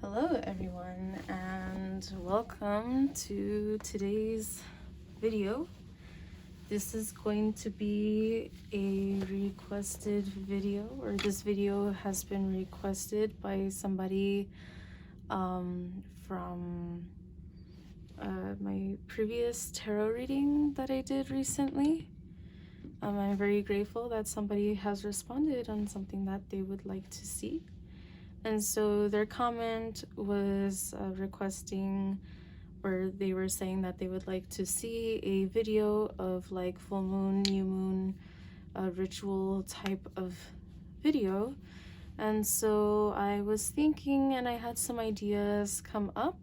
Hello everyone, and welcome to today's video. This is going to be a requested video, or this video has been requested by somebody from my previous tarot reading that I did recently. I'm very grateful that somebody has responded on something that they would like to see. And so their comment was requesting, or they were saying that they would like to see a video of like full moon, new moon, ritual type of video. And so I was thinking, and I had some ideas come up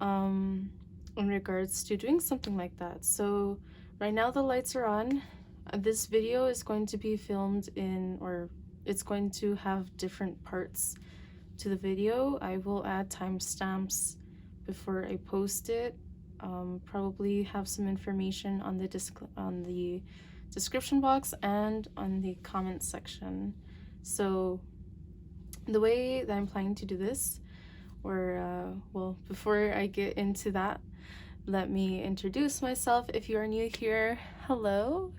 in regards to doing something like that. So right now the lights are on. This video is going to be filmed in, or it's going to have different parts to the video. I will add timestamps before I post it. Probably have some information on the description box and on the comment section. So the way that I'm planning to do this, or well, before I get into that, let me introduce myself. If you are new here, hello.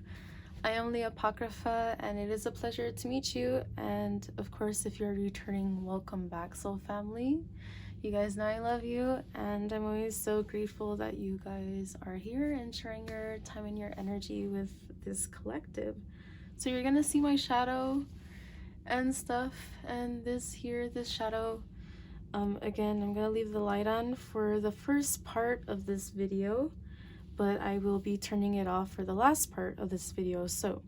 I am LeeApocrypha, and it is a pleasure to meet you. And of course, if you're returning, welcome back, soul family. You guys know I love you, and I'm always so grateful that you guys are here and sharing your time and your energy with this collective. So you're gonna see my shadow and stuff, and this shadow. Again, I'm gonna leave the light on for the first part of this video, but I will be turning it off for the last part of this video. So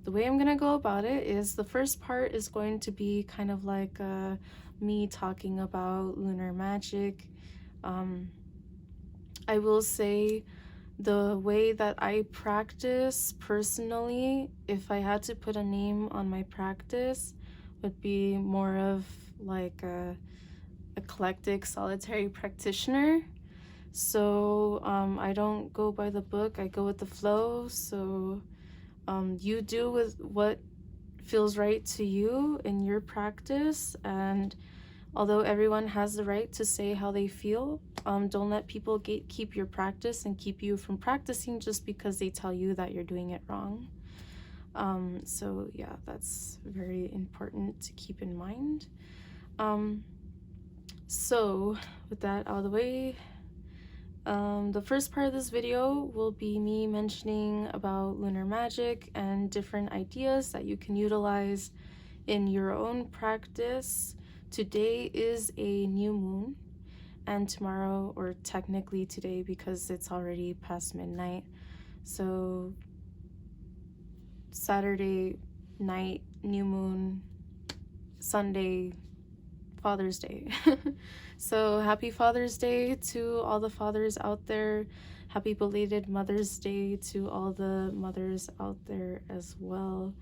the way I'm gonna go about it is the first part is going to be kind of like me talking about lunar magic. I will say the way that I practice personally, if I had to put a name on my practice, would be more of like a eclectic solitary practitioner. So I don't go by the book, I go with the flow. So you do with what feels right to you in your practice, and although everyone has the right to say how they feel, don't let people gatekeep your practice and keep you from practicing just because they tell you that you're doing it wrong. So yeah, that's very important to keep in mind. So with that out of the way, the first part of this video will be me mentioning about lunar magic and different ideas that you can utilize in your own practice. Today is a new moon, and tomorrow, or technically today because it's already past midnight, so Saturday night, new moon, Sunday, Father's Day. So happy Father's Day to all the fathers out there. Happy belated Mother's Day to all the mothers out there as well.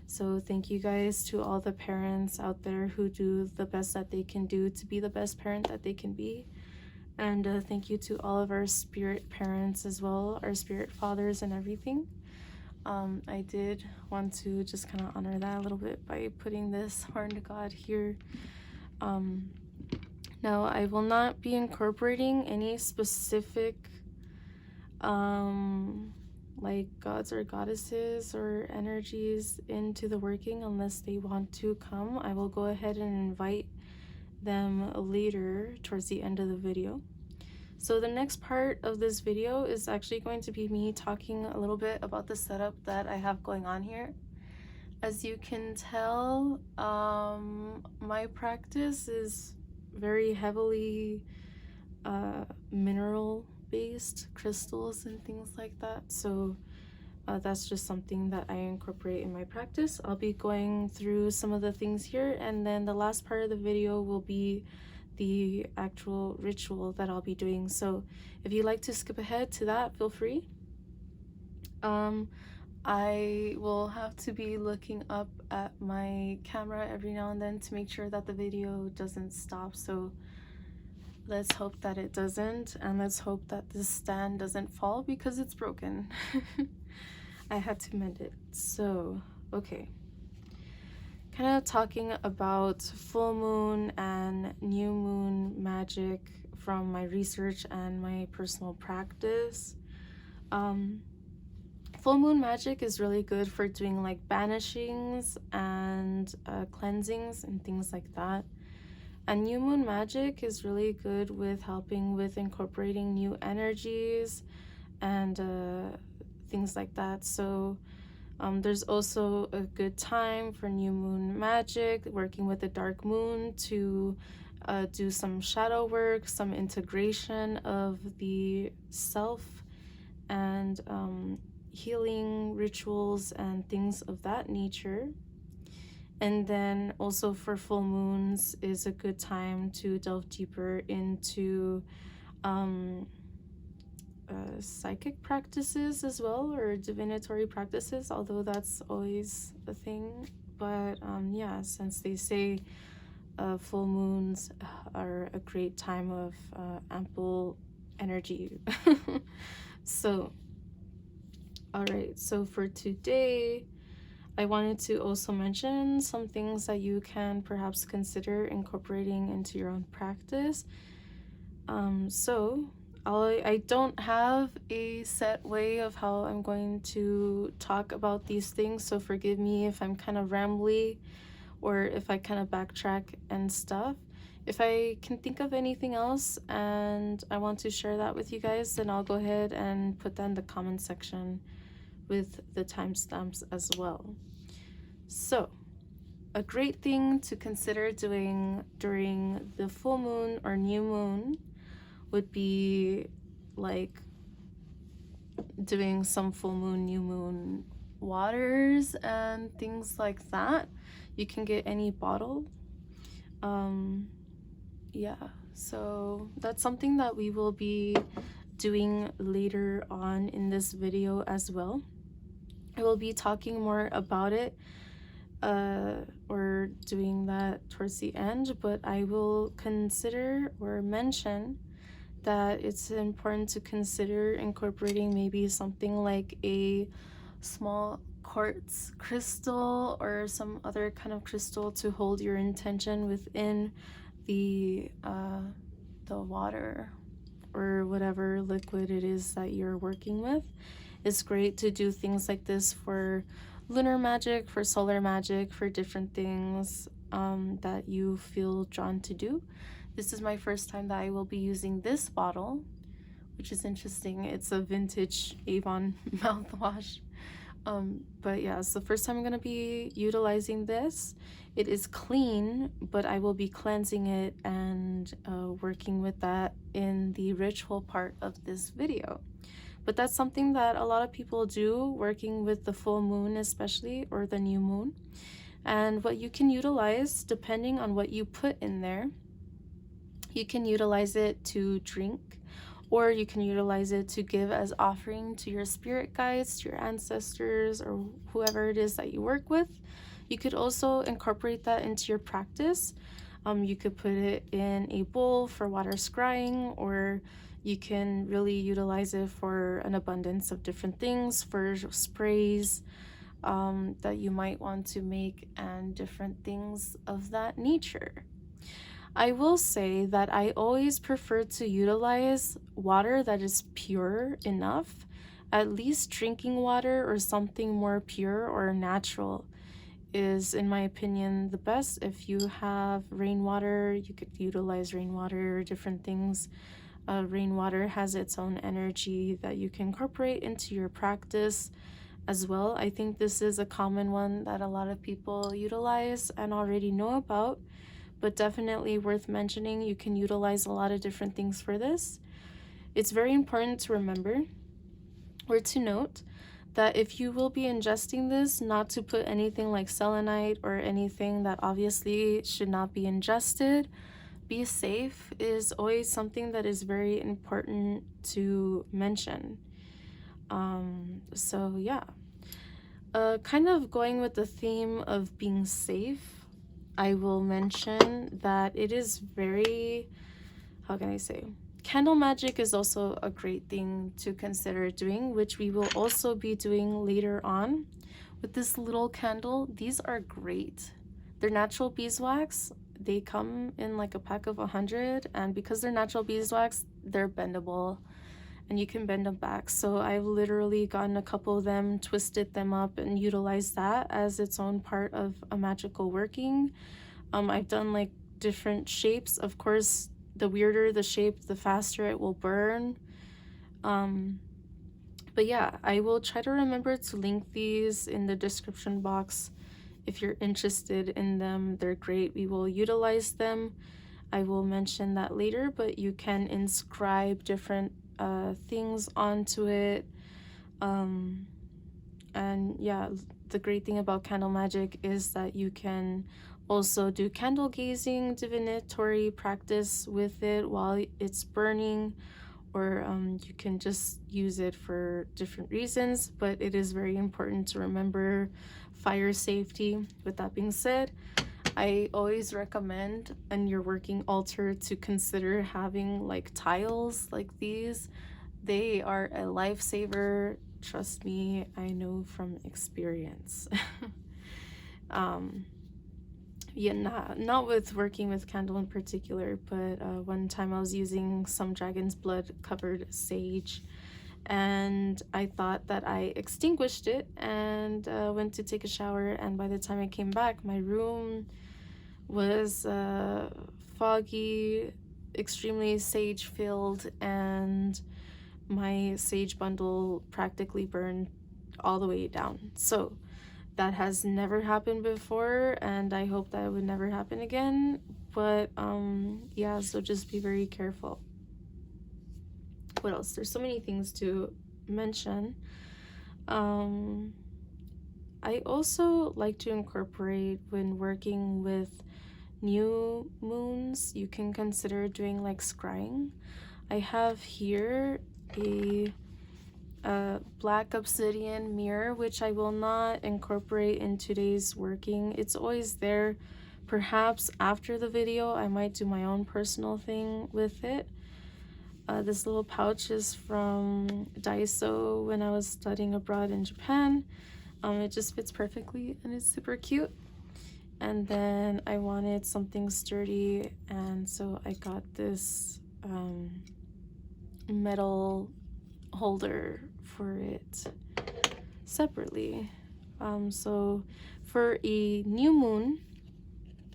So thank you guys to all the parents out there who do the best that they can do to be the best parent that they can be. And thank you to all of our spirit parents as well, our spirit fathers and everything. I did want to just kind of honor that a little bit by putting this horn to God here. Now I will not be incorporating any specific like gods or goddesses or energies into the working unless they want to come. I will go ahead and invite them later towards the end of the video. So the next part of this video is actually going to be me talking a little bit about the setup that I have going on here. As you can tell, my practice is very heavily mineral based, crystals and things like that. So that's just something that I incorporate in my practice. I'll be going through some of the things here, and then the last part of the video will be the actual ritual that I'll be doing. So if you'd like to skip ahead to that, feel free. I will have to be looking up at my camera every now and then to make sure that the video doesn't stop. So let's hope that it doesn't, and let's hope that this stand doesn't fall because it's broken. I had to mend it. So, okay. Kind of talking about full moon and new moon magic from my research and my personal practice. Full moon magic is really good for doing like banishings and cleansings and things like that. And new moon magic is really good with helping with incorporating new energies and things like that. So there's also a good time for new moon magic, working with the dark moon to do some shadow work, some integration of the self, and healing rituals and things of that nature. And then also for full moons is a good time to delve deeper into psychic practices as well, or divinatory practices, although that's always a thing. But yeah, since they say full moons are a great time of ample energy. So all right, so for today, I wanted to also mention some things that you can perhaps consider incorporating into your own practice. I don't have a set way of how I'm going to talk about these things, so forgive me if I'm kind of rambly or if I kind of backtrack and stuff. If I can think of anything else and I want to share that with you guys, then I'll go ahead and put that in the comment section with the timestamps as well. So, a great thing to consider doing during the full moon or new moon would be like doing some full moon, new moon waters and things like that. You can get any bottle. Yeah, so that's something that we will be doing later on in this video as well. I will be talking more about it or doing that towards the end, but I will consider or mention that it's important to consider incorporating maybe something like a small quartz crystal or some other kind of crystal to hold your intention within the water or whatever liquid it is that you're working with. It's great to do things like this for lunar magic, for solar magic, for different things that you feel drawn to do. This is my first time that I will be using this bottle, which is interesting. It's a vintage Avon mouthwash. But yeah, it's the first time I'm gonna be utilizing this. It is clean, but I will be cleansing it and working with that in the ritual part of this video. But that's something that a lot of people do, working with the full moon especially, or the new moon. And what you can utilize, depending on what you put in there, you can utilize it to drink, or you can utilize it to give as offering to your spirit guides, to your ancestors, or whoever it is that you work with. You could also incorporate that into your practice. You could put it in a bowl for water scrying, or you can really utilize it for an abundance of different things, for sprays that you might want to make, and different things of that nature. I will say that I always prefer to utilize water that is pure enough. At least drinking water or something more pure or natural is, in my opinion, the best. If you have rainwater, you could utilize rainwater or different things. Rainwater has its own energy that you can incorporate into your practice as well. I think this is a common one that a lot of people utilize and already know about, but definitely worth mentioning. You can utilize a lot of different things for this. It's very important to remember or to note that if you will be ingesting this, not to put anything like selenite or anything that obviously should not be ingested. Be safe is always something that is very important to mention. So yeah, kind of going with the theme of being safe, I will mention that it is very, how can I say, candle magic is also a great thing to consider doing, which we will also be doing later on with this little candle. These are great. They're natural beeswax, they come in like a pack of 100, and because they're natural beeswax, they're bendable and you can bend them back. So I've literally gotten a couple of them, twisted them up, and utilized that as its own part of a magical working. I've done like different shapes. Of course, the weirder the shape, the faster it will burn. But yeah, I will try to remember to link these in the description box. If you're interested in them, they're great. We will utilize them. I will mention that later, but you can inscribe different things onto it. And yeah, the great thing about candle magic is that you can also do candle gazing, divinatory practice with it while it's burning, or you can just use it for different reasons, but it is very important to remember fire safety. With that being said, I always recommend on your working altar to consider having like tiles like these. They are a lifesaver. Trust me, I know from experience. Yeah, not with working with candle in particular, but one time I was using some dragon's blood covered sage, and I thought that I extinguished it and went to take a shower, and by the time I came back, my room was foggy, extremely sage filled, and my sage bundle practically burned all the way down. So that has never happened before, and I hope that it would never happen again. But yeah, so just be very careful. What else? There's so many things to mention. I also like to incorporate, when working with new moons, you can consider doing like scrying. I have here a black obsidian mirror, which I will not incorporate in today's working. It's always there. Perhaps after the video I might do my own personal thing with it. This little pouch is from Daiso when I was studying abroad in Japan. It just fits perfectly and it's super cute. And then I wanted something sturdy, and so I got this metal holder for it separately. So for a new moon,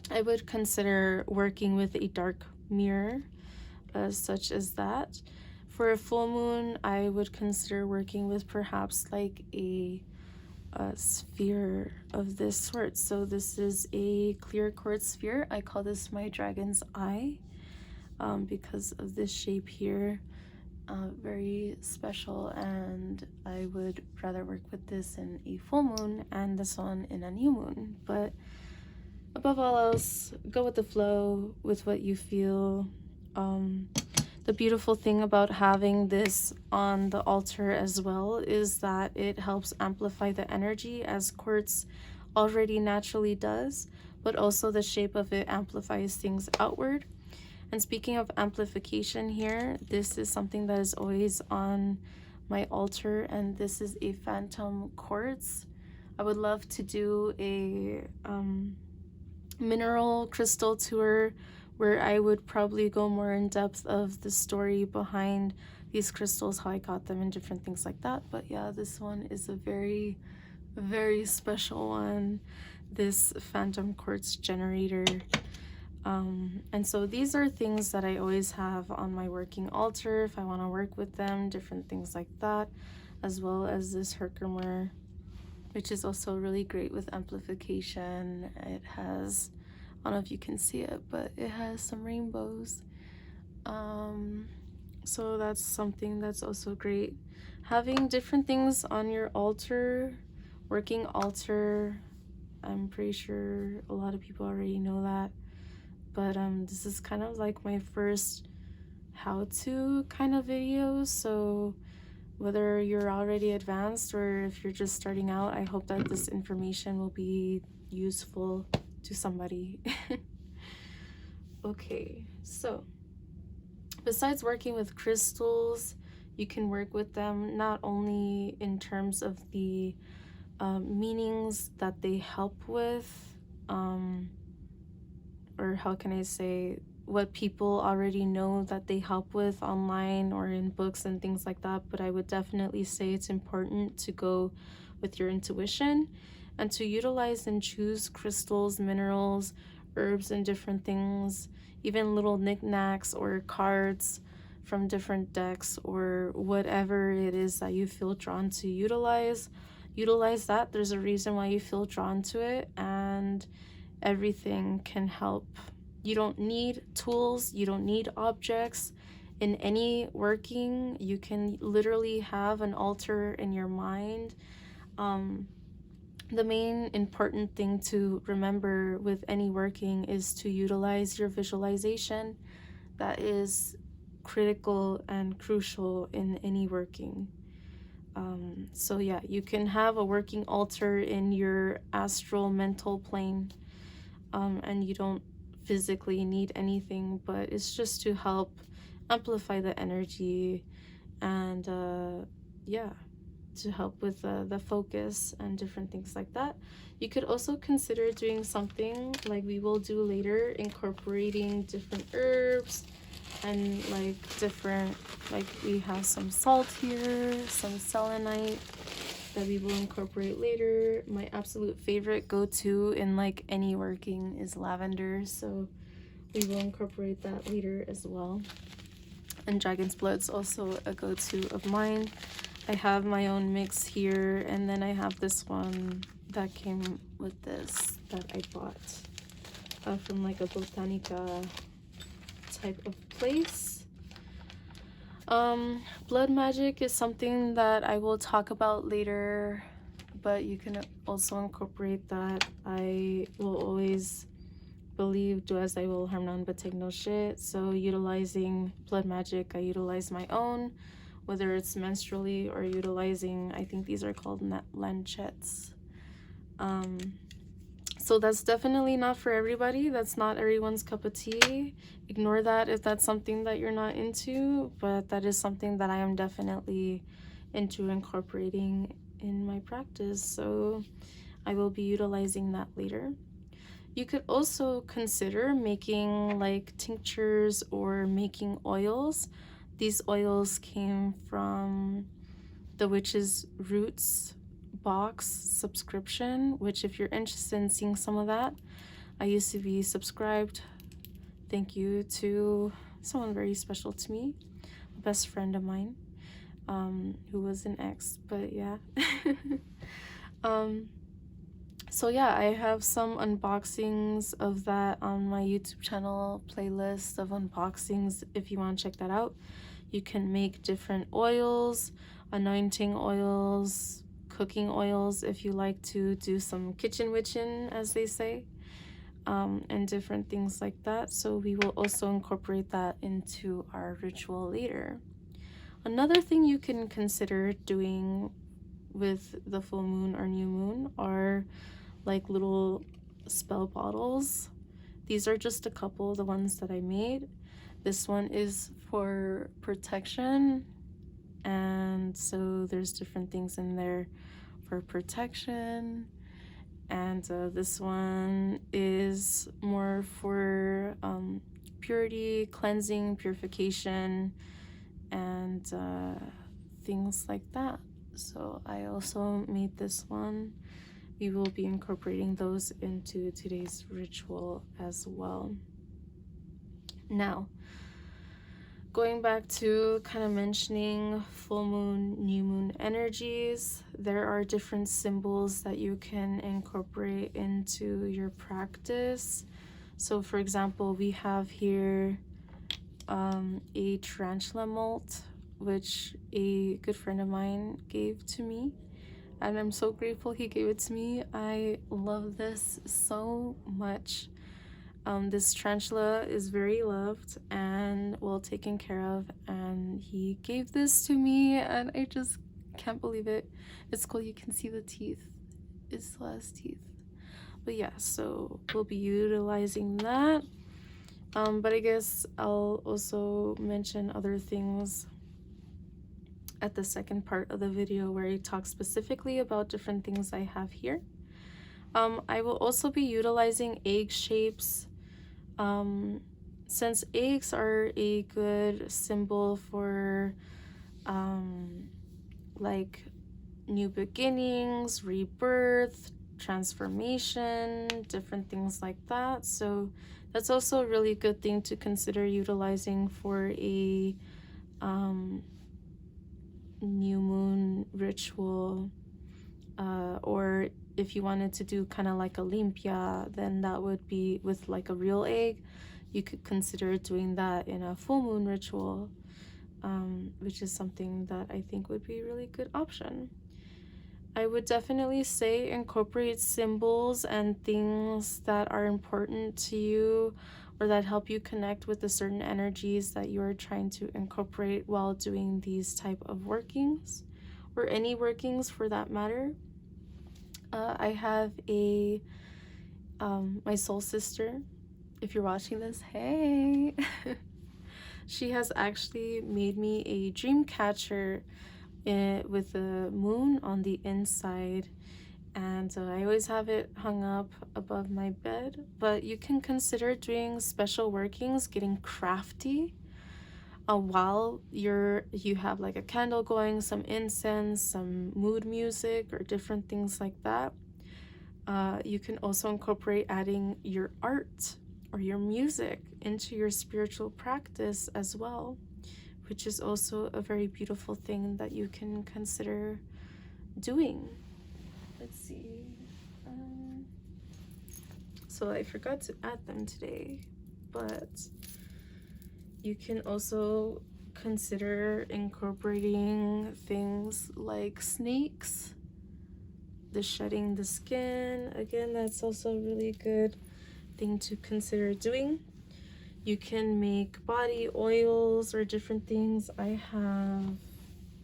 I would consider working with a dark mirror such as that. For a full moon, I would consider working with perhaps like a sphere of this sort. So this is a clear quartz sphere. I call this my dragon's eye because of this shape here. Very special, and I would rather work with this in a full moon and this one in a new moon. But above all else, go with the flow, with what you feel. The beautiful thing about having this on the altar as well is that it helps amplify the energy, as quartz already naturally does, but also the shape of it amplifies things outward. And speaking of amplification here, this is something that is always on my altar, and this is a phantom quartz. I would love to do a mineral crystal tour where I would probably go more in depth of the story behind these crystals, how I got them, and different things like that. But yeah, this one is a very, very special one, this phantom quartz generator. And so these are things that I always have on my working altar if I want to work with them, different things like that, as well as this Herkimer, which is also really great with amplification. It has, I don't know if you can see it, but it has some rainbows. So that's something that's also great. Having different things on your altar, working altar, I'm pretty sure a lot of people already know that. But this is kind of like my first how-to kind of video, so whether you're already advanced or if you're just starting out, I hope that this information will be useful to somebody. Okay, so besides working with crystals, you can work with them not only in terms of the meanings that they help with, or how can I say, what people already know that they help with online or in books and things like that, but I would definitely say it's important to go with your intuition and to utilize and choose crystals, minerals, herbs, and different things, even little knickknacks or cards from different decks or whatever it is that you feel drawn to utilize. Utilize that. There's a reason why you feel drawn to it, and everything can help. You don't need tools, you don't need objects. In any working, you can literally have an altar in your mind. The main important thing to remember with any working is to utilize your visualization. That is critical and crucial in any working. So yeah, you can have a working altar in your astral mental plane, and you don't physically need anything, but it's just to help amplify the energy and yeah, to help with the focus and different things like that. You could also consider doing something like we will do later, incorporating different herbs and like different, like we have some salt here, some selenite that we will incorporate later. My absolute favorite go-to in like any working is lavender, so we will incorporate that later as well. And dragon's blood's also a go-to of mine. I have my own mix here, and then I have this one that came with this that I bought from like a botanica type of place. Blood magic is something that I will talk about later, but you can also incorporate that. I will always believe, do as I will, harm none, but take no shit. So utilizing blood magic, I utilize my own, whether it's menstrually or utilizing, I think these are called lanchettes. So that's definitely not for everybody. That's not everyone's cup of tea. Ignore that if that's something that you're not into, but that is something that I am definitely into incorporating in my practice. So I will be utilizing that later. You could also consider making like tinctures or making oils. These oils came from the Witch's Roots box subscription, which if you're interested in seeing some of that, I used to be subscribed. Thank you to someone very special to me, a best friend of mine, who was an ex, but yeah. So yeah, I have some unboxings of that on my YouTube channel playlist of unboxings if you want to check that out. You can make different oils, anointing oils, cooking oils if you like to do some kitchen witching, as they say, and different things like that. So we will also incorporate that into our ritual later. Another thing you can consider doing with the full moon or new moon are like little spell bottles. These are just a couple of the ones that I made. This one is for protection, and so there's different things in there for protection. And this one is more for purity, cleansing, purification, and things like that. So I also made this one. We will be incorporating those into today's ritual as well. Now, going back to kind of mentioning full moon, new moon energies, there are different symbols that you can incorporate into your practice. So for example, we have here a tarantula molt, which a good friend of mine gave to me, and I'm so grateful he gave it to me. I love this so much. This tarantula is very loved and well taken care of, and he gave this to me, and I just can't believe it. It's cool, you can see the teeth. It still has teeth. But yeah, so we'll be utilizing that. But I guess I'll also mention other things at the second part of the video where I talk specifically about different things I have here. I will also be utilizing egg shapes Since eggs are a good symbol for like new beginnings, rebirth, transformation, different things like that. So that's also a really good thing to consider utilizing for a new moon ritual, or if you wanted to do kind of like a limpia, then that would be with like a real egg. You could consider doing that in a full moon ritual, which is something that I think would be a really good option. I would definitely say incorporate symbols and things that are important to you or that help you connect with the certain energies that you are trying to incorporate while doing these type of workings, or any workings for that matter. I have my soul sister. If you're watching this, hey! She has actually made me a dream catcher with the moon on the inside, and I always have it hung up above my bed. But you can consider doing special workings, getting crafty while you have like a candle going, some incense, some mood music, or different things like that. You can also incorporate adding your art or your music into your spiritual practice as well, which is also a very beautiful thing that you can consider doing. Let's see. So I forgot to add them today, but you can also consider incorporating things like snakes, the shedding the skin. Again, that's also a really good thing to consider doing. You can make body oils or different things. I have,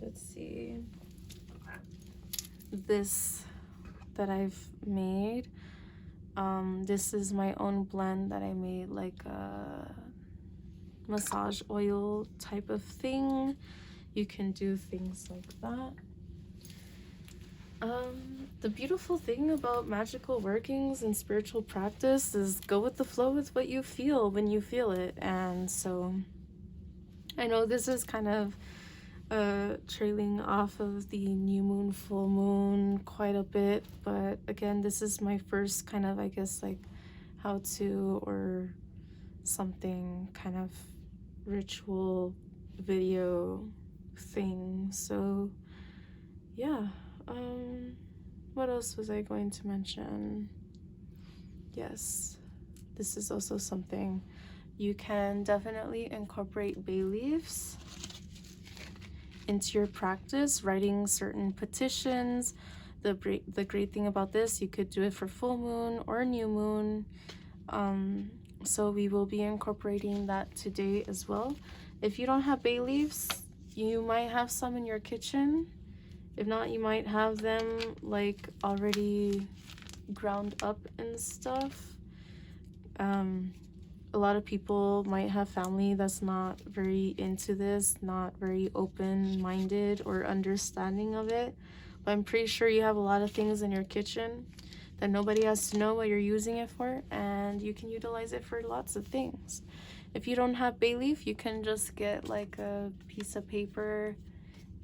let's see, this that I've made. This is my own blend that I made, like a massage oil type of thing. You can do things like that. The beautiful thing about magical workings and spiritual practice is go with the flow with what you feel when you feel it. And so I know this is kind of trailing off of the new moon, full moon quite a bit, but again, this is my first kind of, I guess, like how to or something kind of ritual video thing. So yeah, what else was I going to mention? Yes, this is also something you can definitely incorporate bay leaves into your practice, writing certain petitions. The great thing about this, you could do it for full moon or new moon. So we will be incorporating that today as well. If you don't have bay leaves, you might have some in your kitchen. If not, you might have them like already ground up and stuff. A lot of people might have family that's not very into this, not very open-minded or understanding of it. But I'm pretty sure you have a lot of things in your kitchen that nobody has to know what you're using it for, and you can utilize it for lots of things. If you don't have bay leaf, you can just get like a piece of paper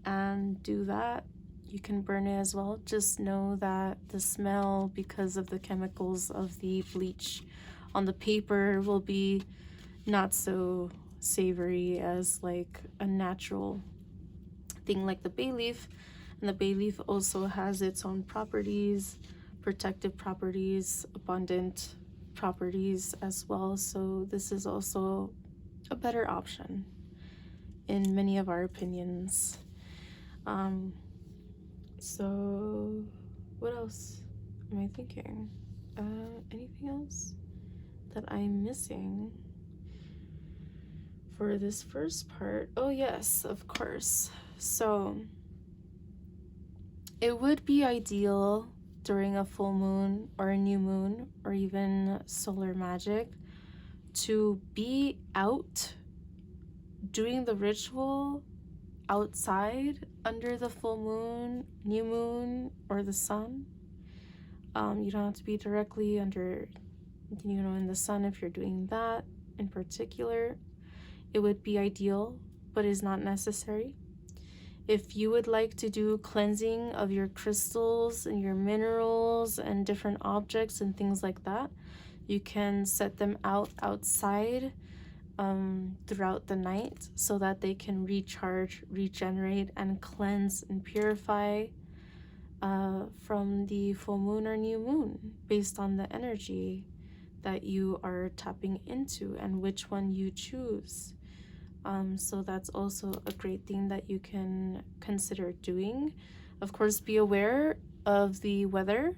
and do that. You can burn it as well. Just know that the smell, because of the chemicals of the bleach on the paper, will be not so savory as like a natural thing like the bay leaf. And the bay leaf also has its own properties, protective properties, abundant properties as well. So this is also a better option in many of our opinions. So what else am I thinking? Anything else that I'm missing for this first part? Oh yes, of course. So it would be ideal during a full moon or a new moon or even solar magic to be out doing the ritual outside under the full moon, new moon, or the sun. You don't have to be directly under in the sun, if you're doing that in particular, it would be ideal, but is not necessary. If you would like to do cleansing of your crystals and your minerals and different objects and things like that, you can set them out outside throughout the night so that they can recharge, regenerate, and cleanse and purify from the full moon or new moon based on the energy that you are tapping into and which one you choose. So that's also a great thing that you can consider doing. Of course, be aware of the weather.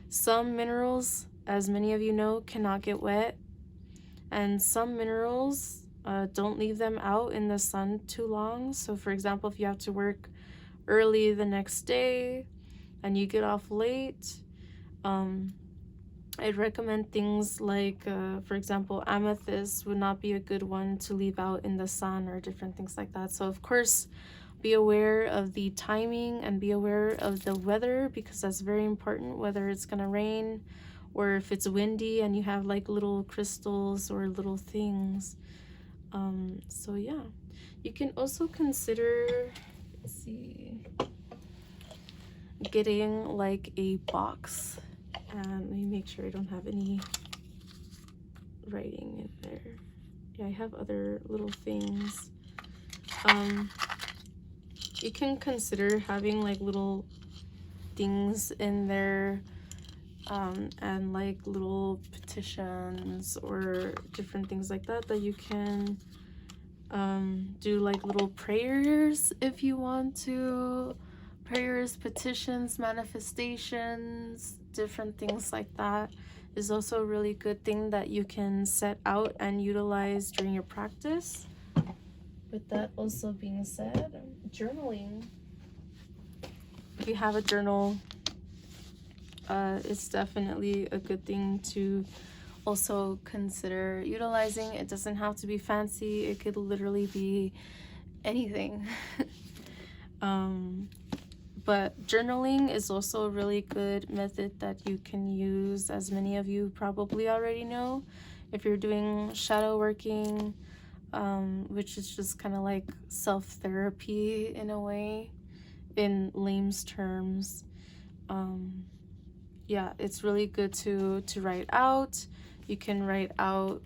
Some minerals, as many of you know, cannot get wet, and some minerals don't leave them out in the sun too long. So for example, if you have to work early the next day and you get off late, I'd recommend things like, for example, amethyst would not be a good one to leave out in the sun or different things like that. So of course, be aware of the timing and be aware of the weather, because that's very important, whether it's gonna rain or if it's windy and you have like little crystals or little things. So yeah, you can also consider, let's see, getting like a box. And let me make sure I don't have any writing in there. Yeah, I have other little things. You can consider having like little things in there, and like little petitions or different things like that that you can do, like little prayers if you want to. Prayers, petitions, manifestations, different things like that is also a really good thing that you can set out and utilize during your practice. With that also being said, journaling. If you have a journal, it's definitely a good thing to also consider utilizing. It doesn't have to be fancy. It could literally be anything. But journaling is also a really good method that you can use, as many of you probably already know. If you're doing shadow working, which is just kind of like self-therapy in a way, in lame's terms. Yeah, it's really good to write out. You can write out,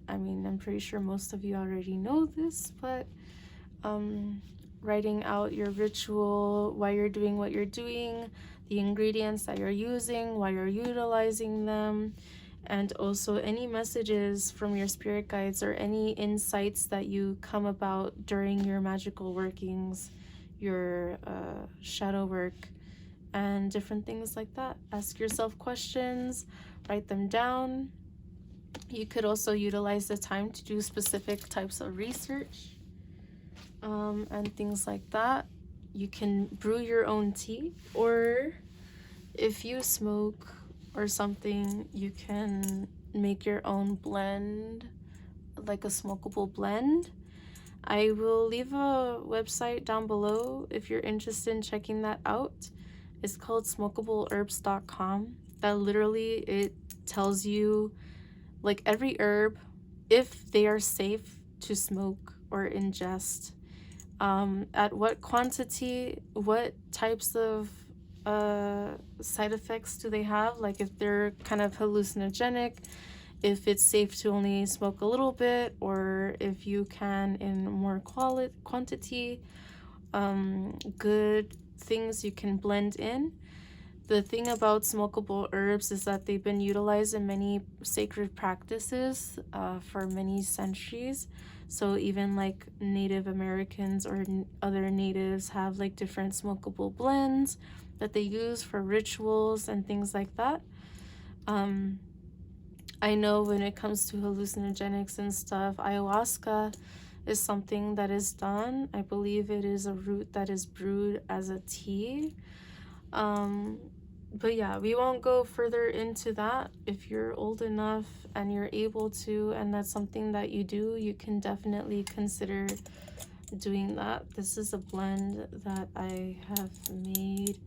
I mean, I'm pretty sure most of you already know this, but writing out your ritual, why you're doing what you're doing, the ingredients that you're using, why you're utilizing them, and also any messages from your spirit guides or any insights that you come about during your magical workings, your shadow work, and different things like that. Ask yourself questions, write them down. You could also utilize the time to do specific types of research, and things like that. You can brew your own tea, or if you smoke or something, you can make your own blend, like a smokable blend. I will leave a website down below if you're interested in checking that out. It's called smokableherbs.com. That literally, it tells you like every herb, if they are safe to smoke or ingest, at what quantity, what types of side effects do they have, like if they're kind of hallucinogenic, if it's safe to only smoke a little bit, or if you can in more quantity, good things you can blend in. The thing about smokable herbs is that they've been utilized in many sacred practices for many centuries. So even like Native Americans or other natives have like different smokable blends that they use for rituals and things like that. I know when it comes to hallucinogenics and stuff, ayahuasca is something that is done. I believe it is a root that is brewed as a tea. But yeah, we won't go further into that. If you're old enough and you're able to, and that's something that you do, you can definitely consider doing that. This is a blend that I have made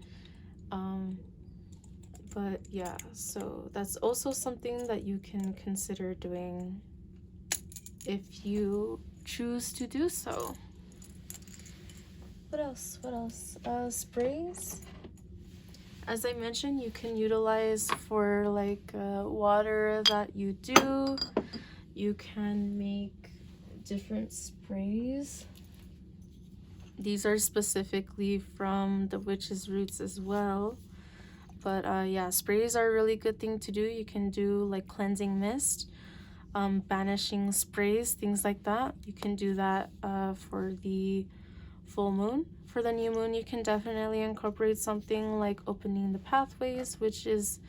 But yeah, so that's also something that you can consider doing if you choose to do so. What else? What else? Sprays. As I mentioned, you can utilize for like water that you do. You can make different sprays. These are specifically from the witch's roots as well. But yeah, sprays are a really good thing to do. You can do like cleansing mist, banishing sprays, things like that. You can do that for the full moon. For the new moon, you can definitely incorporate something like opening the pathways, which is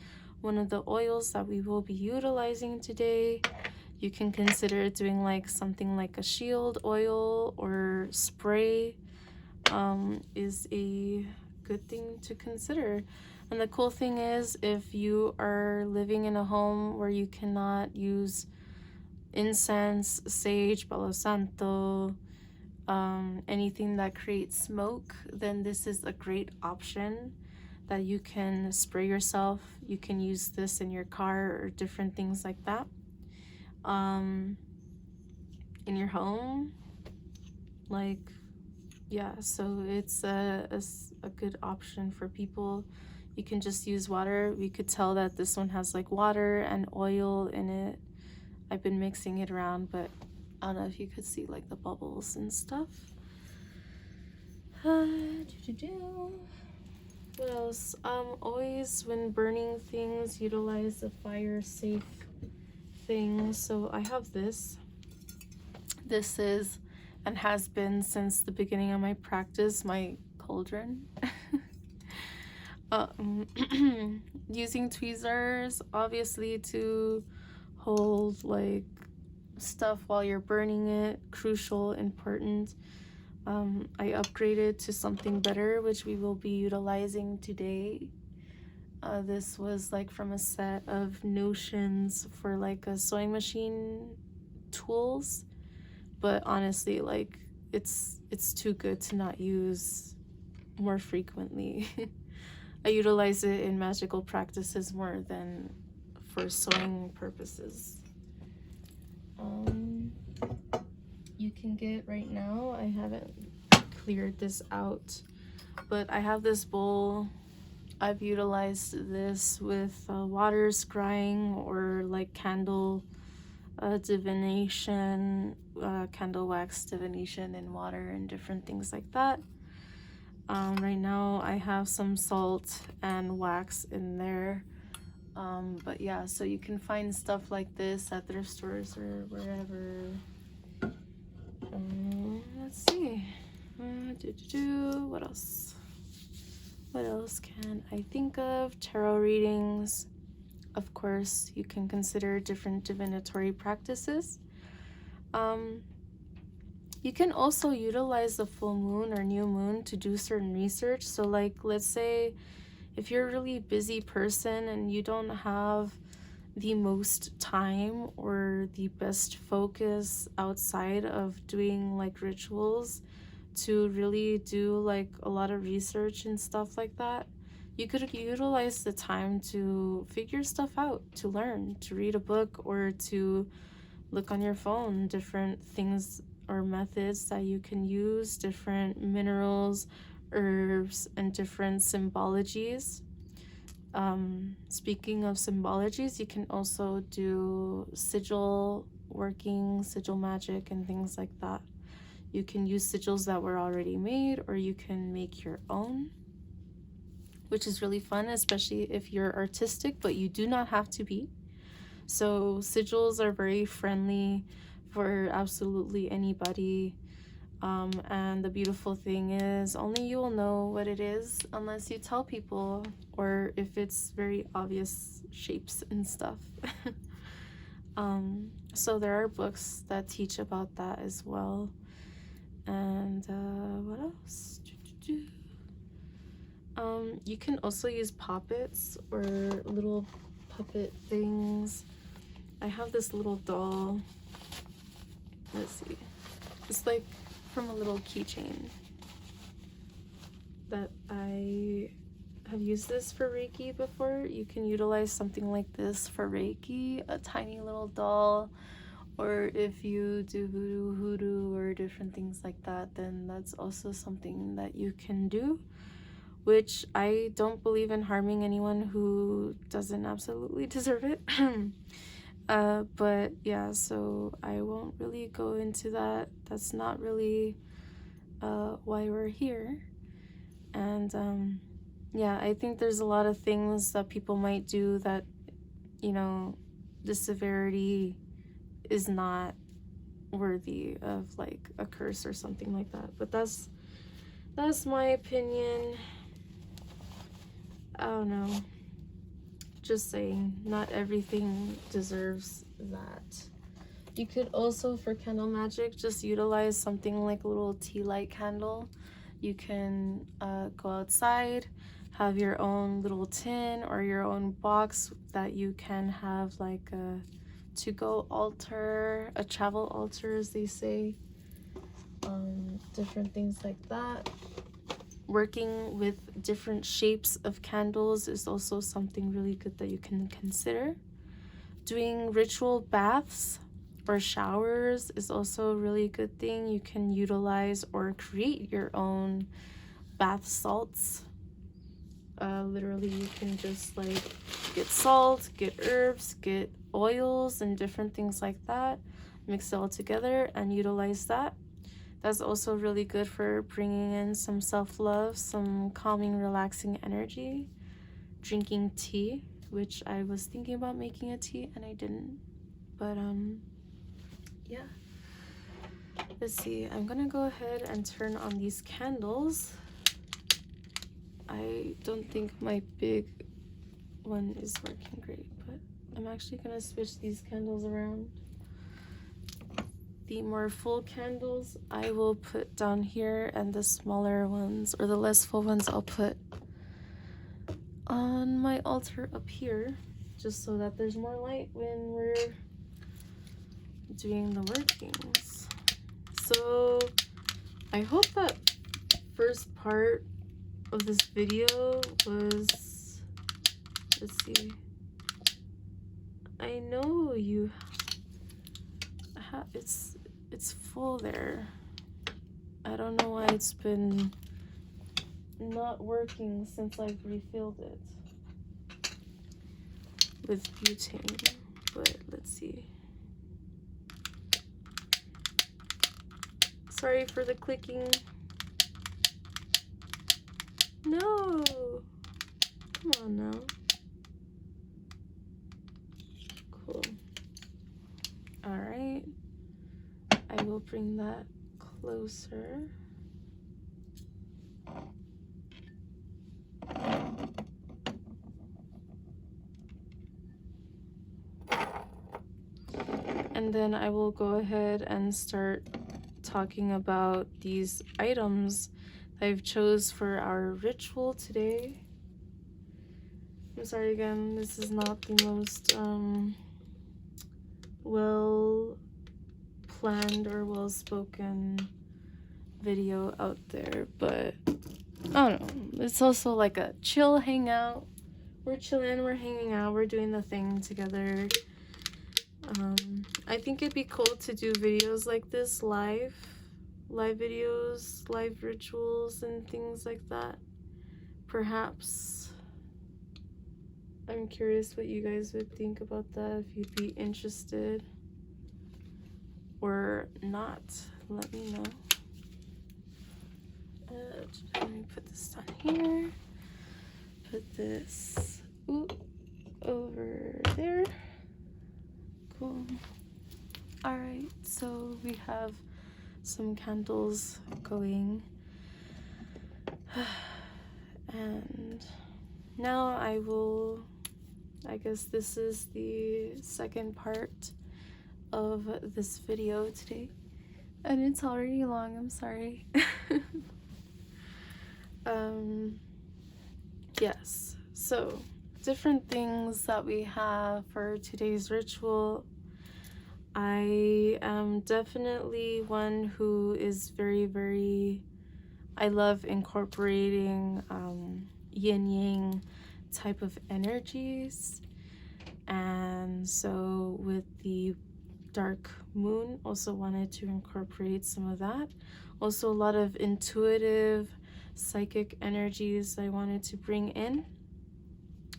one of the oils that we will be utilizing today. You can consider doing like something like a shield oil or spray. Is a good thing to consider. And the cool thing is, if you are living in a home where you cannot use incense, sage, palo santo, anything that creates smoke, then this is a great option that you can spray yourself. You can use this in your car or different things like that. In your home, like, yeah, so it's a good option for people. You can just use water. We could tell that this one has like water and oil in it. I've been mixing it around, but I don't know if you could see like the bubbles and stuff. What else? Always when burning things, utilize a fire safe thing. So I have this. This is and has been since the beginning of my practice, my cauldron. Using tweezers, obviously, to hold like stuff while you're burning it, crucial, important. I upgraded to something better, which we will be utilizing today. This was like from a set of notions for like a sewing machine tools, but honestly, like it's too good to not use more frequently. I utilize it in magical practices more than for sewing purposes. You can get right now, I haven't cleared this out, but I have this bowl. I've utilized this with water scrying or like candle divination, candle wax divination in water and different things like that. Right now I have some salt and wax in there. But yeah, so you can find stuff like this at thrift stores or wherever. Let's see. What else? What else can I think of? Tarot readings. Of course, you can consider different divinatory practices. You can also utilize the full moon or new moon to do certain research. So like, let's say if you're a really busy person and you don't have the most time or the best focus outside of doing like rituals to really do like a lot of research and stuff like that, you could utilize the time to figure stuff out, to learn, to read a book, or to look on your phone different things or methods that you can use, different minerals, herbs, and different symbologies. Speaking of symbologies, you can also do sigil working, sigil magic, and things like that. You can use sigils that were already made, or you can make your own, which is really fun, especially if you're artistic, but you do not have to be. So sigils are very friendly for absolutely anybody. And the beautiful thing is, only you will know what it is unless you tell people, or if it's very obvious shapes and stuff. So there are books that teach about that as well. And what else? You can also use poppets or little puppet things. I have this little doll. Let's see. It's like from a little keychain that I have used this for Reiki before, you can utilize something like this for Reiki, a tiny little doll. Or if you do hoodoo or different things like that, then that's also something that you can do, which I don't believe in harming anyone who doesn't absolutely deserve it. But yeah, so I won't really go into that. That's not really why we're here. And yeah, I think there's a lot of things that people might do that, you know, the severity is not worthy of like a curse or something like that. But that's my opinion. I don't know. Just saying, not everything deserves that. You could also, for candle magic, just utilize something like a little tea light candle. You can go outside, have your own little tin or your own box that you can have like a to-go altar, a travel altar as they say, different things like that. Working with different shapes of candles is also something really good that you can consider. Doing ritual baths or showers is also a really good thing. You can utilize or create your own bath salts. Literally, you can just like get salt, get herbs, get oils and different things like that, mix it all together and utilize that. That's also really good for bringing in some self-love, some calming, relaxing energy. Drinking tea, which I was thinking about making a tea and I didn't, but yeah. Let's see, I'm gonna go ahead and turn on these candles. I don't think my big one is working great, but I'm actually gonna switch these candles around. The more full candles I will put down here, and the smaller ones or the less full ones I'll put on my altar up here, just so that there's more light when we're doing the workings. So I hope that first part of this video was, let's see, I know you it's full there. I don't know why it's been not working since I've refilled it with butane, but let's see. Sorry for the clicking. No, come on now. Cool. All right, I will bring that closer. And then I will go ahead and start talking about these items that I've chose for our ritual today. I'm sorry again, this is not the most well planned or well spoken video out there, but I don't know, it's also like a chill hangout. We're chilling, we're hanging out, we're doing the thing together. I think it'd be cool to do videos like this, live videos, live rituals and things like that. Perhaps. I'm curious what you guys would think about that, if you'd be interested or not. Let me know. Let me put this down here. Put this over there. Cool. All right, so we have some candles going, and now I guess this is the second part of this video today, and it's already long, I'm sorry. Yes, so different things that we have for today's ritual. I am definitely one who is very, I love incorporating yin-yang type of energies. And so with the dark moon, also wanted to incorporate some of that. Also a lot of intuitive psychic energies I wanted to bring in.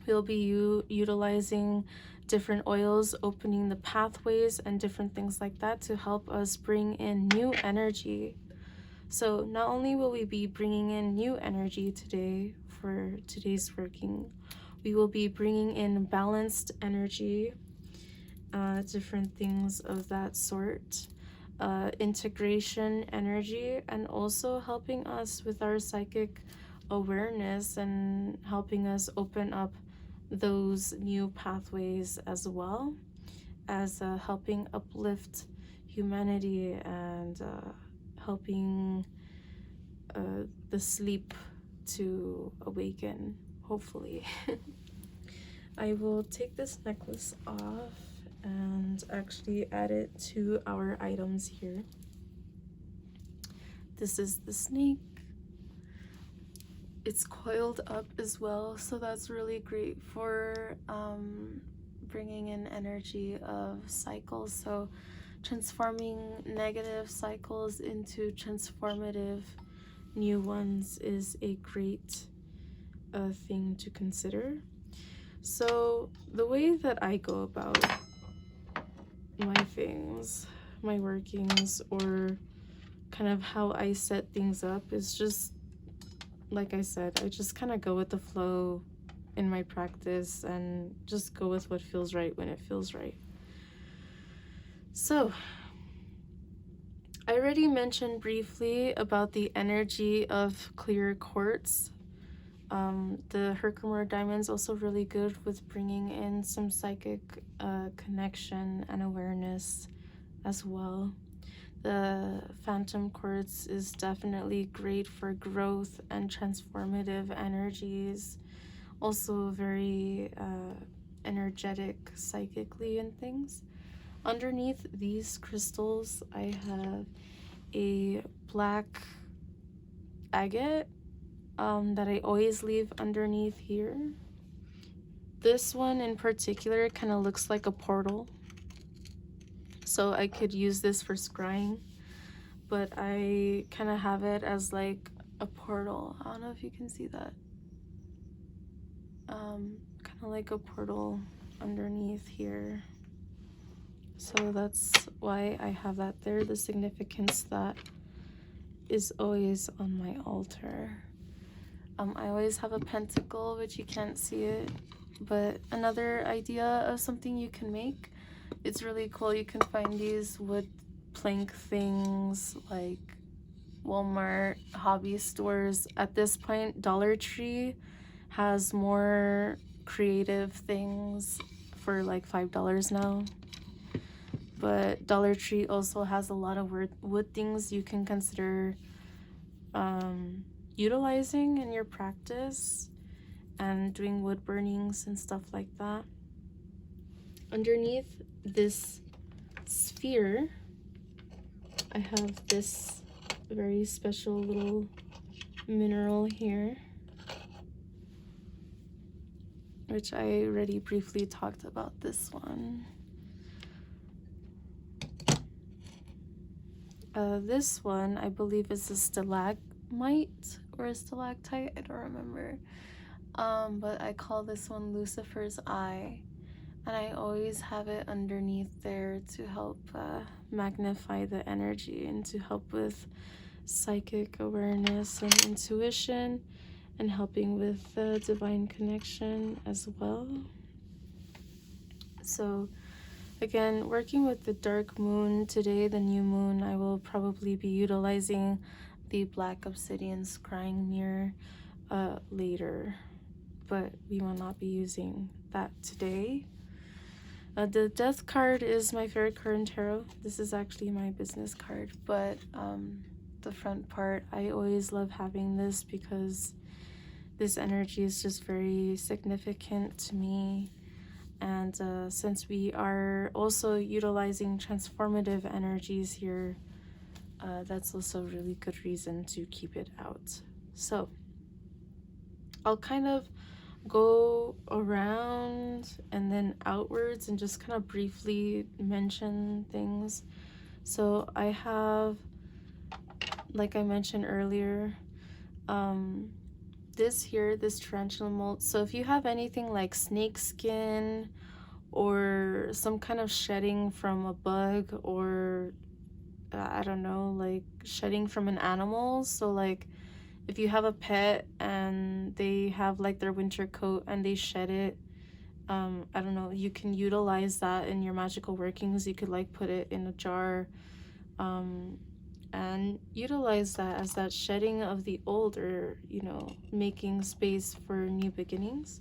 We'll be utilizing different oils, opening the pathways and different things like that to help us bring in new energy. So not only will we be bringing in new energy today for today's working, we will be bringing in balanced energy, different things of that sort, integration energy, and also helping us with our psychic awareness and helping us open up those new pathways, as well as helping uplift humanity and helping the sleep to awaken, hopefully. I will take this necklace off and actually add it to our items here. This is the snake. It's coiled up as well, so that's really great for bringing in energy of cycles. So transforming negative cycles into transformative new ones is a great thing to consider. So the way that I go about my things, my workings, or kind of how I set things up is just, like I said, I just kind of go with the flow in my practice and just go with what feels right when it feels right. So I already mentioned briefly about the energy of clear quartz. The Herkimer diamond's also really good with bringing in some psychic connection and awareness as well. The phantom quartz is definitely great for growth and transformative energies. Also very energetic psychically and things. Underneath these crystals, I have a black agate that I always leave underneath here. This one in particular kind of looks like a portal, so I could use this for scrying, but I kind of have it as like a portal. I don't know if you can see that. Kind of like a portal underneath here. So that's why I have that there, the significance that is always on my altar. I always have a pentacle, which you can't see it, but another idea of something you can make. It's really cool. You can find these wood plank things like Walmart, hobby stores. At this point, Dollar Tree has more creative things for like $5 now. But Dollar Tree also has a lot of wood things you can consider utilizing in your practice and doing wood burnings and stuff like that. Underneath this sphere, I have this very special little mineral here, which I already briefly talked about this one. This one, I believe, is a stalagmite or a stalactite, I don't remember. But I call this one Lucifer's Eye, and I always have it underneath there to help magnify the energy and to help with psychic awareness and intuition, and helping with divine connection as well. So again, working with the dark moon today, the new moon, I will probably be utilizing the black obsidian scrying mirror later, but we will not be using that today. The death card is my favorite card in tarot. This is actually my business card, but the front part, I always love having this because this energy is just very significant to me. And since we are also utilizing transformative energies here, that's also a really good reason to keep it out. So I'll kind of go around and then outwards and just kind of briefly mention things. So I have, like I mentioned earlier, this tarantula molt. So if you have anything like snake skin or some kind of shedding from a bug, or I don't know, like shedding from an animal. So like if you have a pet and they have like their winter coat and they shed it, I don't know, you can utilize that in your magical workings. You could like put it in a jar, and utilize that as that shedding of the old, or, you know, making space for new beginnings.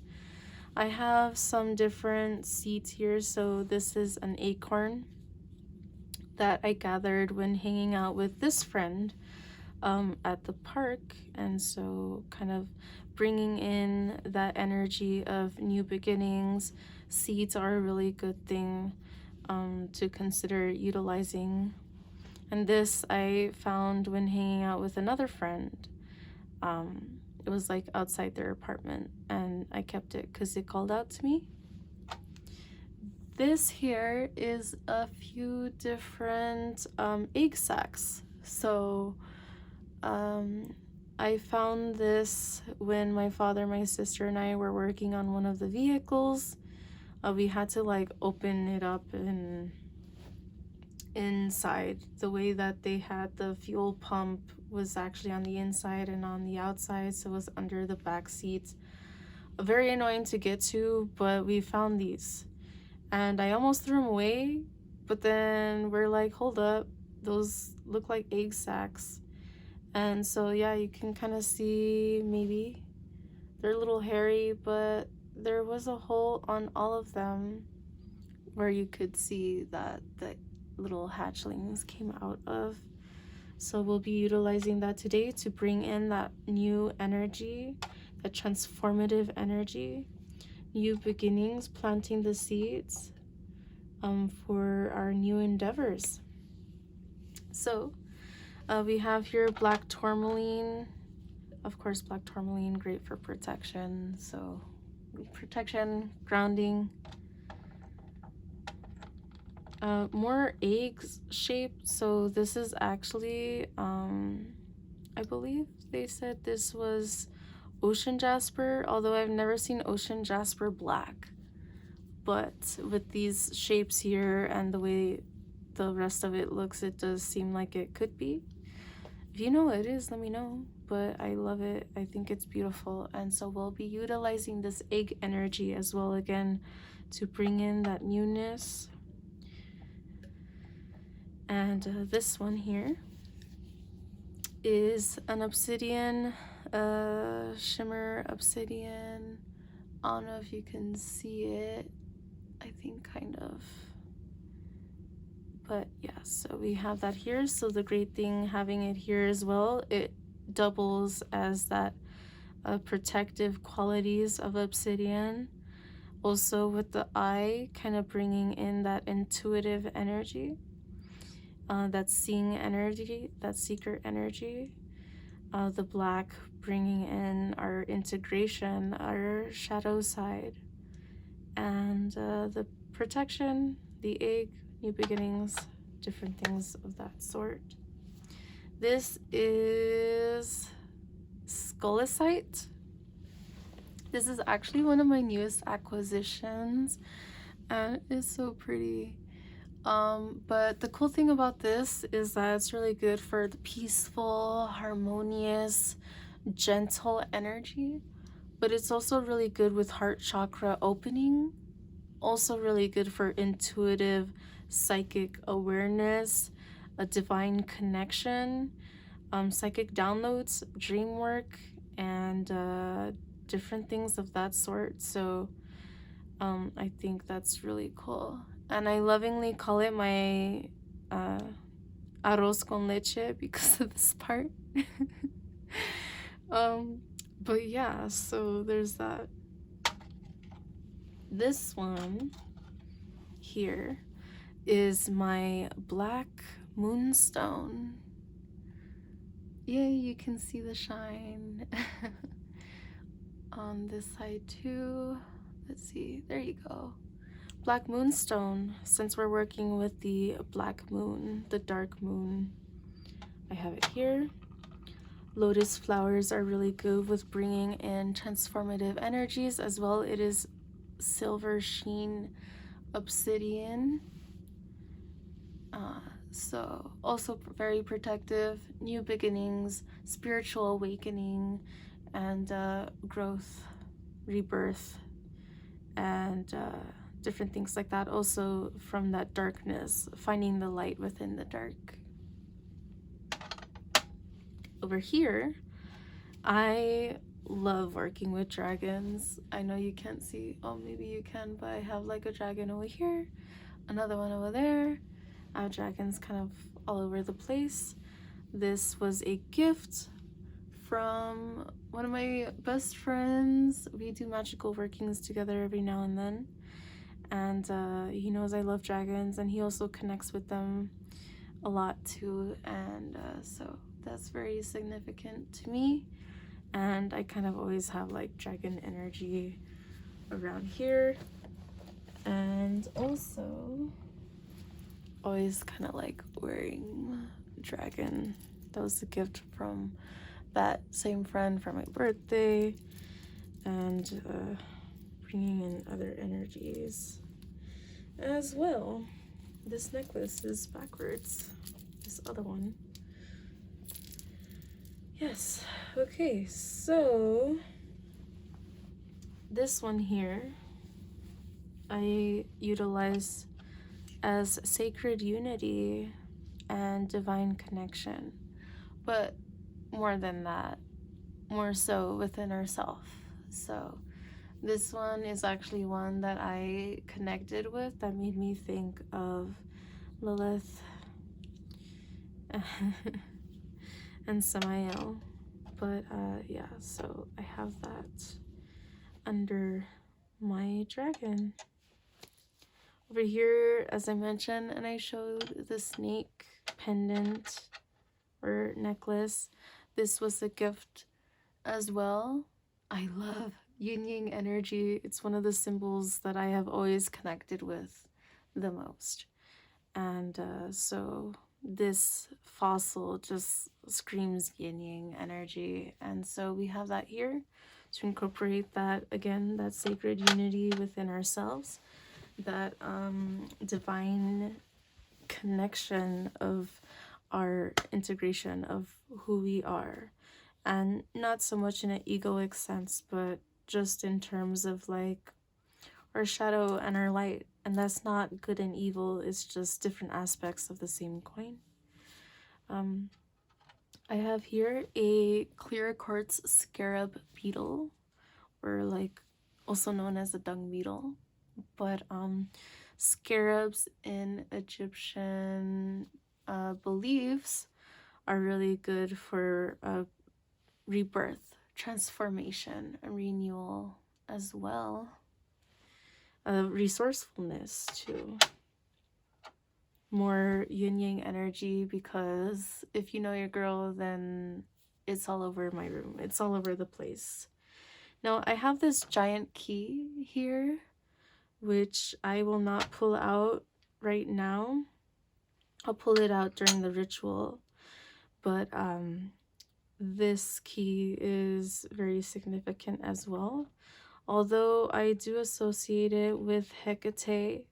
I have some different seeds here. So this is an acorn that I gathered when hanging out with this friend at the park. And so kind of bringing in that energy of new beginnings. Seeds are a really good thing to consider utilizing. And this I found when hanging out with another friend. It was like outside their apartment, and I kept it because it called out to me. This here is a few different egg sacs. So I found this when my father, my sister, and I were working on one of the vehicles. We had to like open it up and inside. The way that they had the fuel pump was actually on the inside and on the outside, so it was under the back seats. Very annoying to get to, but we found these. And I almost threw them away, but then we're like, hold up, those look like egg sacs. And so yeah, you can kind of see, maybe they're a little hairy, but there was a hole on all of them where you could see that the little hatchlings came out of. So we'll be utilizing that today to bring in that new energy, that transformative energy, new beginnings, planting the seeds for our new endeavors. So we have here black tourmaline. Of course, black tourmaline, great for protection. So protection, grounding. More eggs shaped. So this is actually, I believe they said this was ocean jasper, although I've never seen ocean jasper black. But with these shapes here and the way the rest of it looks, it does seem like it could be. If you know what it is, let me know. But I love it. I think it's beautiful. And so we'll be utilizing this egg energy as well, again, to bring in that newness. And this one here is an obsidian, shimmer obsidian. I don't know if you can see it. I think kind of. But yeah, so we have that here. So the great thing having it here as well, it doubles as that protective qualities of obsidian. Also with the eye, kind of bringing in that intuitive energy, that seeing energy, that seeker energy. The black bringing in our integration, our shadow side. And the protection, the egg, new beginnings, different things of that sort. This is scolecite. This is actually one of my newest acquisitions, and it's so pretty. But the cool thing about this is that it's really good for the peaceful, harmonious, gentle energy, but it's also really good with heart chakra opening. Also really good for intuitive psychic awareness, a divine connection, psychic downloads, dream work, and different things of that sort. So I think that's really cool. And I lovingly call it my arroz con leche because of this part. But yeah, so there's that. This one here is my black moonstone. Yay, you can see the shine. on this side too. Let's see, there you go. Black moonstone, since we're working with the black moon, the dark moon. I have it here. Lotus flowers are really good with bringing in transformative energies as well. It is silver sheen obsidian. So also very protective, new beginnings, spiritual awakening, and growth, rebirth, and different things like that. Also from that darkness, finding the light within the dark. Over here, I love working with dragons. I know you can't see, oh maybe you can, but I have like a dragon over here, another one over there. I have dragons kind of all over the place. This was a gift from one of my best friends. We do magical workings together every now and then, and he knows I love dragons, and he also connects with them a lot too, and so that's very significant to me. And I kind of always have like dragon energy around here, and also always kind of like wearing dragon. That was a gift from that same friend for my birthday, and bringing in other energies as well. This necklace is backwards, this other one. Yes, okay, so this one here I utilize as sacred unity and divine connection, but more than that, more so within ourselves. So this one is actually one that I connected with that made me think of Lilith and Samael. But yeah, so I have that under my dragon. Over here, as I mentioned, and I showed the snake pendant or necklace. This was a gift as well. I love yin yang energy. It's one of the symbols that I have always connected with the most. And so this fossil just screams yin yang energy. And so we have that here to incorporate that, again, that sacred unity within ourselves, that divine connection of our integration of who we are, and not so much in an egoic sense, but just in terms of like our shadow and our light. And that's not good and evil, it's just different aspects of the same coin. I have here a clear quartz scarab beetle, or like also known as a dung beetle. But scarabs in Egyptian beliefs are really good for rebirth, transformation, and renewal as well. Resourcefulness too. More yin yang energy, because if you know your girl, then it's all over my room. It's all over the place. Now I have this giant key here, which I will not pull out right now. I'll pull it out during the ritual. But this key is very significant as well. Although I do associate it with Hecate,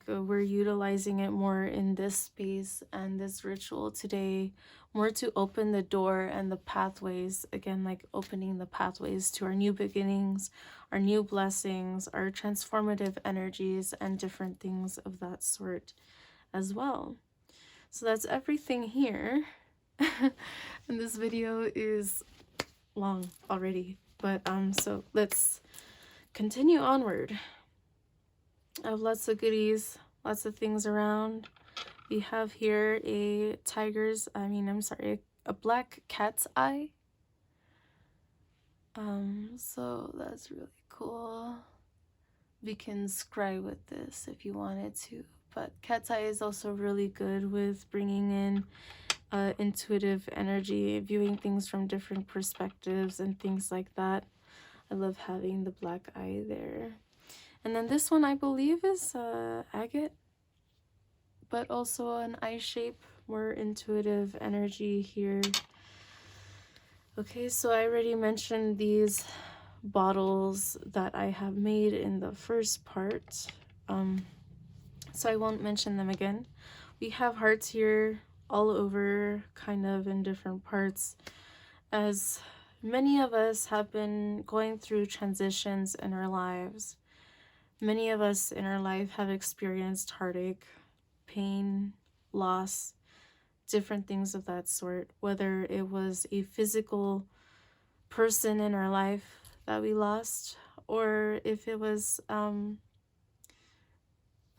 we're utilizing it more in this space and this ritual today, more to open the door and the pathways, again, like opening the pathways to our new beginnings, our new blessings, our transformative energies, and different things of that sort as well. So that's everything here. And this video is long already, but so let's continue onward. I have lots of goodies, lots of things around. We have here a black cat's eye. So that's really cool. We can scry with this if you wanted to, but cat's eye is also really good with bringing in intuitive energy, viewing things from different perspectives and things like that. I love having the black eye there. And then this one I believe is agate, but also an eye shape, more intuitive energy here. Okay, so I already mentioned these bottles that I have made in the first part, so I won't mention them again. We have hearts here all over, kind of in different parts, as many of us have been going through transitions in our lives. Many of us in our life have experienced heartache, pain, loss, different things of that sort, whether it was a physical person in our life that we lost, or if it was a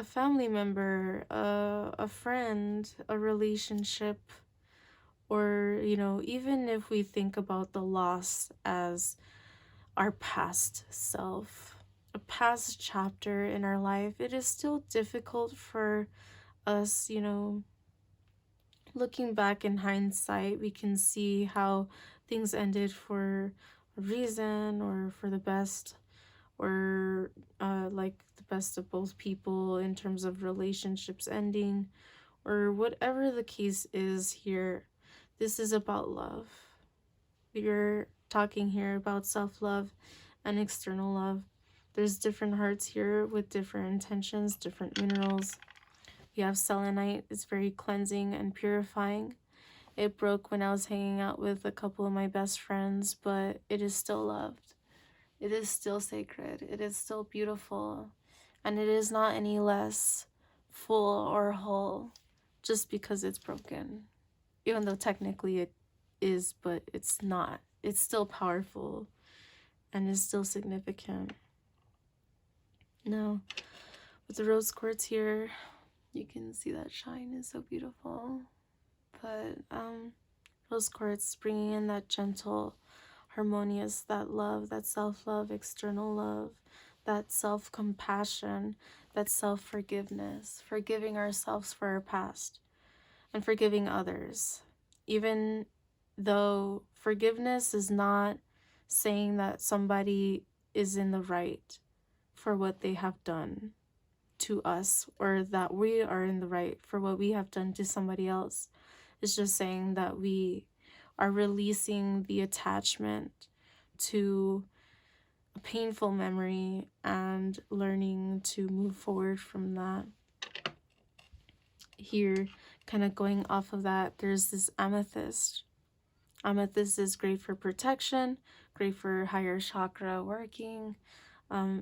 family member, a friend, a relationship, or, you know, even if we think about the loss as our past self, a past chapter in our life, it is still difficult for us, you know, looking back in hindsight, we can see how things ended for a reason or for the best, or like the best of both people in terms of relationships ending, or whatever the case is here. This is about love. We're talking here about self-love and external love. There's different hearts here with different intentions, different minerals. We have selenite. It's very cleansing and purifying. It broke when I was hanging out with a couple of my best friends, but it is still loved. It is still sacred. It is still beautiful. And it is not any less full or whole just because it's broken. Even though technically it is, but it's not. It's still powerful and is still significant. Now, with the rose quartz here, you can see that shine is so beautiful. But rose quartz bringing in that gentle, harmonious, that love, that self-love, external love, that self-compassion, that self-forgiveness, forgiving ourselves for our past and forgiving others. Even though forgiveness is not saying that somebody is in the right for what they have done to us, or that we are in the right for what we have done to somebody else. It's just saying that we are releasing the attachment to a painful memory and learning to move forward from that. Here, kind of going off of that, there's this amethyst. Amethyst is great for protection, great for higher chakra working,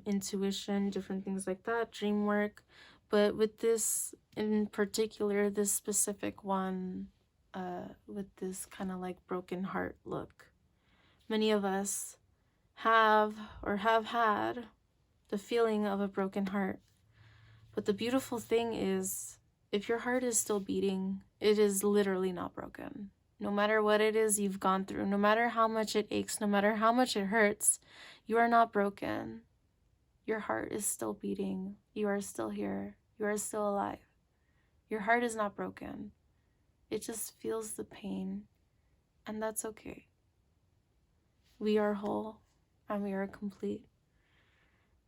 intuition, different things like that, dream work. But with this in particular, this specific one, with this kind of like broken heart look, many of us have or have had the feeling of a broken heart. But the beautiful thing is, if your heart is still beating, it is literally not broken. No matter what it is you've gone through, no matter how much it aches, no matter how much it hurts, you are not broken. Your heart is still beating. You are still here. You are still alive. Your heart is not broken. It just feels the pain, and that's okay. We are whole and we are complete.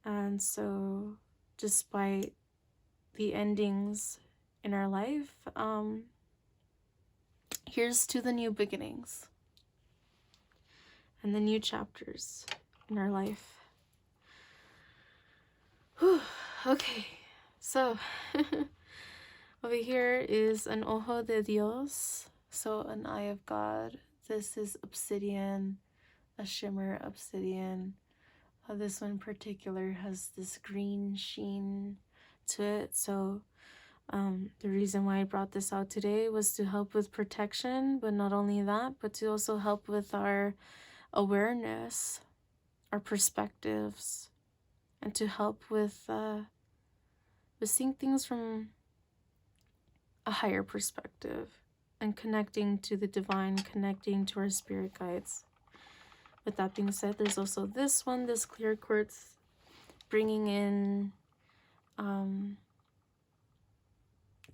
And so, despite the endings in our life, here's to the new beginnings and the new chapters in our life. Whew. Okay, so over here is an ojo de Dios, so an eye of God. This is obsidian, a shimmer obsidian. This one in particular has this green sheen to it, so the reason why I brought this out today was to help with protection, but not only that, but to also help with our awareness, our perspectives, and to help with seeing things from a higher perspective and connecting to the divine, connecting to our spirit guides. With that being said, there's also this one, this clear quartz, bringing in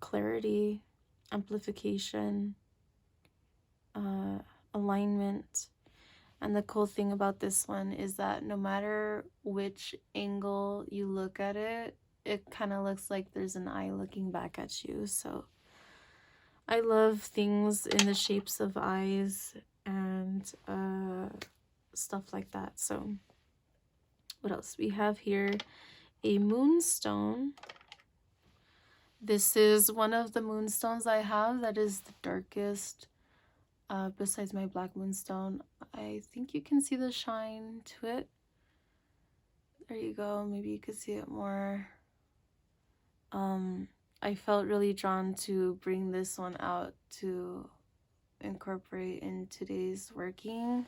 clarity, amplification, alignment. And the cool thing about this one is that no matter which angle you look at it, it kind of looks like there's an eye looking back at you. So I love things in the shapes of eyes and stuff like that. So what else? We have here a moonstone. This is one of the moonstones I have that is the darkest besides my black moonstone. I think you can see the shine to it. There you go. Maybe you could see it more. I felt really drawn to bring this one out to incorporate in today's working.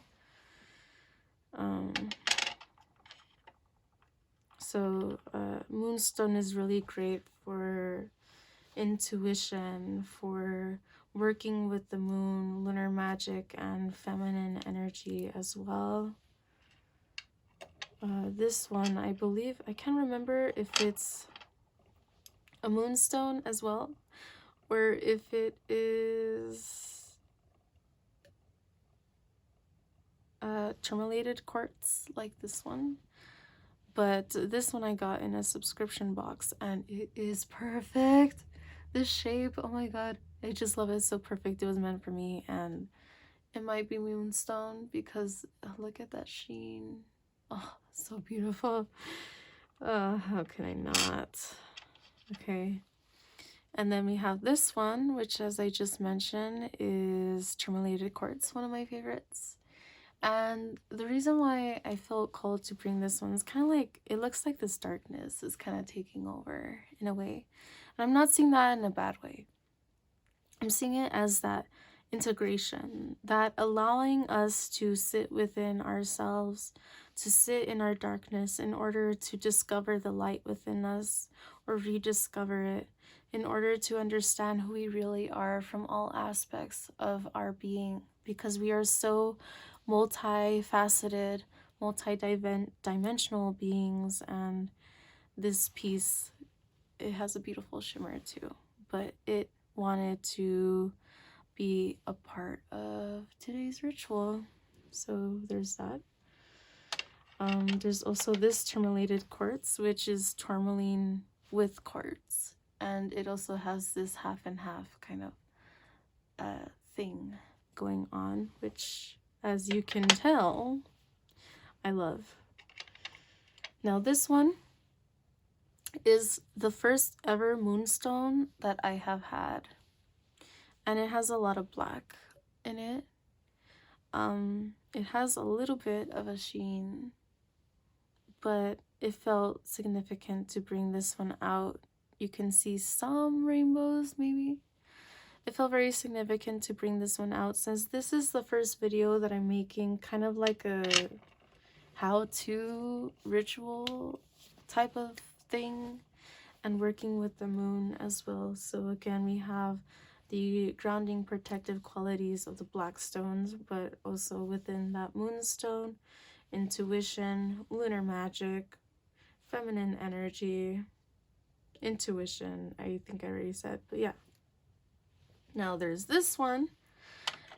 So moonstone is really great for intuition, for working with the moon, lunar magic, and feminine energy as well. This one, I believe, I can't remember if it's a moonstone as well, or if it is tourmalated quartz like this one. But this one I got in a subscription box, and it is perfect. This shape, oh my god, I just love it. It's so perfect. It was meant for me, and it might be moonstone because look at that sheen. Oh, so beautiful. How can I not? Okay. And then we have this one, which, as I just mentioned, is tourmalated quartz, one of my favorites. And the reason why I felt called to bring this one is kind of like, it looks like this darkness is kind of taking over in a way. And I'm not seeing that in a bad way. I'm seeing it as that integration, that allowing us to sit within ourselves, to sit in our darkness in order to discover the light within us or rediscover it, in order to understand who we really are from all aspects of our being, because we are so multifaceted, multi-dimensional beings. And this piece, it has a beautiful shimmer too, but it wanted to be a part of today's ritual. So there's that. There's also this tourmalated quartz, which is tourmaline with quartz, and it also has this half and half kind of thing going on, which, as you can tell, I love. Now this one is the first ever moonstone that I have had, and it has a lot of black in it. It has a little bit of a sheen, but it felt significant to bring this one out. You can see some rainbows, maybe. It felt very significant to bring this one out, since this is the first video that I'm making, kind of like a how-to ritual type of thing, and working with the moon as well. So again, we have the grounding protective qualities of the black stones, but also within that moonstone, intuition, lunar magic, feminine energy, intuition, I think I already said, but yeah. Now there's this one.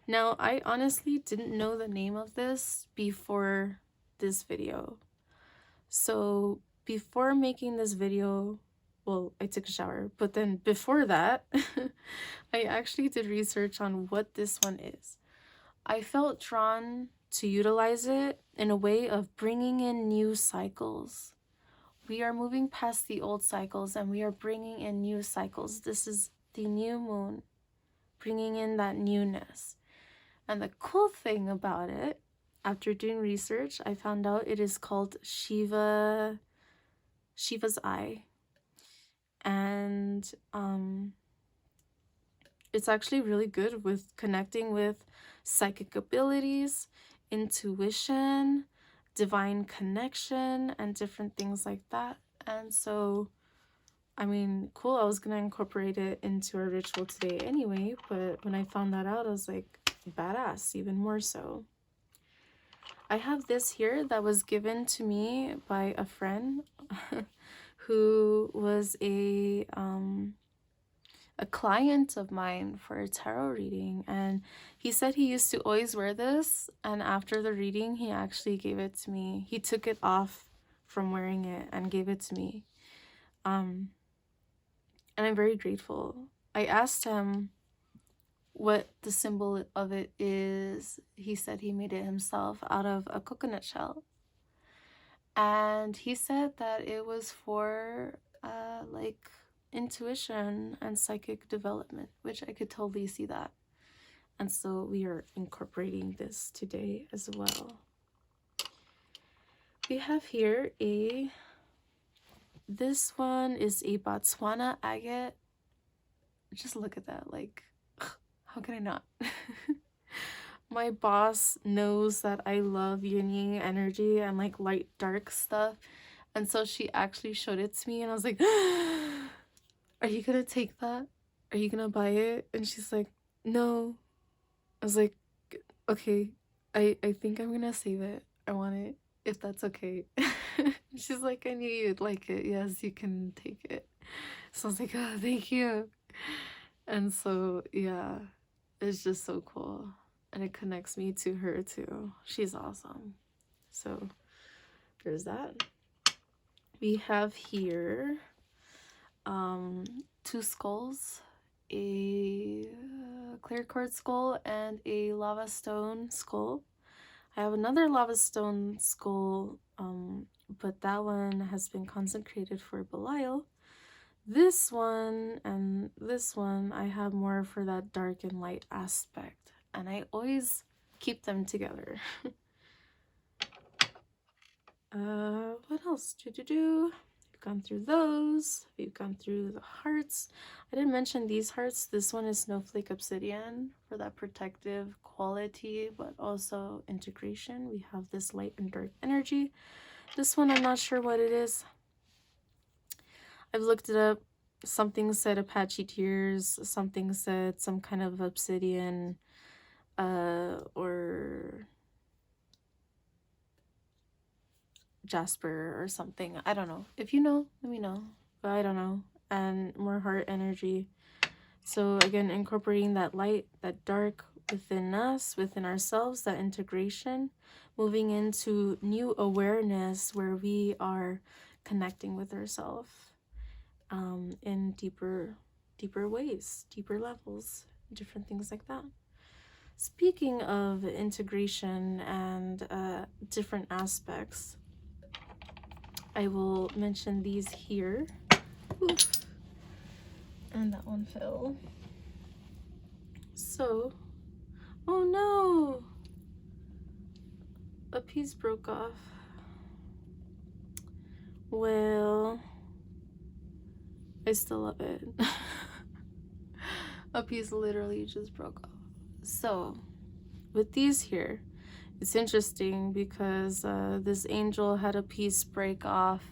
Now I honestly didn't know the name of this before this video. So before making this video, well, I took a shower, but then before that, I actually did research on what this one is. I felt drawn to utilize it in a way of bringing in new cycles. We are moving past the old cycles and we are bringing in new cycles. This is the new moon, bringing in that newness. And the cool thing about it, after doing research, I found out it is called Shiva's Eye. And it's actually really good with connecting with psychic abilities, intuition, divine connection, and different things like that. And so, I mean, cool, I was gonna incorporate it into our ritual today anyway, but when I found that out, I was like, badass, even more so. I have this here that was given to me by a friend who was a a client of mine for a tarot reading, and he said he used to always wear this, and after the reading he actually gave it to me. He took it off from wearing it and gave it to me. And I'm very grateful. I asked him what the symbol of it is. He said he made it himself out of a coconut shell. And he said that it was for like intuition and psychic development, which I could totally see that. And so we are incorporating this today as well. We have here this one is a Botswana agate. Just look at that, like, how can I not? My boss knows that I love yin-yang energy and like light dark stuff, and so she actually showed it to me, and I was like, are you gonna take that? Are you gonna buy it? And she's like, no. I was like, okay, I think I'm gonna save it. I want it, if that's okay. She's like, I knew you'd like it. Yes, you can take it. So I was like, oh, thank you. And so yeah, it's just so cool, and it connects me to her too. She's awesome. So there's that. We have here 2 skulls, a clear quartz skull and a lava stone skull. I have another lava stone skull, but that one has been consecrated for Belial. This one and this one I have more for that dark and light aspect, and I always keep them together. What else? We've gone through those. We've gone through the hearts. I didn't mention these hearts. This one is snowflake obsidian for that protective quality, but also integration. We have this light and dark energy. This one, I'm not sure what it is. I've looked it up. Something said Apache tears. Something said some kind of obsidian, or jasper or something. I don't know. If you know, let me know. But I don't know. And more heart energy. So again, incorporating that light, that dark within us, within ourselves, that integration, moving into new awareness where we are connecting with ourselves in deeper ways, deeper levels, different things like that. Speaking of integration and different aspects, I will mention these here. Oof. And that one fell. So, oh no! A piece broke off. Well, I still love it. A piece literally just broke off. So, with these here, it's interesting because this angel had a piece break off,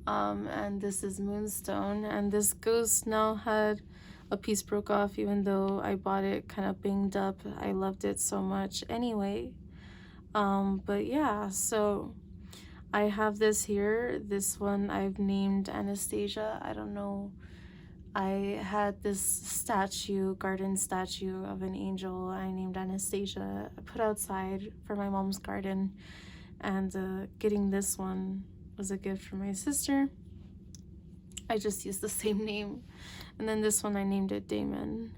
and this is moonstone, and this ghost now had a piece broke off, even though I bought it kind of banged up. I loved it so much anyway. But yeah, so I have this here. This one I've named Anastasia. I don't know. I had this statue, garden statue of an angel I named Anastasia. I put outside for my mom's garden, and getting this one was a gift from my sister. I just used the same name. And then this one I named it Damon.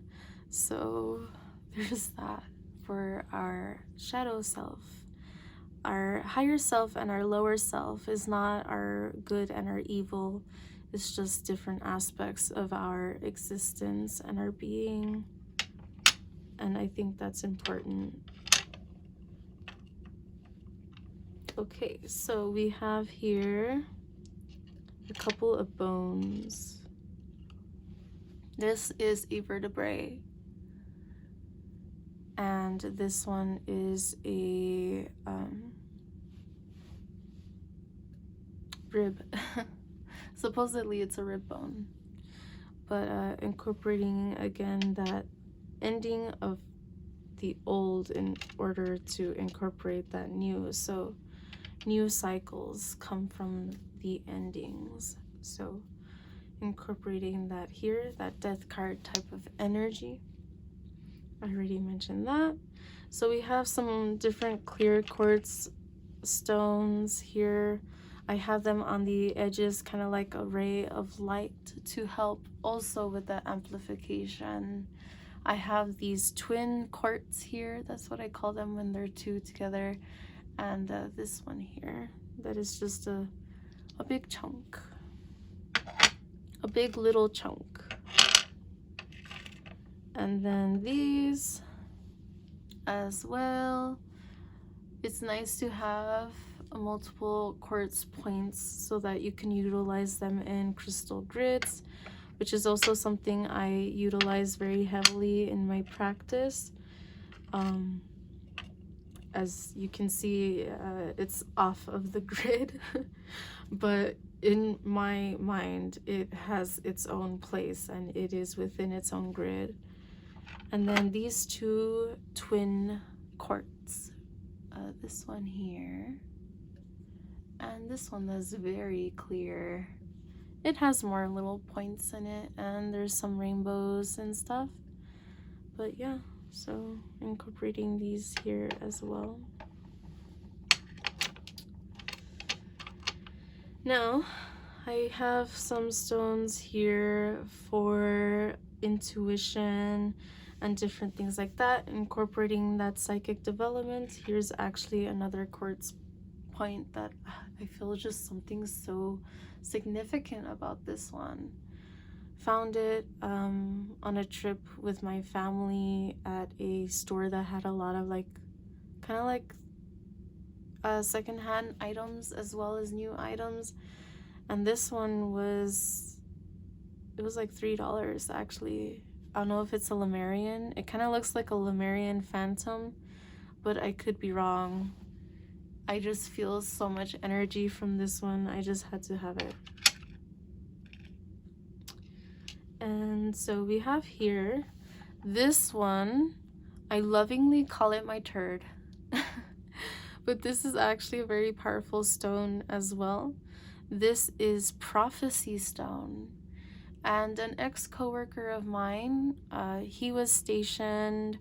So there's that for our shadow self. Our higher self and our lower self is not our good and our evil. It's just different aspects of our existence and our being. And I think that's important. Okay, so we have here a couple of bones. This is a vertebrae. And this one is a rib. Supposedly it's a rib bone, but incorporating again that ending of the old in order to incorporate that new. So new cycles come from the endings. So incorporating that here, that death card type of energy. I already mentioned that. So we have some different clear quartz stones here. I have them on the edges, kind of like a ray of light to help also with the amplification. I have these twin quartz here. That's what I call them when they're two together. And this one here, that is just a big chunk. A big little chunk. And then these as well. It's nice to have multiple quartz points so that you can utilize them in crystal grids, which is also something I utilize very heavily in my practice. As you can see, it's off of the grid, but in my mind, it has its own place and it is within its own grid. And then these two twin quartz, this one here, and this one that's very clear. It has more little points in it, and there's some rainbows and stuff. But yeah, so incorporating these here as well. Now, I have some stones here for intuition and different things like that, incorporating that psychic development. Here's actually another quartz point that I feel just something so significant about this one. Found it on a trip with my family at a store that had a lot of like kind of like secondhand items as well as new items, and this one was, it was like $3 actually. I don't know if it's a Lemurian. It kind of looks like a Lemurian phantom, but I could be wrong. I just feel so much energy from this one. I just had to have it. And so we have here this one. I lovingly call it my turd. But this is actually a very powerful stone as well. This is Prophecy Stone. And an ex-coworker of mine, he was stationed,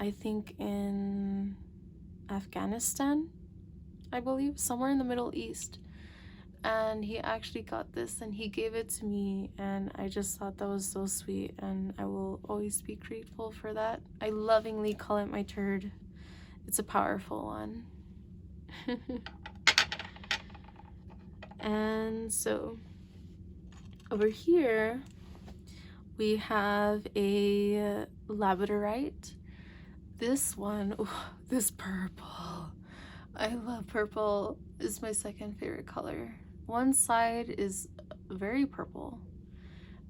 I think in Afghanistan, I believe, somewhere in the Middle East. And he actually got this and he gave it to me, and I just thought that was so sweet, and I will always be grateful for that. I lovingly call it my turd. It's a powerful one. And so over here we have a labradorite. This one, ooh, this purple, I love purple. It's my second favorite color. One side is very purple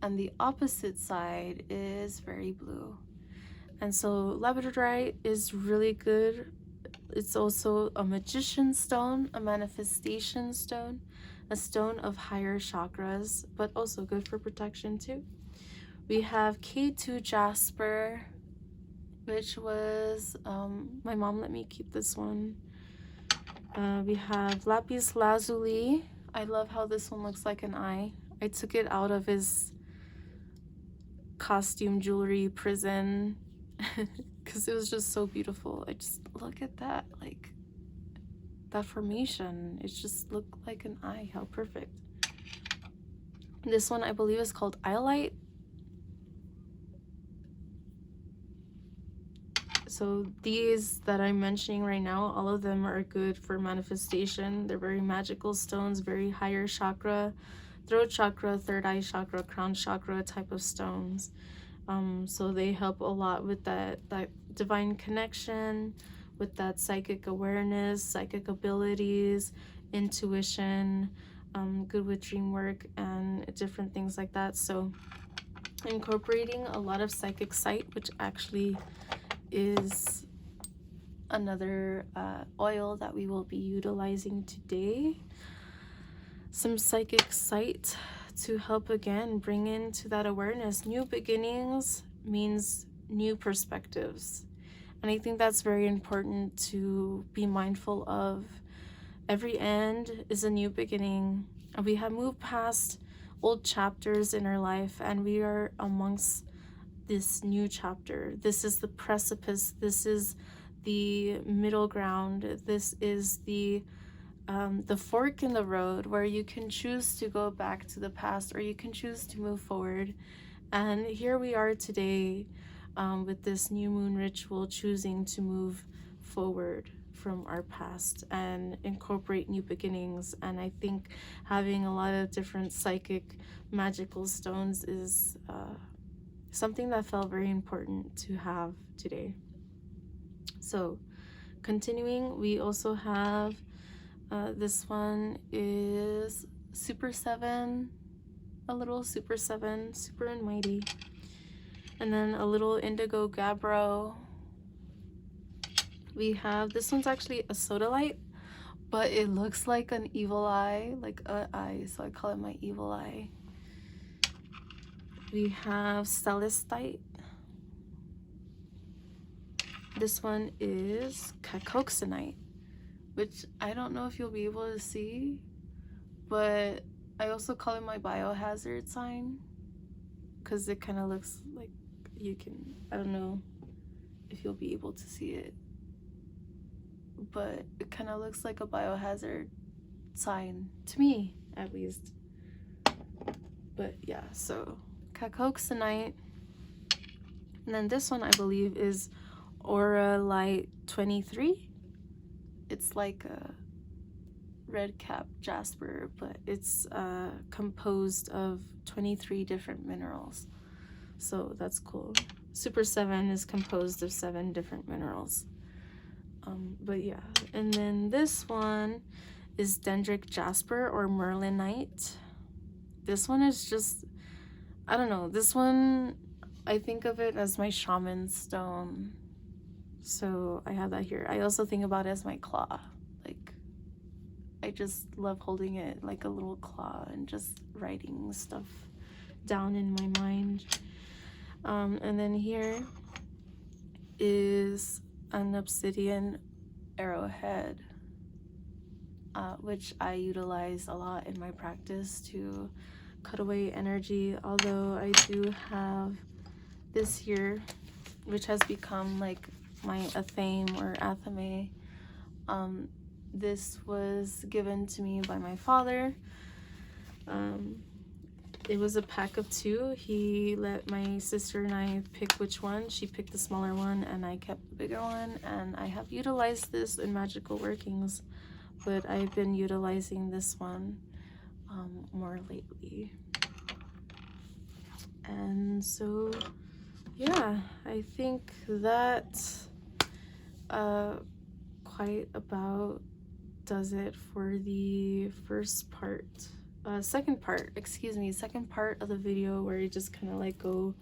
and the opposite side is very blue. And so labradorite is really good. It's also a magician stone, a manifestation stone, a stone of higher chakras, but also good for protection too. We have K2 jasper, which was, my mom let me keep this one. We have lapis lazuli. I love how this one looks like an eye. I took it out of his costume jewelry prison because it was just so beautiful. I just look at that, like that formation. It just looked like an eye. How perfect. This one I believe is called Iolite. So these that I'm mentioning right now, all of them are good for manifestation. They're very magical stones, very higher chakra, throat chakra, third eye chakra, crown chakra type of stones. So they help a lot with that divine connection, with that psychic awareness, psychic abilities, intuition, good with dream work and different things like that. So incorporating a lot of psychic sight, which actually is another oil that we will be utilizing today. Some psychic sight to help again bring into that awareness. New beginnings means new perspectives, and I think that's very important to be mindful of. Every end is a new beginning, and we have moved past old chapters in our life, and we are amongst this new chapter. This is the precipice. This is the middle ground. This is the fork in the road where you can choose to go back to the past or you can choose to move forward. And here we are today with this new moon ritual, choosing to move forward from our past and incorporate new beginnings. And I think having a lot of different psychic magical stones is something that felt very important to have today. So continuing, we also have this one is Super 7, a little Super 7, super and mighty, and then a little indigo gabbro. We have, this one's actually a sodalite, but it looks like an evil eye, like a eye, so I call it my evil eye. We have celestite. This one is cacoxanite, which I don't know if you'll be able to see, but I also call it my biohazard sign because it kind of looks like you can, I don't know if you'll be able to see it, but it kind of looks like a biohazard sign to me, at least. But yeah, so cacoxanite. And then this one I believe is Aura Light 23. It's like a red cap jasper, but it's composed of 23 different minerals, so that's cool. Super 7 is composed of 7 different minerals. But yeah, and then this one is dendric jasper or merlinite. This one is just, I don't know, this one I think of it as my shaman stone, so I have that here. I also think about it as my claw. Like, I just love holding it like a little claw and just writing stuff down in my mind. And then here is an obsidian arrowhead, which I utilize a lot in my practice to cut away energy, although I do have this here, which has become like my athame or athame. This was given to me by my father. It was a pack of 2. He let my sister and I pick which one. She picked the smaller one and I kept the bigger one, and I have utilized this in magical workings, but I've been utilizing this one more lately. And so yeah, I think that quite about does it for the first part. Second part of the video, where I just kind of like go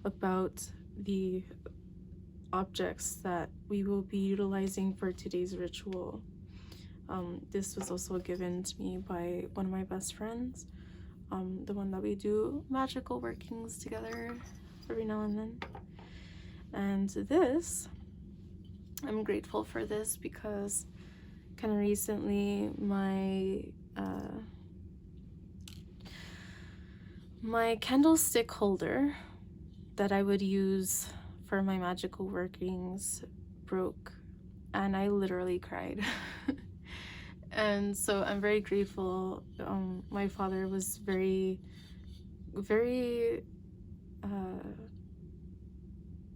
about the objects that we will be utilizing for today's ritual. This was also given to me by one of my best friends, the one that we do magical workings together every now and then. And this, I'm grateful for this because kind of recently my candlestick holder that I would use for my magical workings broke, and I literally cried. And so I'm very grateful. My father was very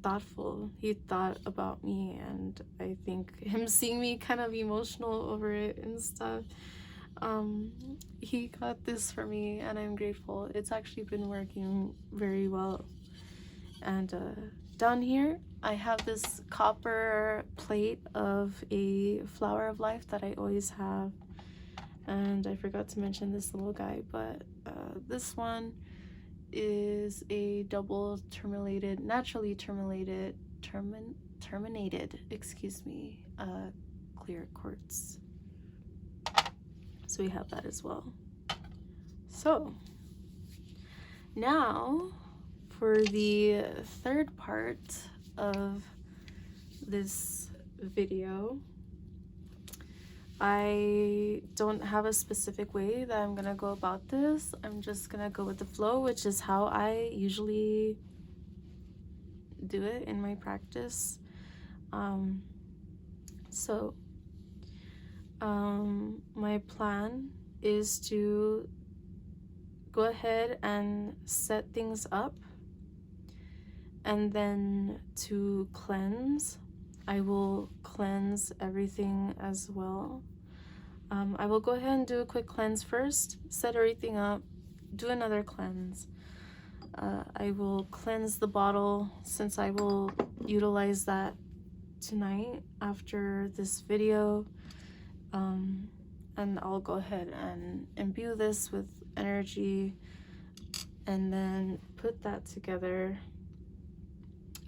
thoughtful. He thought about me, and I think him seeing me kind of emotional over it and stuff, he got this for me, and I'm grateful. It's actually been working very well. And down here I have this copper plate of a flower of life that I always have, and I forgot to mention this little guy, but this one is a double naturally terminated clear quartz. So we have that as well. So now for the third part of this video, I don't have a specific way that I'm gonna go about this. I'm just gonna go with the flow, which is how I usually do it in my practice. So my plan is to go ahead and set things up, and then to cleanse. I will cleanse everything as well. I will go ahead and do a quick cleanse first, set everything up, do another cleanse. I will cleanse the bottle, since I will utilize that tonight after this video. And I'll go ahead and imbue this with energy and then put that together.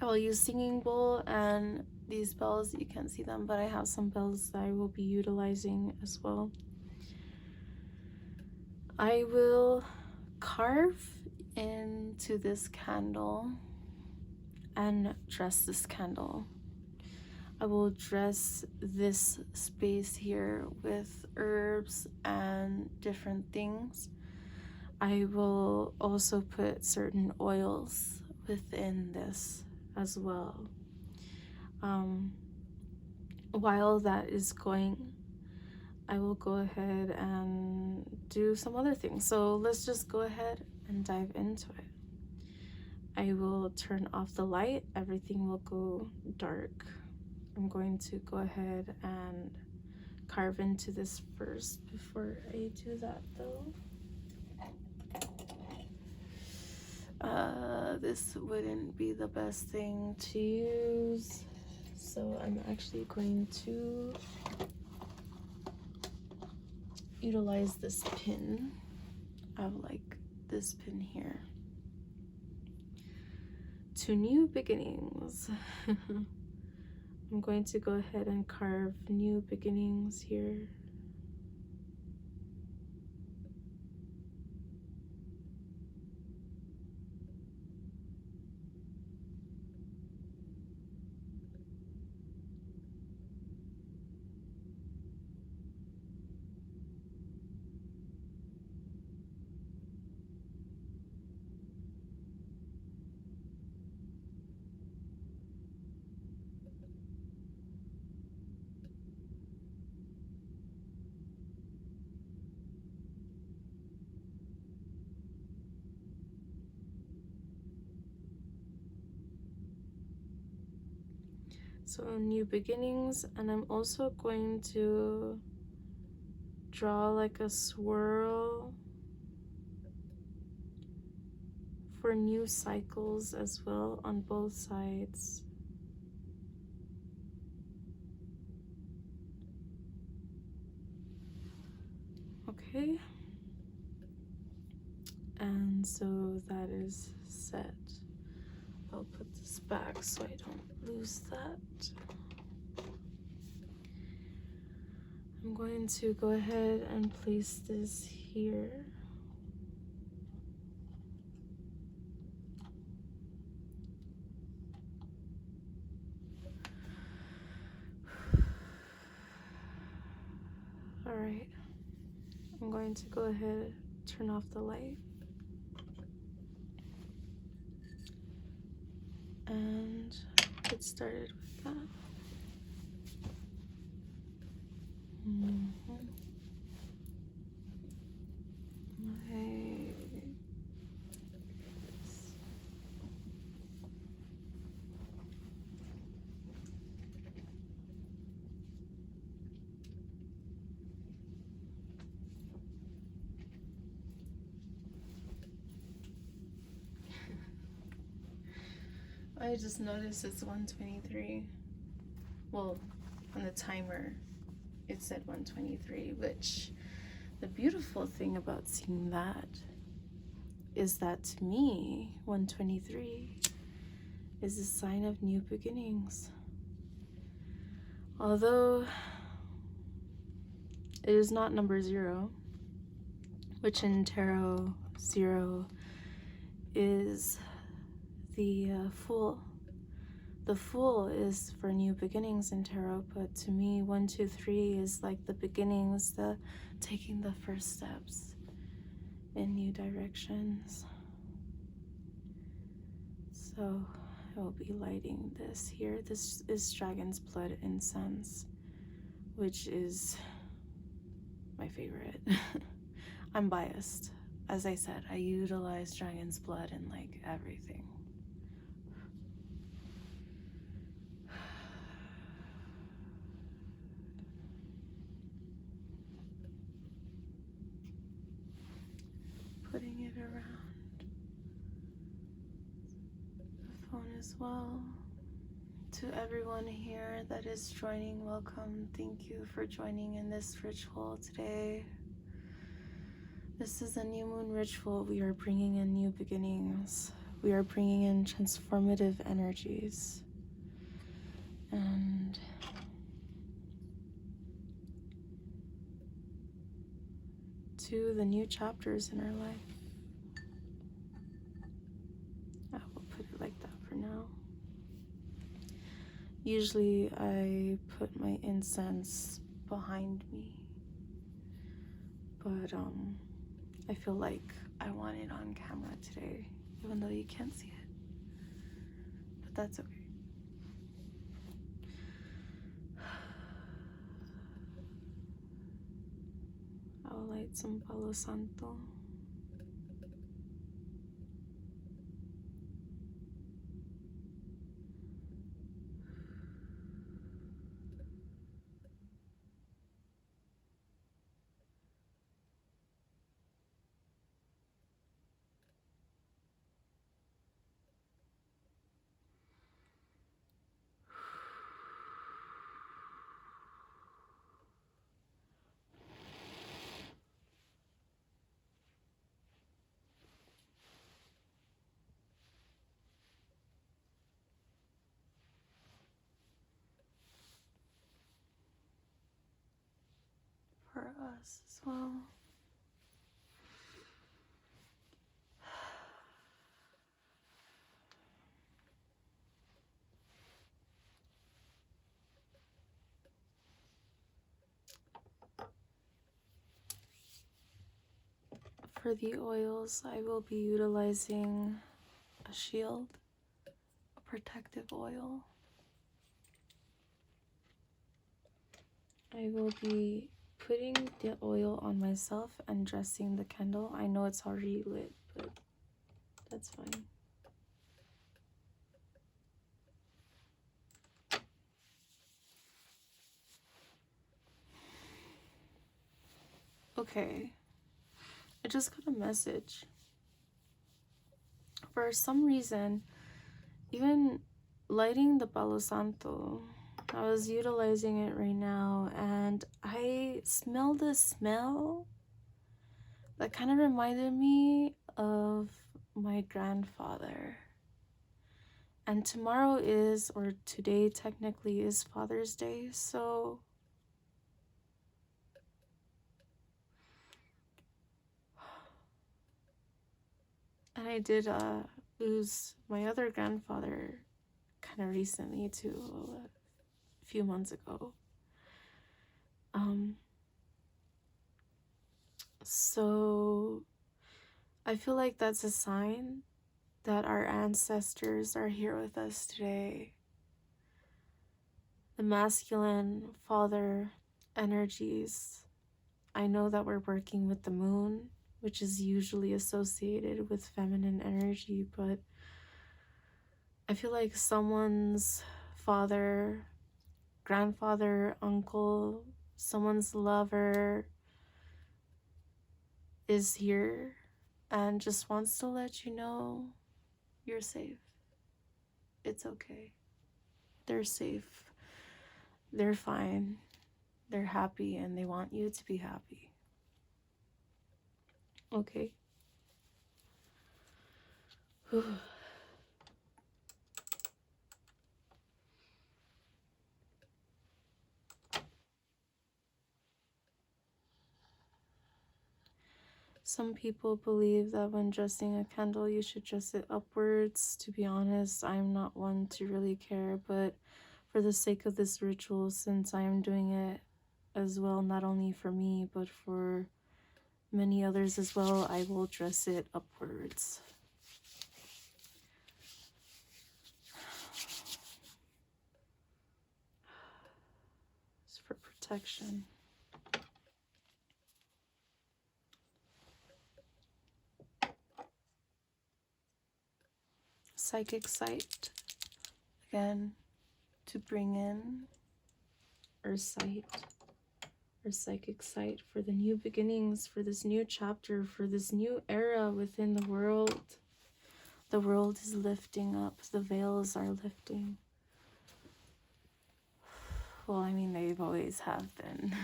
I will use singing bowl and these bells. You can't see them, but I have some bells that I will be utilizing as well. I will carve into this candle and dress this candle. I will dress this space here with herbs and different things. I will also put certain oils within this as well. While that is going, I will go ahead and do some other things. So let's just go ahead and dive into it. I will turn off the light. Everything will go dark. I'm going to go ahead and carve into this first before I do that though. This wouldn't be the best thing to use, so I'm actually going to utilize this pin. I have like this pin here. To new beginnings. I'm going to go ahead and carve new beginnings here. So new beginnings, and I'm also going to draw like a swirl for new cycles as well on both sides. Okay, and so that is set. I'll put this back so I don't lose that. I'm going to go ahead and place this here. All right, I'm going to go ahead, turn off the light, and get started with that. I just noticed it's 1:23. Well, on the timer it said 1:23, which the beautiful thing about seeing that is that to me 1:23 is a sign of new beginnings. Although it is not number 0, which in tarot 0 is the Fool, The Fool is for new beginnings in tarot, but to me 1, 2, 3 is like the beginnings, the taking the first steps in new directions. So I will be lighting this here. This is dragon's blood incense, which is my favorite. I'm biased. As I said, I utilize dragon's blood in like everything. Putting it around the phone as well. To everyone here that is joining, welcome. Thank you for joining in this ritual today. This is a new moon ritual. We are bringing in new beginnings. We are bringing in transformative energies. And to the new chapters in our life. I will put it like that for now. Usually I put my incense behind me, but I feel like I want it on camera today, even though you can't see it, but that's okay. I'll light some Palo Santo. For us as well. For the oils, I will be utilizing a shield, a protective oil. I will be putting the oil on myself and dressing the candle. I know it's already lit, but that's fine. Okay, I just got a message. For some reason, even lighting the Palo Santo, I was utilizing it right now, and I smelled a smell that kind of reminded me of my grandfather. And tomorrow is, or today technically is, Father's Day, so and I did lose my other grandfather kind of recently too, a few months ago. So I feel like that's a sign that our ancestors are here with us today. The masculine father energies. I know that we're working with the moon, which is usually associated with feminine energy, but I feel like someone's father, grandfather, uncle, someone's lover is here and just wants to let you know you're safe. It's okay. They're safe. They're fine. They're happy, and they want you to be happy. Okay. Some people believe that when dressing a candle, you should dress it upwards. To be honest, I'm not one to really care, but for the sake of this ritual, since I am doing it as well, not only for me, but for many others as well, I will dress it upwards. It's for protection. Psychic sight, again, to bring in our sight, our psychic sight for the new beginnings, for this new chapter, for this new era within the world. The world is lifting up, the veils are lifting. Well, I mean, they've always have been.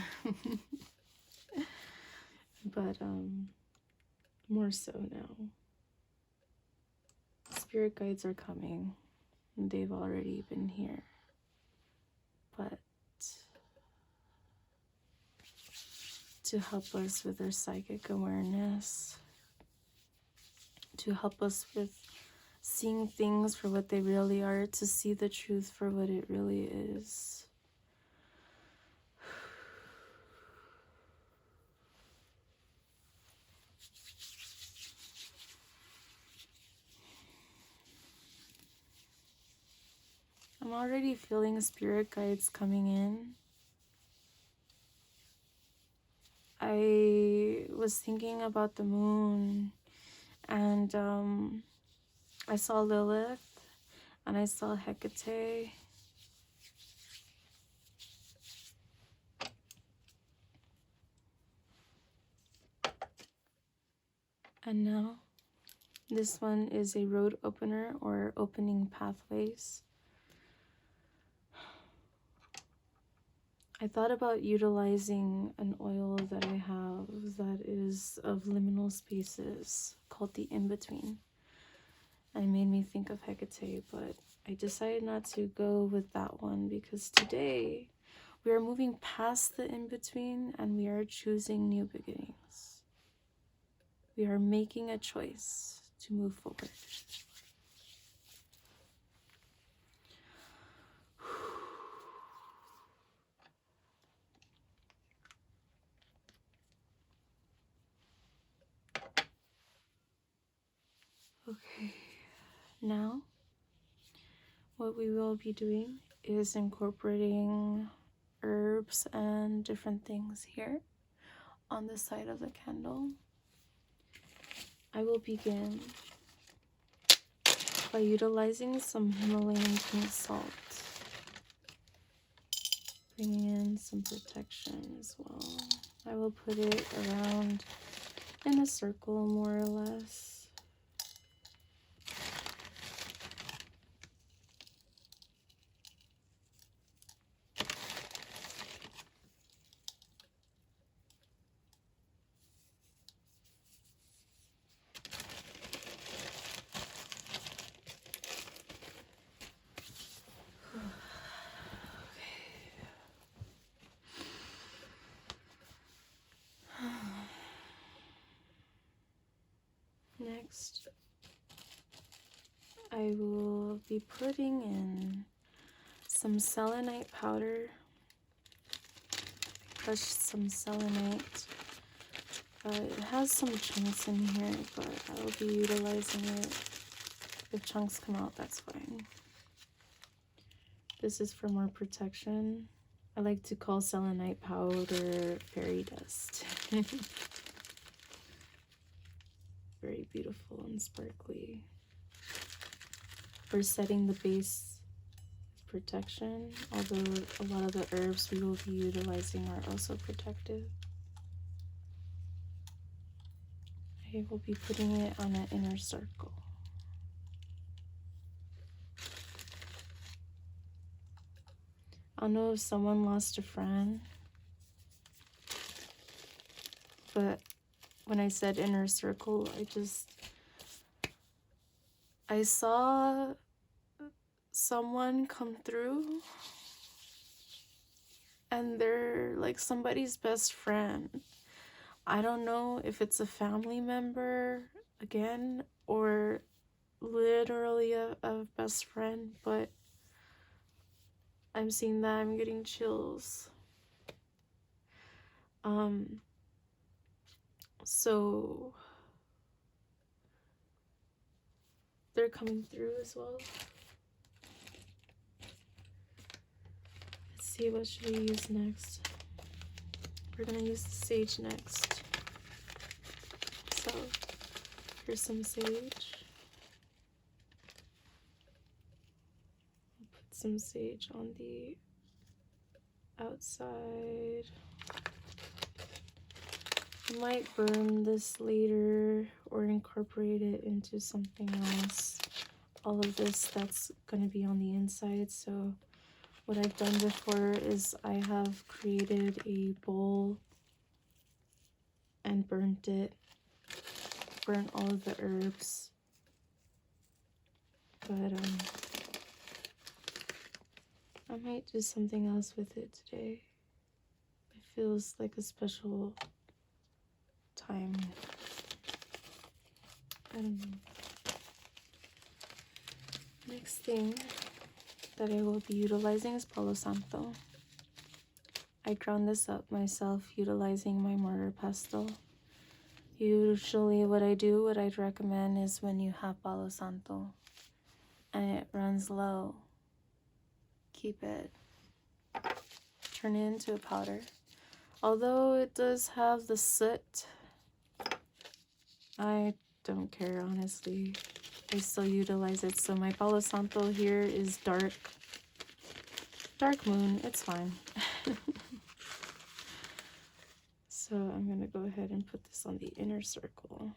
But more so now. Spirit guides are coming. They've already been here. But to help us with our psychic awareness, to help us with seeing things for what they really are, to see the truth for what it really is. I'm already feeling spirit guides coming in. I was thinking about the moon, and I saw Lilith, and I saw Hecate. And now, this one is a road opener or opening pathways. I thought about utilizing an oil that I have that is of liminal spaces called the In-Between. And it made me think of Hecate, but I decided not to go with that one because today we are moving past the In-Between and we are choosing new beginnings. We are making a choice to move forward. Okay, now what we will be doing is incorporating herbs and different things here on the side of the candle. I will begin by utilizing some Himalayan pink salt, bringing in some protection as well. I will put it around in a circle, more or less. Next, I will be putting in some selenite powder, crushed some selenite. It has some chunks in here, but I will be utilizing it. If chunks come out, that's fine. This is for more protection. I like to call selenite powder fairy dust. Very beautiful and sparkly. For setting the base protection, although a lot of the herbs we will be utilizing are also protective. I will be putting it on an inner circle. I know if someone lost a friend, but when I said inner circle, I saw someone come through and they're like somebody's best friend, I don't know if it's a family member again or literally a best friend, but I'm seeing that. I'm getting chills. So they're coming through as well. Let's see, what should we use next? We're gonna use the sage next. So here's some sage. I'll put some sage on the outside. I might burn this later or incorporate it into something else. All of this that's gonna be on the inside. So what I've done before is I have created a bowl and burnt all of the herbs. But I might do something else with it today. It feels like a special time. I don't know. Next thing that I will be utilizing is Palo Santo. I ground this up myself utilizing my mortar pestle. Usually what I'd recommend is when you have Palo Santo and it runs low, keep it, turn it into a powder. Although it does have the soot, I don't care, honestly. I still utilize it. So my Palo Santo here is dark moon. It's fine. So I'm gonna go ahead and put this on the inner circle.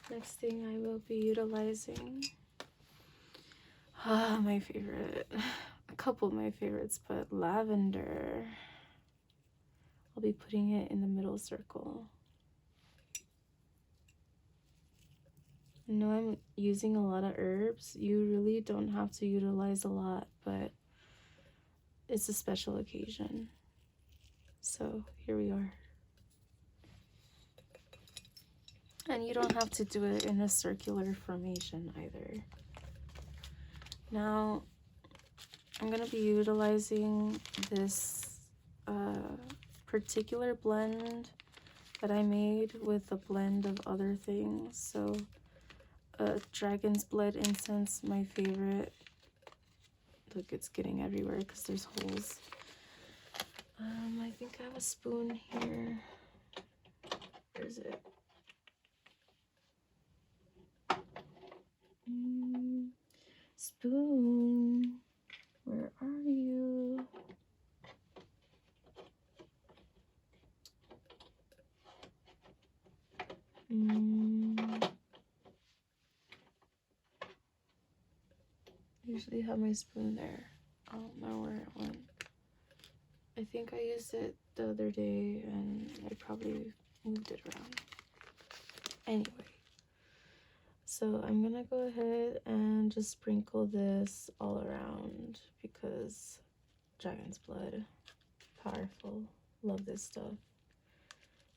Next thing I will be utilizing, my favorite, a couple of my favorites, but lavender. I'll be putting it in the middle circle. I know I'm using a lot of herbs. You really don't have to utilize a lot, but it's a special occasion. So here we are. And you don't have to do it in a circular formation either. Now, I'm going to be utilizing this particular blend that I made with a blend of other things. So, dragon's blood incense, my favorite. Look, it's getting everywhere because there's holes. I think I have a spoon here. Where is it? Spoon, where are you? I usually have my spoon there. I don't know where it went. I think I used it the other day and I probably moved it around. Anyway, so I'm gonna go ahead and just sprinkle this all around because dragon's blood, powerful. Love this stuff.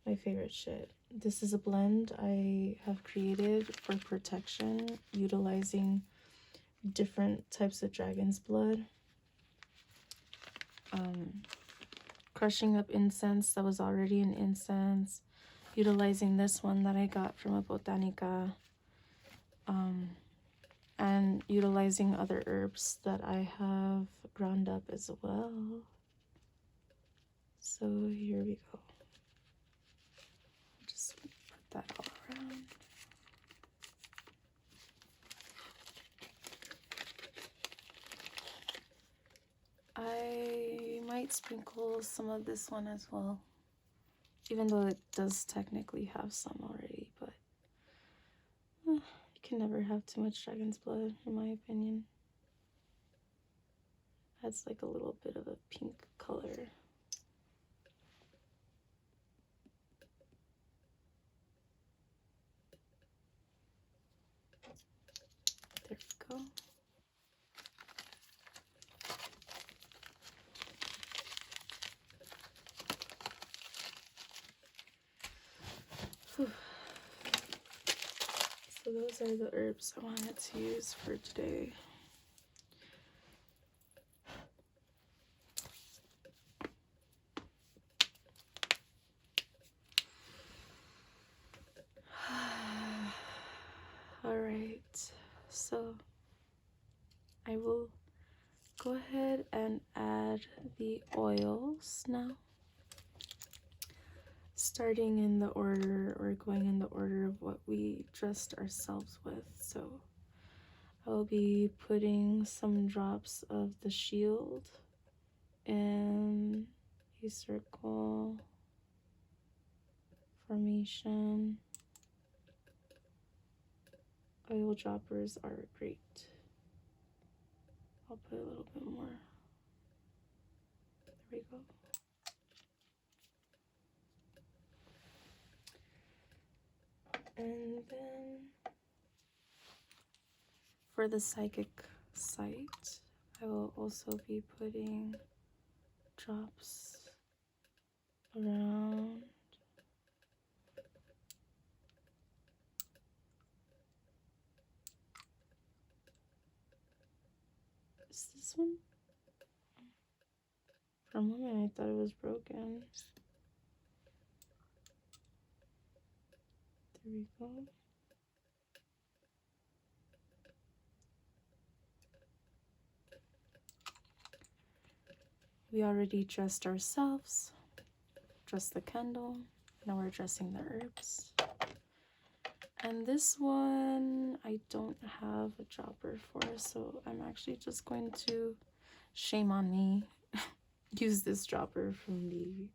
My favorite shit. This is a blend I have created for protection, utilizing different types of dragon's blood. Crushing up incense that was already an incense, utilizing this one that I got from a botanica, and utilizing other herbs that I have ground up as well. So here we go. Just put that all around. I might sprinkle some of this one as well, even though it does technically have some already, but you can never have too much dragon's blood, in my opinion. Adds like a little bit of a pink color. go. Whew. So those are the herbs I wanted to use for today. Alright, so I will go ahead and add the oils now. Starting in the order, or going in the order of what we dressed ourselves with. So I will be putting some drops of the shield in a circle formation. Oil droppers are great. I'll put a little bit more. There we go. And then for the psychic sight, I will also be putting drops around Is this one? For a moment I thought it was broken. There we go. We already dressed ourselves, dressed the candle. Now we're dressing the herbs. And this one I don't have a dropper for, so I'm actually just going to, shame on me, use this dropper from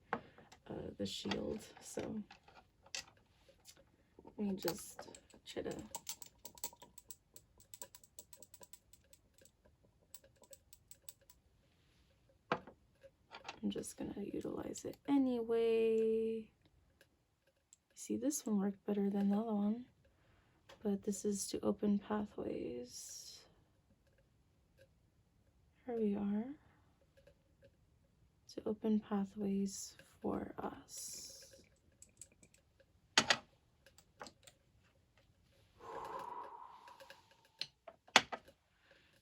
the shield. So let me just try to I'm just gonna utilize it anyway. See, this one worked better than the other one, but this is to open pathways. Here we are. To open pathways for us.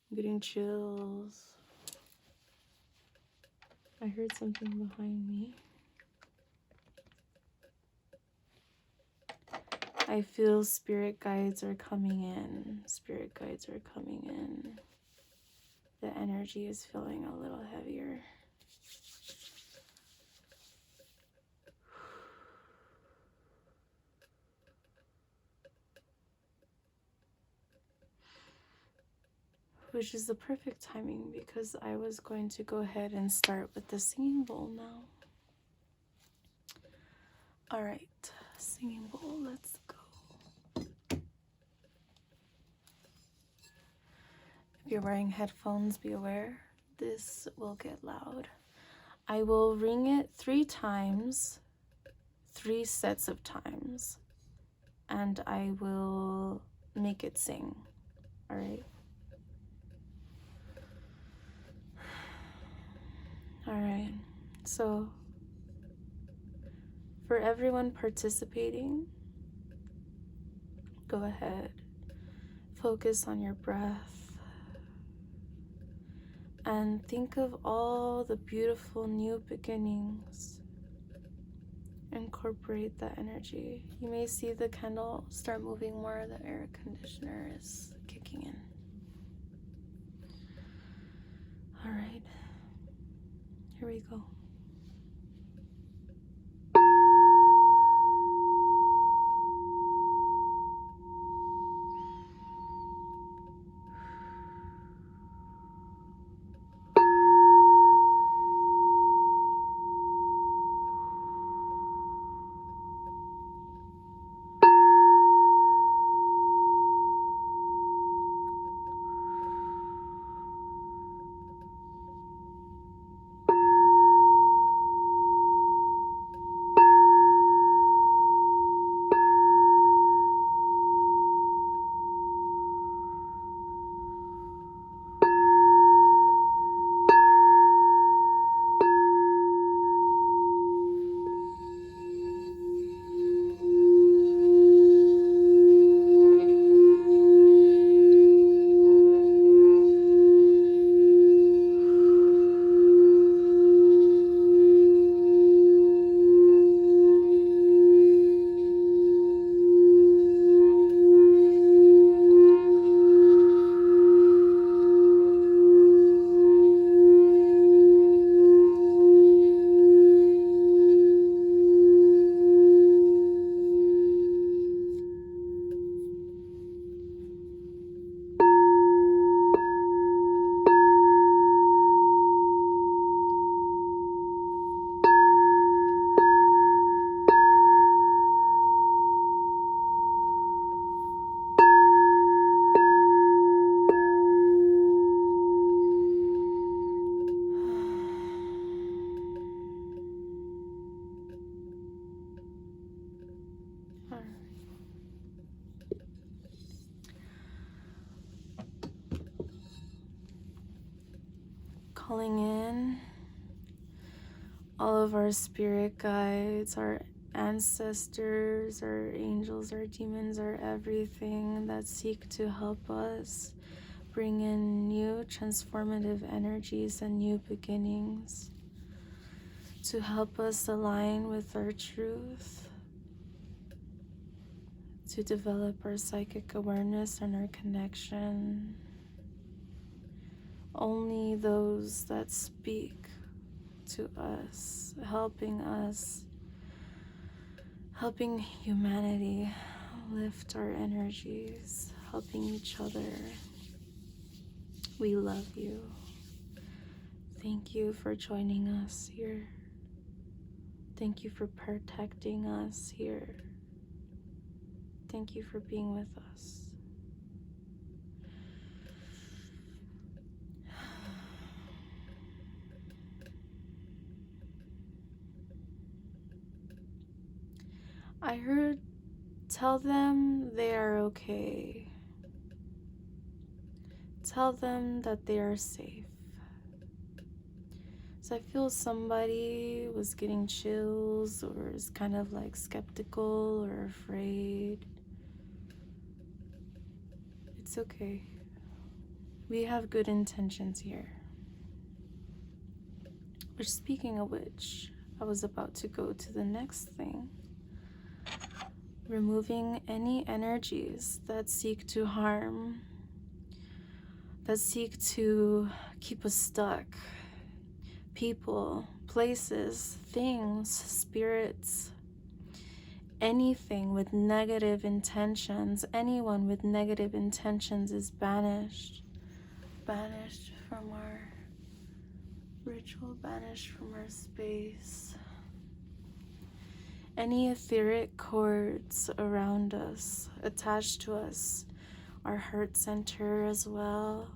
I'm getting chills. I heard something behind me. I feel spirit guides are coming in. Spirit guides are coming in. The energy is feeling a little heavier. Which is the perfect timing because I was going to go ahead and start with the singing bowl now. All right, singing bowl, let's go. If you're wearing headphones, be aware, this will get loud. I will ring it 3 times, 3 sets of times, and I will make it sing, all right? All right, so for everyone participating, go ahead, focus on your breath, and think of all the beautiful new beginnings. Incorporate that energy. You may see the candle start moving more, the air conditioner is kicking in. All right, here we go. Calling in all of our spirit guides, our ancestors, our angels, our demons, our everything that seek to help us bring in new transformative energies and new beginnings, to help us align with our truth, to develop our psychic awareness and our connection. Only those that speak to us, helping humanity lift our energies, helping each other. We love you. Thank you for joining us here. Thank you for protecting us here. Thank you for being with us. I heard, tell them they are okay. Tell them that they are safe. So I feel somebody was getting chills or is kind of like skeptical or afraid. It's okay. We have good intentions here. Which, speaking of which, I was about to go to the next thing. Removing any energies that seek to harm, that seek to keep us stuck. People, places, things, spirits, anything with negative intentions. Anyone with negative intentions is banished. Banished from our ritual, banished from our space. Any etheric cords around us, attached to us, our heart center as well,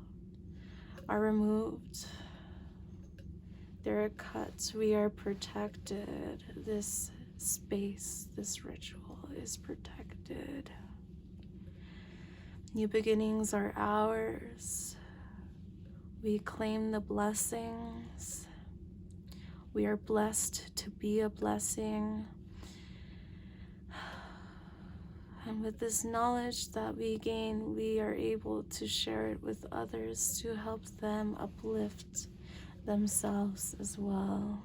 are removed. They're cut. We are protected. This space, this ritual is protected. New beginnings are ours. We claim the blessings. We are blessed to be a blessing. And with this knowledge that we gain, we are able to share it with others to help them uplift themselves as well.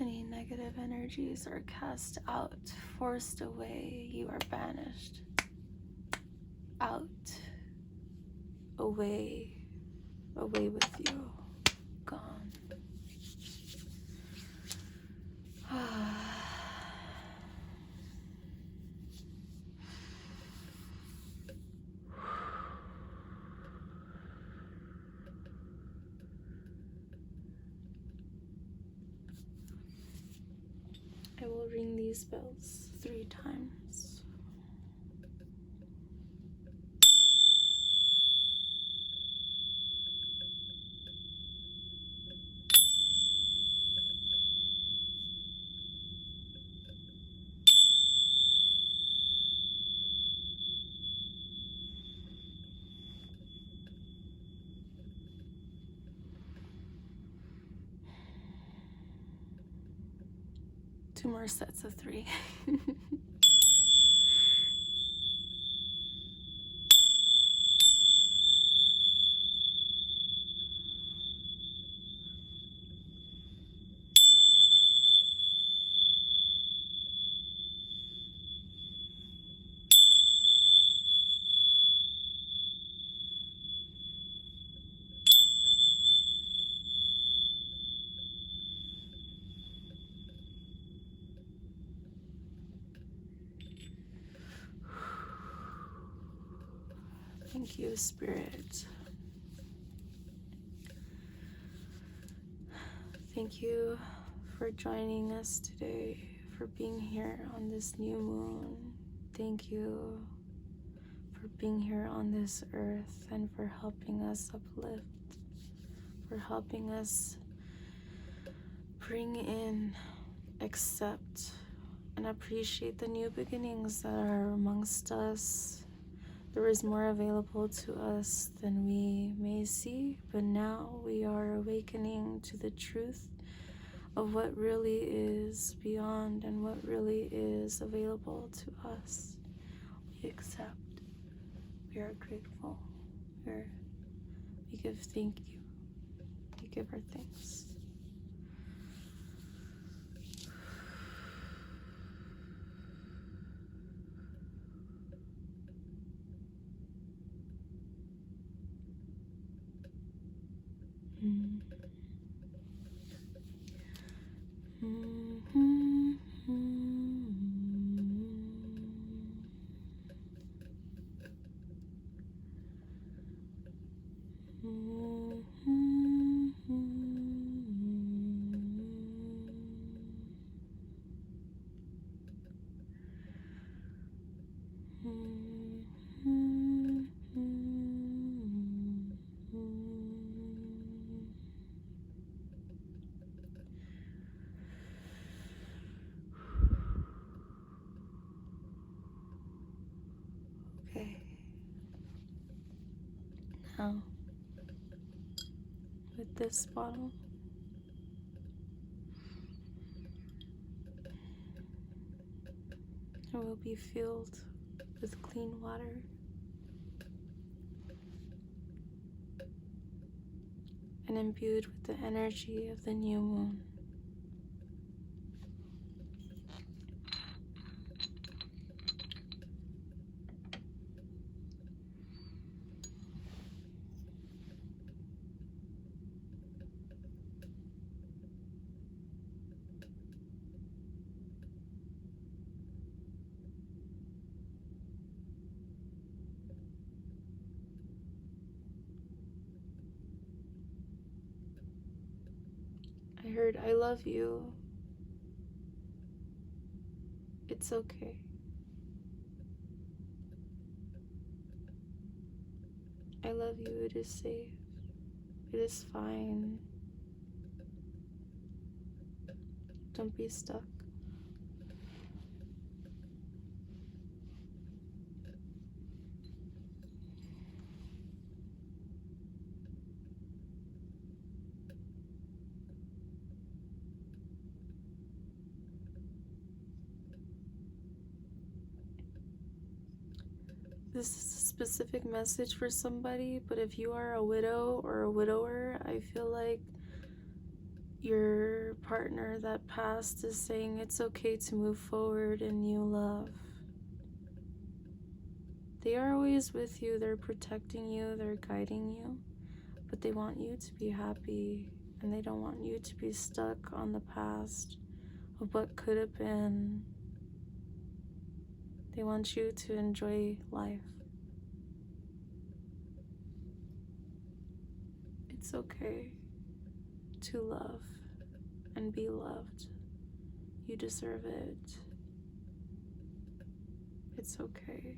Any negative energies are cast out, forced away. You are banished. Out. Away. Away with you. Gone. I will ring these bells 3 times. Two more sets of 3. Thank you, Spirit. Thank you for joining us today, for being here on this new moon. Thank you for being here on this earth and for helping us uplift, for helping us bring in, accept, and appreciate the new beginnings that are amongst us, There is more available to us than we may see, but now we are awakening to the truth of what really is beyond and what really is available to us. We accept. We are grateful. We give thank you. We give our thanks. Okay. Now, with this bottle, it will be filled with clean water and imbued with the energy of the new moon. I heard, I love you. It's okay. I love you. It is safe. It is fine. Don't be stuck. This is a specific message for somebody, but if you are a widow or a widower, I feel like your partner that passed is saying it's okay to move forward in new love. They are always with you, they're protecting you, they're guiding you, but they want you to be happy, and they don't want you to be stuck on the past of what could have been. They want you to enjoy life. It's okay to love and be loved. You deserve it. It's okay.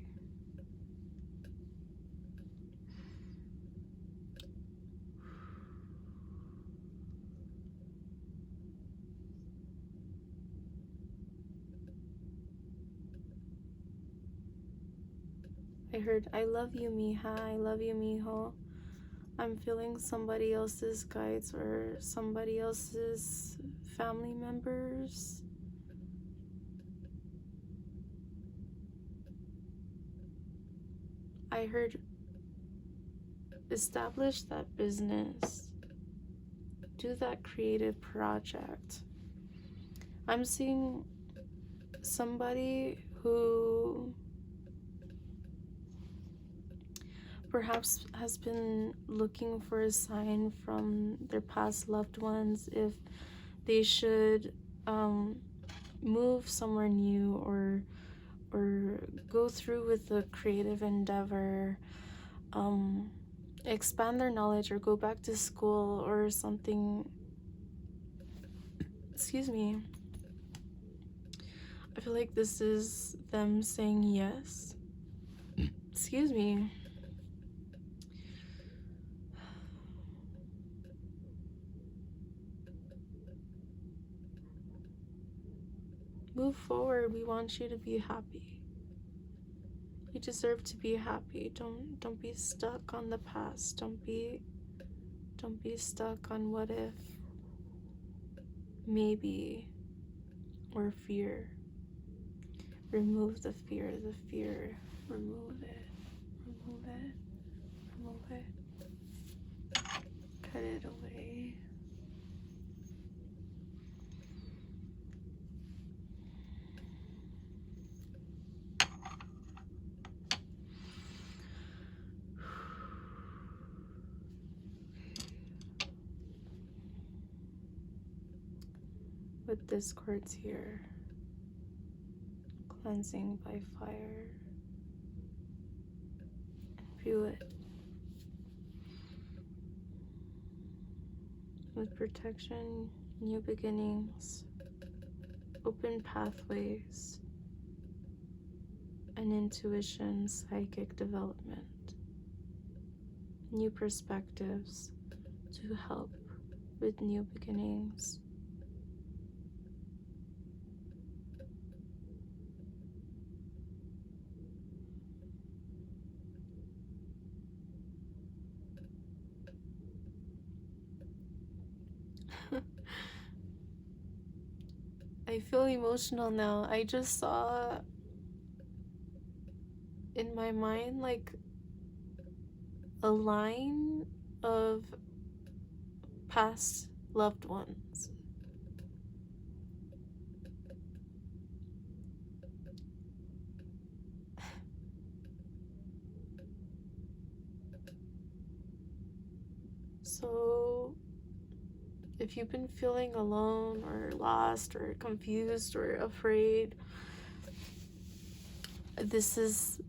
I heard, I love you, mija. I love you, mijo. I'm feeling somebody else's guides or somebody else's family members. I heard, establish that business. Do that creative project. I'm seeing somebody who perhaps has been looking for a sign from their past loved ones if they should move somewhere new or go through with a creative endeavor, expand their knowledge or go back to school or something. Excuse me. I feel like this is them saying yes. Excuse me. Move forward. We want you to be happy. You deserve to be happy. Don't be stuck on the past. Don't be stuck on what if, maybe, or fear. Remove the fear, remove it, remove it, remove it. Cut it away. With this quartz here, cleansing by fire, imbue it with protection, new beginnings, open pathways, and intuition, psychic development, new perspectives to help with new beginnings. I feel emotional now. I just saw in my mind like a line of past loved ones. So if you've been feeling alone or lost or confused or afraid, this is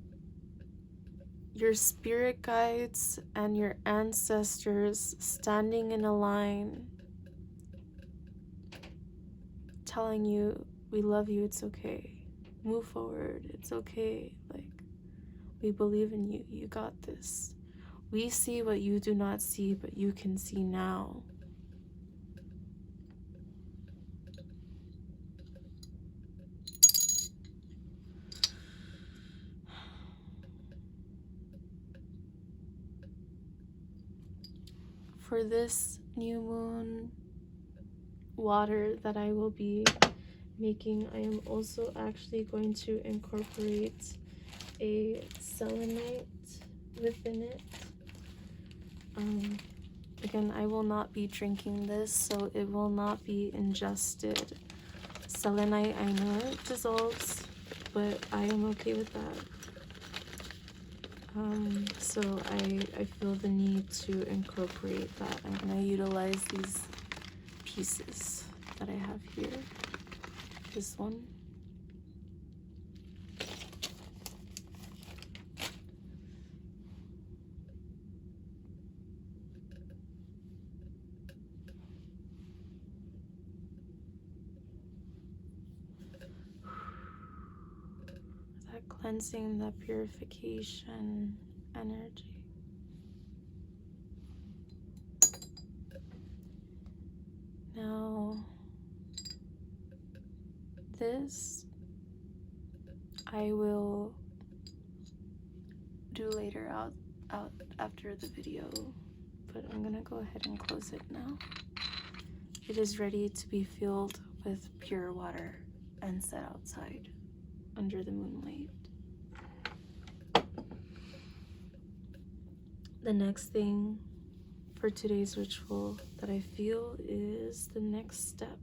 your spirit guides and your ancestors standing in a line telling you, we love you, it's okay. Move forward, it's okay. Like, we believe in you, you got this. We see what you do not see, but you can see now. For this new moon water that I will be making, I am also actually going to incorporate a selenite within it. Again, I will not be drinking this, so it will not be ingested. Selenite, I know it dissolves, but I am okay with that. So I feel the need to incorporate that. I'm gonna utilize these pieces that I have here. This one. That cleansing, that purification energy. Now, this I will do later out after the video, but I'm gonna go ahead and close it now. It is ready to be filled with pure water and set outside under the moonlight. The next thing for today's ritual that I feel is the next step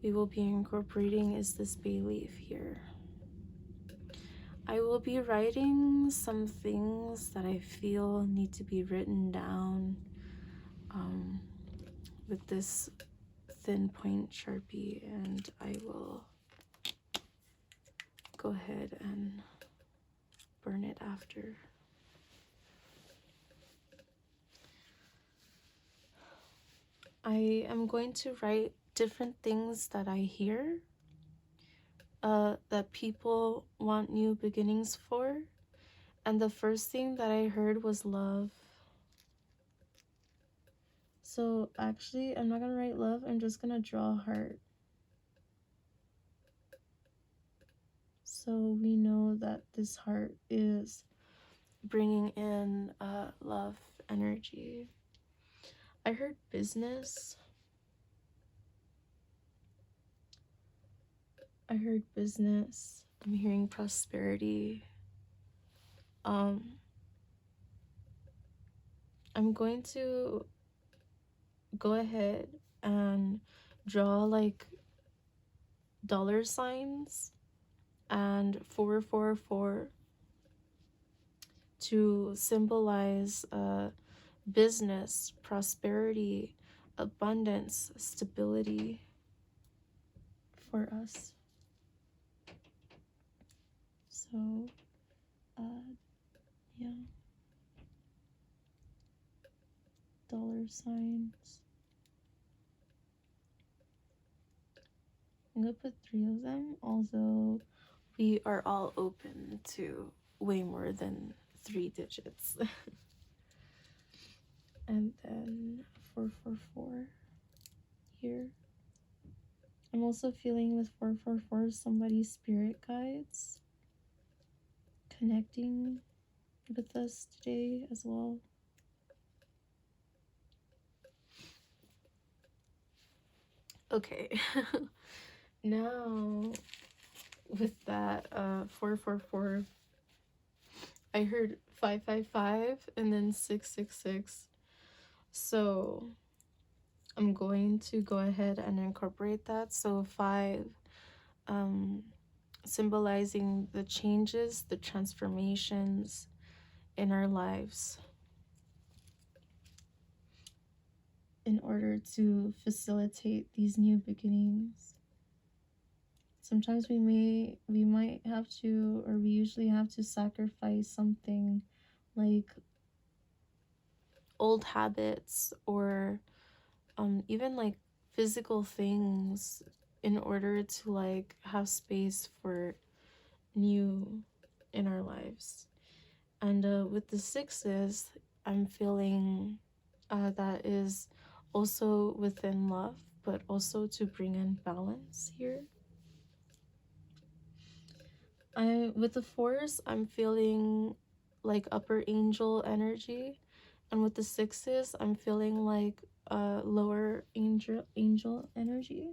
we will be incorporating is this bay leaf here. I will be writing some things that I feel need to be written down with this thin point Sharpie, and I will go ahead and burn it after. I am going to write different things that I hear that people want new beginnings for, and the first thing that I heard was love. So actually, I'm not gonna write love, I'm just gonna draw a heart. So we know that this heart is bringing in love energy. I heard business. I heard business. I'm hearing prosperity. I'm going to go ahead and draw like dollar signs and 444 to symbolize business, prosperity, abundance, stability for us. So, yeah, dollar signs. I'm gonna put 3 of them, although we are all open to way more than 3 digits. And then 444 here. I'm also feeling with 444 somebody's spirit guides connecting with us today as well. Okay. Now with that 444, I heard 555 and then 666. So I'm going to go ahead and incorporate that. So 5 symbolizing the changes, the transformations in our lives in order to facilitate these new beginnings. Sometimes we might have to, or we usually have to sacrifice something like old habits or even like physical things in order to like have space for new in our lives. And with the 6s, I'm feeling that is also within love, but also to bring in balance here. With the 4s, I'm feeling like upper angel energy, and with the 6s, I'm feeling like lower angel energy.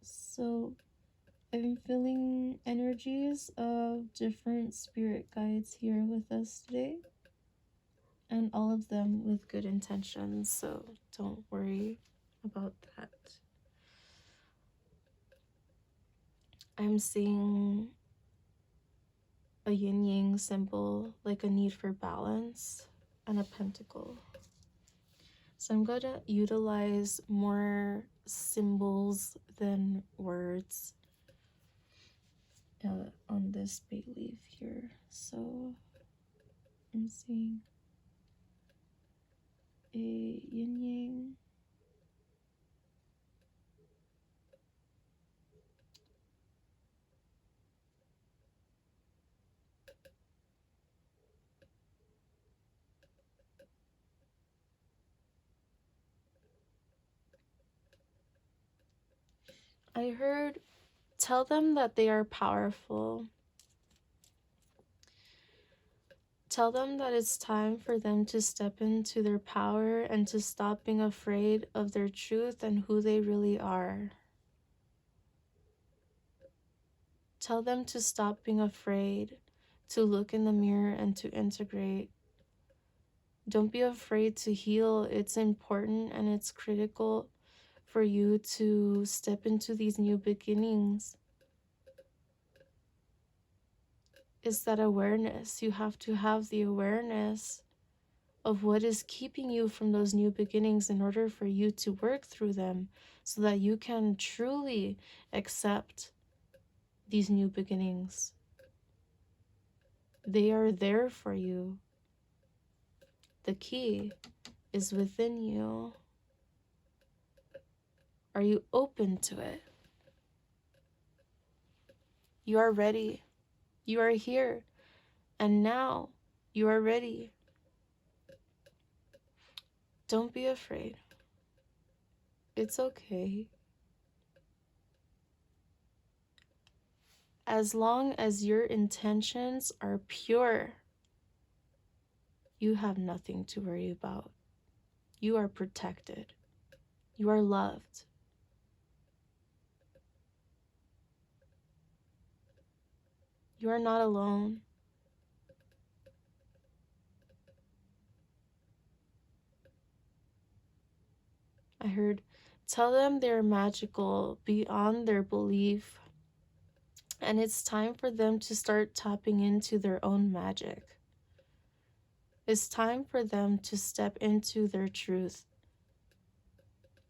So I'm feeling energies of different spirit guides here with us today, and all of them with good intentions, so don't worry about that. I'm seeing a yin yang symbol, like a need for balance, and a pentacle. So I'm going to utilize more symbols than words on this bay leaf here. So I'm seeing a yin yang, I heard tell them that they are powerful. Tell them that it's time for them to step into their power and to stop being afraid of their truth and who they really are. Tell them to stop being afraid, to look in the mirror and to integrate. Don't be afraid to heal. It's important and it's critical for you to step into these new beginnings. It's that awareness. You have to have the awareness of what is keeping you from those new beginnings in order for you to work through them so that you can truly accept these new beginnings. They are there for you. The key is within you. Are you open to it? You are ready. You are here. And now you are ready. Don't be afraid. It's okay. As long as your intentions are pure, you have nothing to worry about. You are protected. You are loved. You are not alone. I heard, tell them they're magical beyond their belief, and it's time for them to start tapping into their own magic. It's time for them to step into their truth.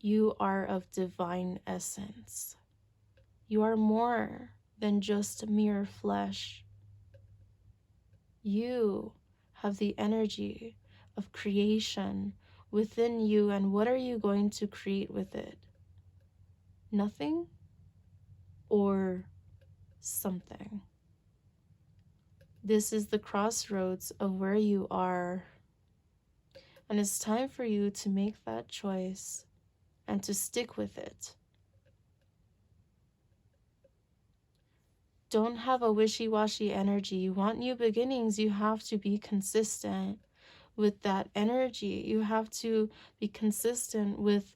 You are of divine essence. You are more than just mere flesh. You have the energy of creation within you, and what are you going to create with it? Nothing or something. This is the crossroads of where you are, and it's time for you to make that choice and to stick with it. Don't have a wishy-washy energy. You want new beginnings, you have to be consistent with that energy. You have to be consistent with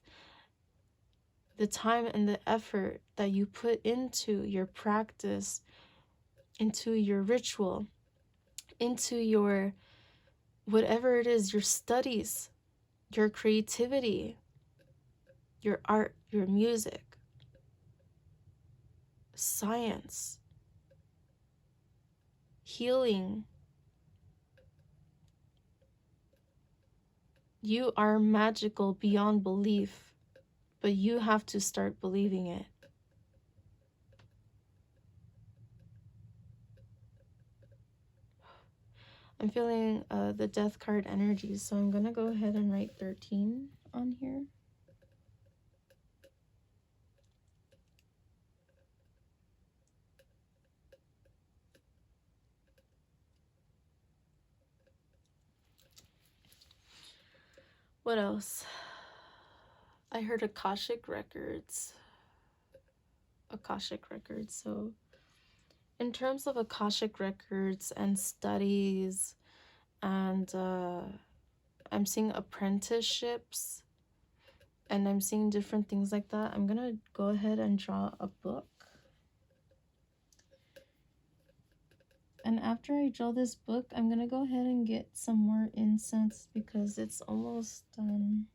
the time and the effort that you put into your practice, into your ritual, into your whatever it is, your studies, your creativity, your art, your music, science, healing. You are magical beyond belief, but you have to start believing it. I'm feeling the death card energy, so I'm gonna go ahead and write 13 on here. What else? I heard Akashic Records. Akashic Records. So in terms of Akashic Records and studies, and I'm seeing apprenticeships, and I'm seeing different things like that. I'm gonna go ahead and draw a book. And after I draw this book, I'm gonna go ahead and get some more incense because it's almost done.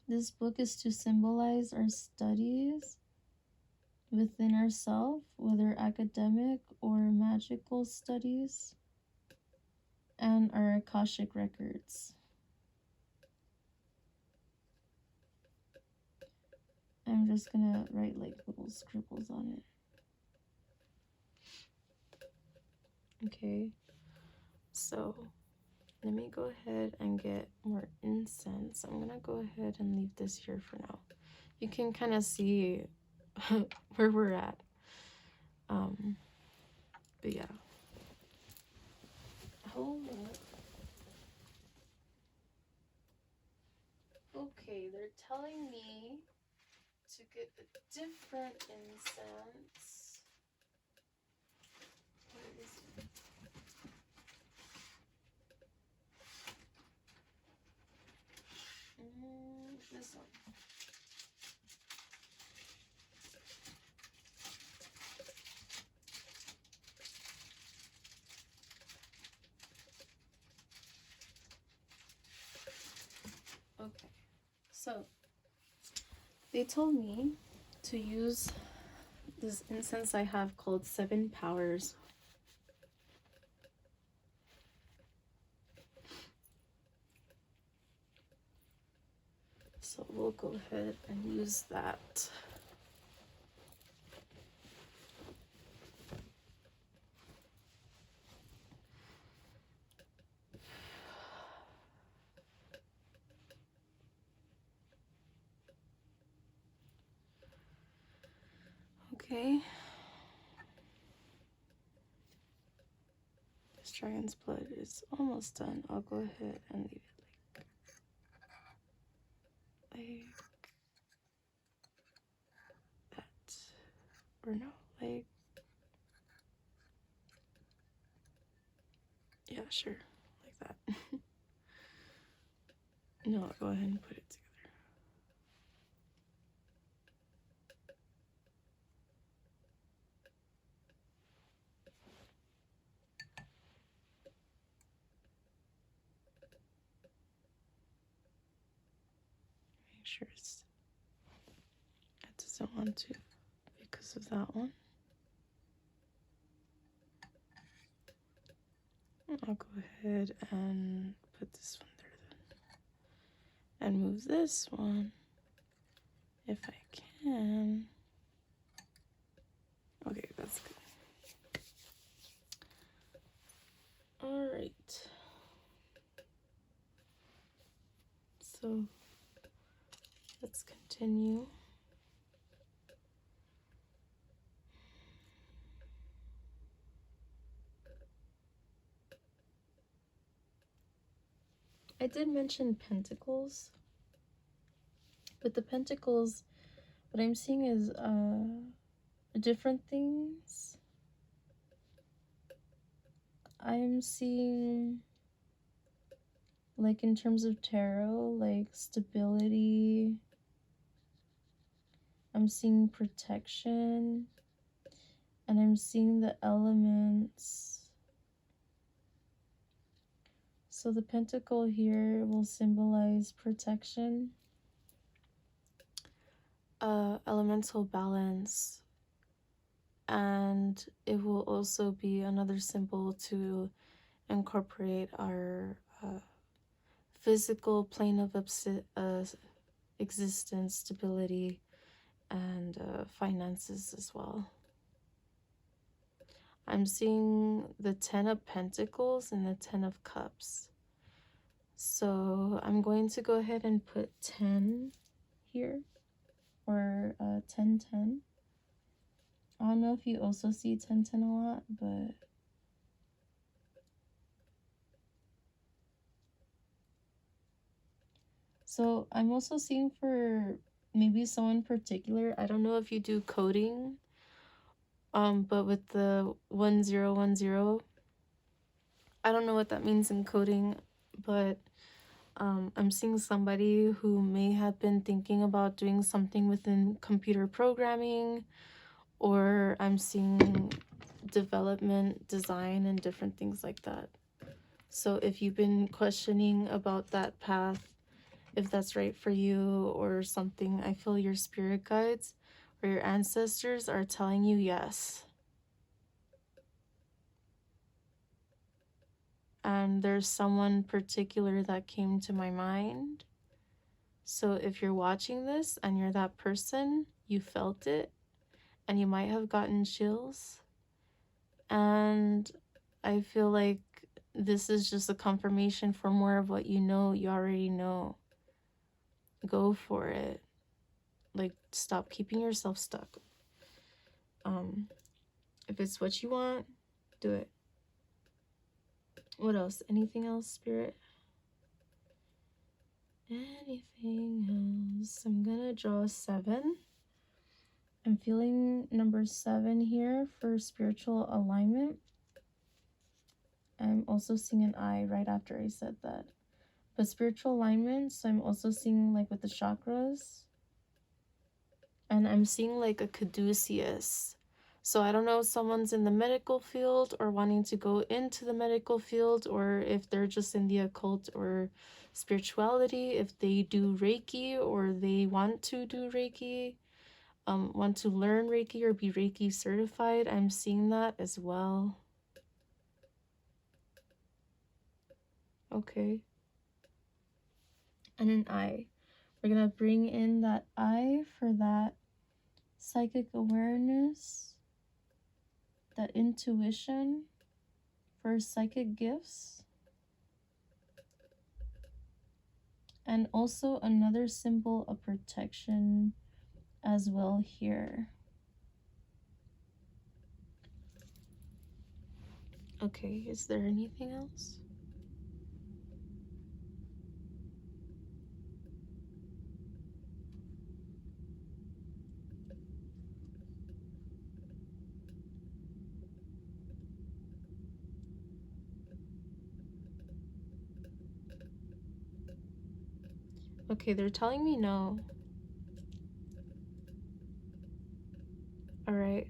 This book is to symbolize our studies within ourselves, whether academic or magical studies, and our Akashic records. I'm just gonna write like little scribbles on it. Okay, so let me go ahead and get more incense. I'm gonna go ahead and leave this here for now. You can kind of see where we're at. But yeah. Hold up. Okay, they're telling me to get a different incense. What is it? This one. Okay, so they told me to use this incense I have called 7 Powers. So we'll go ahead and use that. Okay. This dragon's blood is almost done. I'll go ahead and leave it like. that. Or no, like, yeah, sure, like that. No, I'll go ahead and put it together. Make sure it doesn't want to because of that one. I'll go ahead and put this one there then. And move this one if I can. Okay, that's good. All right. So let's continue. I did mention pentacles. With the pentacles, what I'm seeing is different things. I'm seeing, like, in terms of tarot, like stability. I'm seeing protection. And I'm seeing the elements. So the pentacle here will symbolize protection, elemental balance, and it will also be another symbol to incorporate our physical plane of existence, stability, and finances as well. I'm seeing the 10 of Pentacles and the 10 of Cups. So I'm going to go ahead and put 10 here, or 10-10. I don't know if you also see 10-10 a lot, but so I'm also seeing for maybe someone particular. I don't know if you do coding, but with the 1010, I don't know what that means in coding, but I'm seeing somebody who may have been thinking about doing something within computer programming, or I'm seeing development, design, and different things like that. So if you've been questioning about that path, if that's right for you or something, I feel your spirit guides or your ancestors are telling you yes. And there's someone particular that came to my mind. So if you're watching this and you're that person, you felt it and you might have gotten chills. And I feel like this is just a confirmation for more of what you know, you already know. Go for it. Like, stop keeping yourself stuck. If it's what you want, do it. What else? Anything else, Spirit? Anything else? I'm gonna draw a 7. I'm feeling number 7 here for spiritual alignment. I'm also seeing an eye right after I said that. But spiritual alignment, so I'm also seeing like with the chakras. And I'm seeing like a caduceus. So I don't know if someone's in the medical field or wanting to go into the medical field, or if they're just in the occult or spirituality, if they do Reiki or they want to do Reiki, want to learn Reiki or be Reiki certified. I'm seeing that as well. Okay. And an eye. We're going to bring in that eye for that psychic awareness, that intuition, for psychic gifts. And also another symbol of protection as well here. Okay, is there anything else? Okay, they're telling me no. Alright.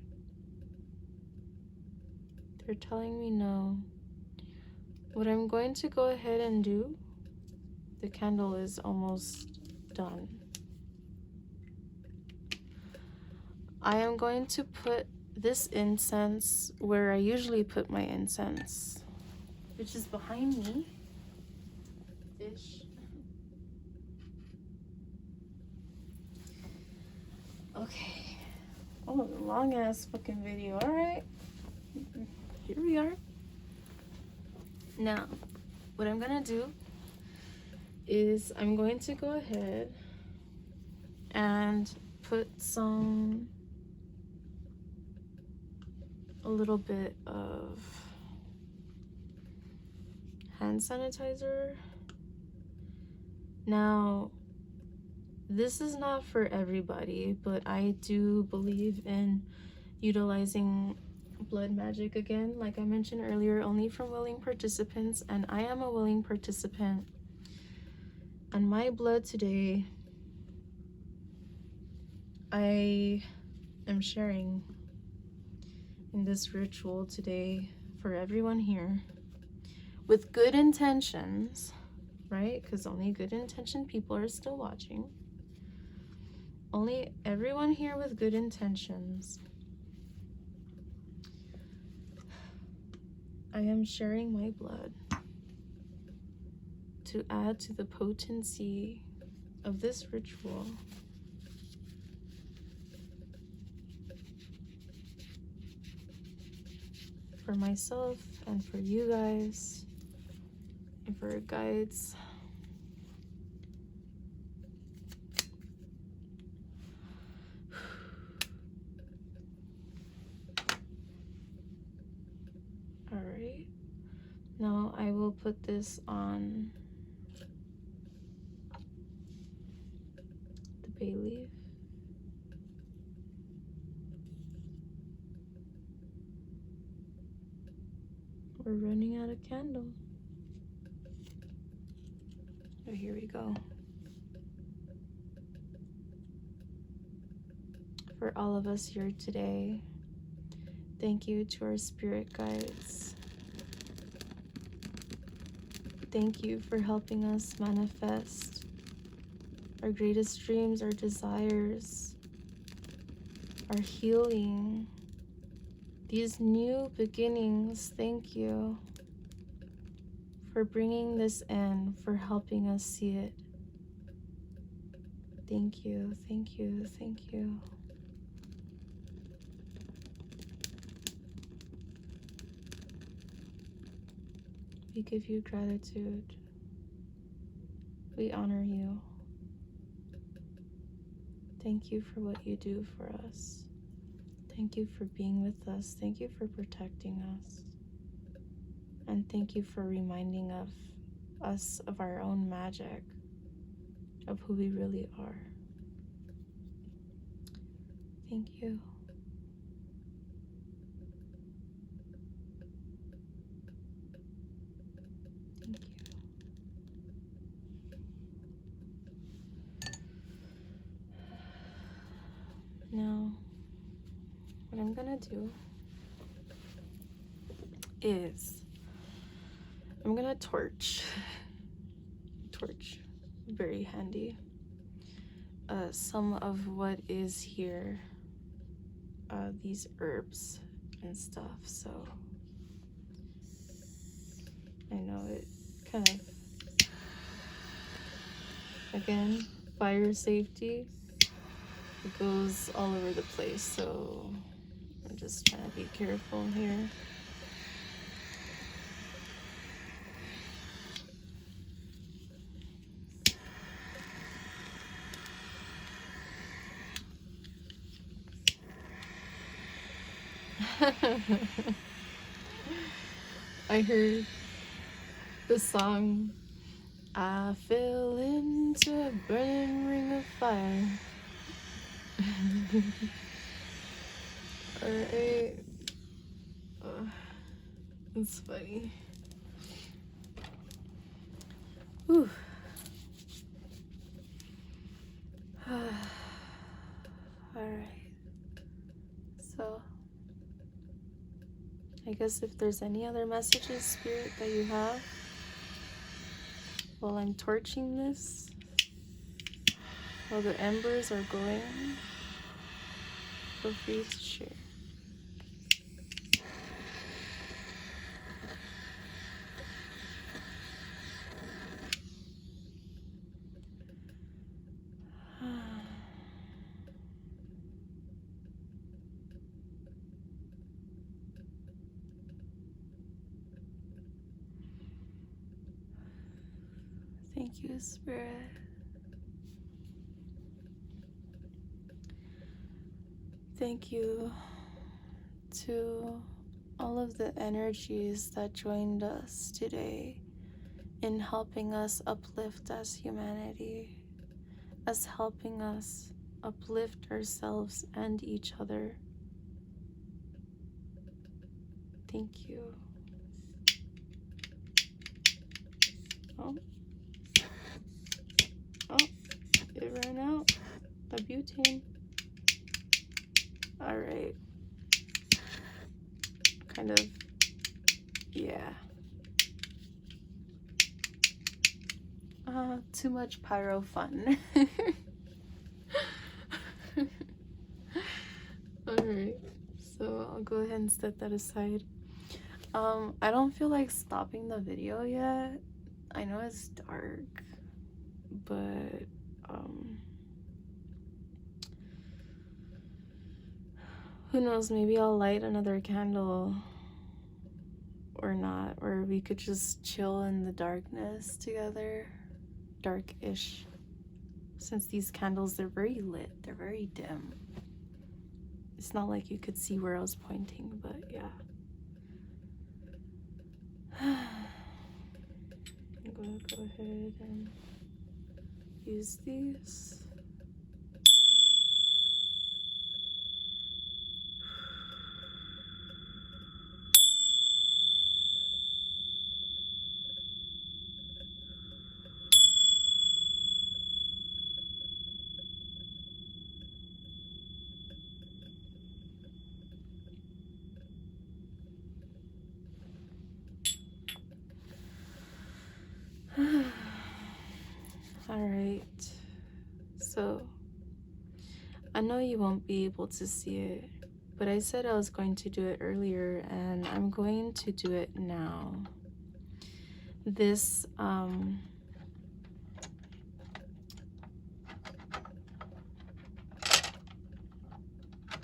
They're telling me no. What I'm going to go ahead and do, the candle is almost done. I am going to put this incense where I usually put my incense, which is behind me. Ish. Okay. Oh, long ass fucking video. Alright. Here we are. Now, what I'm gonna do is I'm going to go ahead and put a little bit of hand sanitizer. Now, this is not for everybody, but I do believe in utilizing blood magic again, like I mentioned earlier, only from willing participants, and I am a willing participant. And my blood today, I am sharing in this ritual today for everyone here with good intentions, right? Because only good intentioned people are still watching. Only everyone here with good intentions. I am sharing my blood to add to the potency of this ritual. For myself and for you guys and for our guides. Alright, now I will put this on the bay leaf. We're running out of candle. Oh, here we go. For all of us here today, thank you to our spirit guides. Thank you for helping us manifest our greatest dreams, our desires, our healing, these new beginnings. Thank you for bringing this in, for helping us see it. Thank you, thank you, thank you. We give you gratitude. We honor you. Thank you for what you do for us. Thank you for being with us. Thank you for protecting us. And thank you for reminding us of our own magic, of who we really are. Thank you. Thank you. Now, what I'm gonna do is I'm gonna torch, very handy, some of what is here, these herbs and stuff. So I know it kind of, again, fire safety, it goes all over the place, so I'm just trying to be careful here. I heard the song, I fell into a burning ring of fire. Alright. It's funny. Whew. Alright. So, I guess if there's any other messages, Spirit, that you have while I'm torching this, while the embers are going, feel free to share. Thank you, Spirit. Thank you to all of the energies that joined us today in helping us uplift as humanity, as helping us uplift ourselves and each other. Thank you. Oh, it ran out. The butane. All right. Kind of, yeah. Too much pyro fun. Alright, so I'll go ahead and set that aside. I don't feel like stopping the video yet. I know it's dark, but who knows, maybe I'll light another candle or not, or we could just chill in the darkness together. Dark-ish. Since these candles, they're very lit, they're very dim. It's not like you could see where I was pointing, but yeah. I'm gonna go ahead and use these. Alright, so I know you won't be able to see it, but I said I was going to do it earlier, and I'm going to do it now. This, let's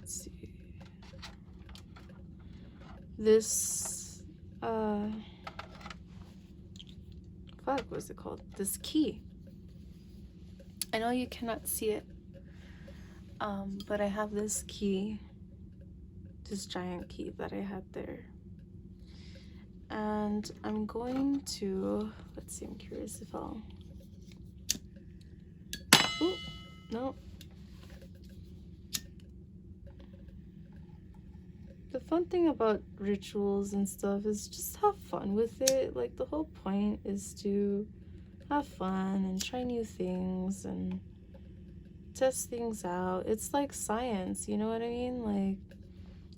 see. This, what's it called? This key. I know you cannot see it, but I have this key, this giant key that I had there. And I'm going to, let's see, I'm curious if I'll, oh, no. The fun thing about rituals and stuff is just have fun with it. Like, the whole point is to have fun and try new things and test things out. It's like science, you know what I mean? Like,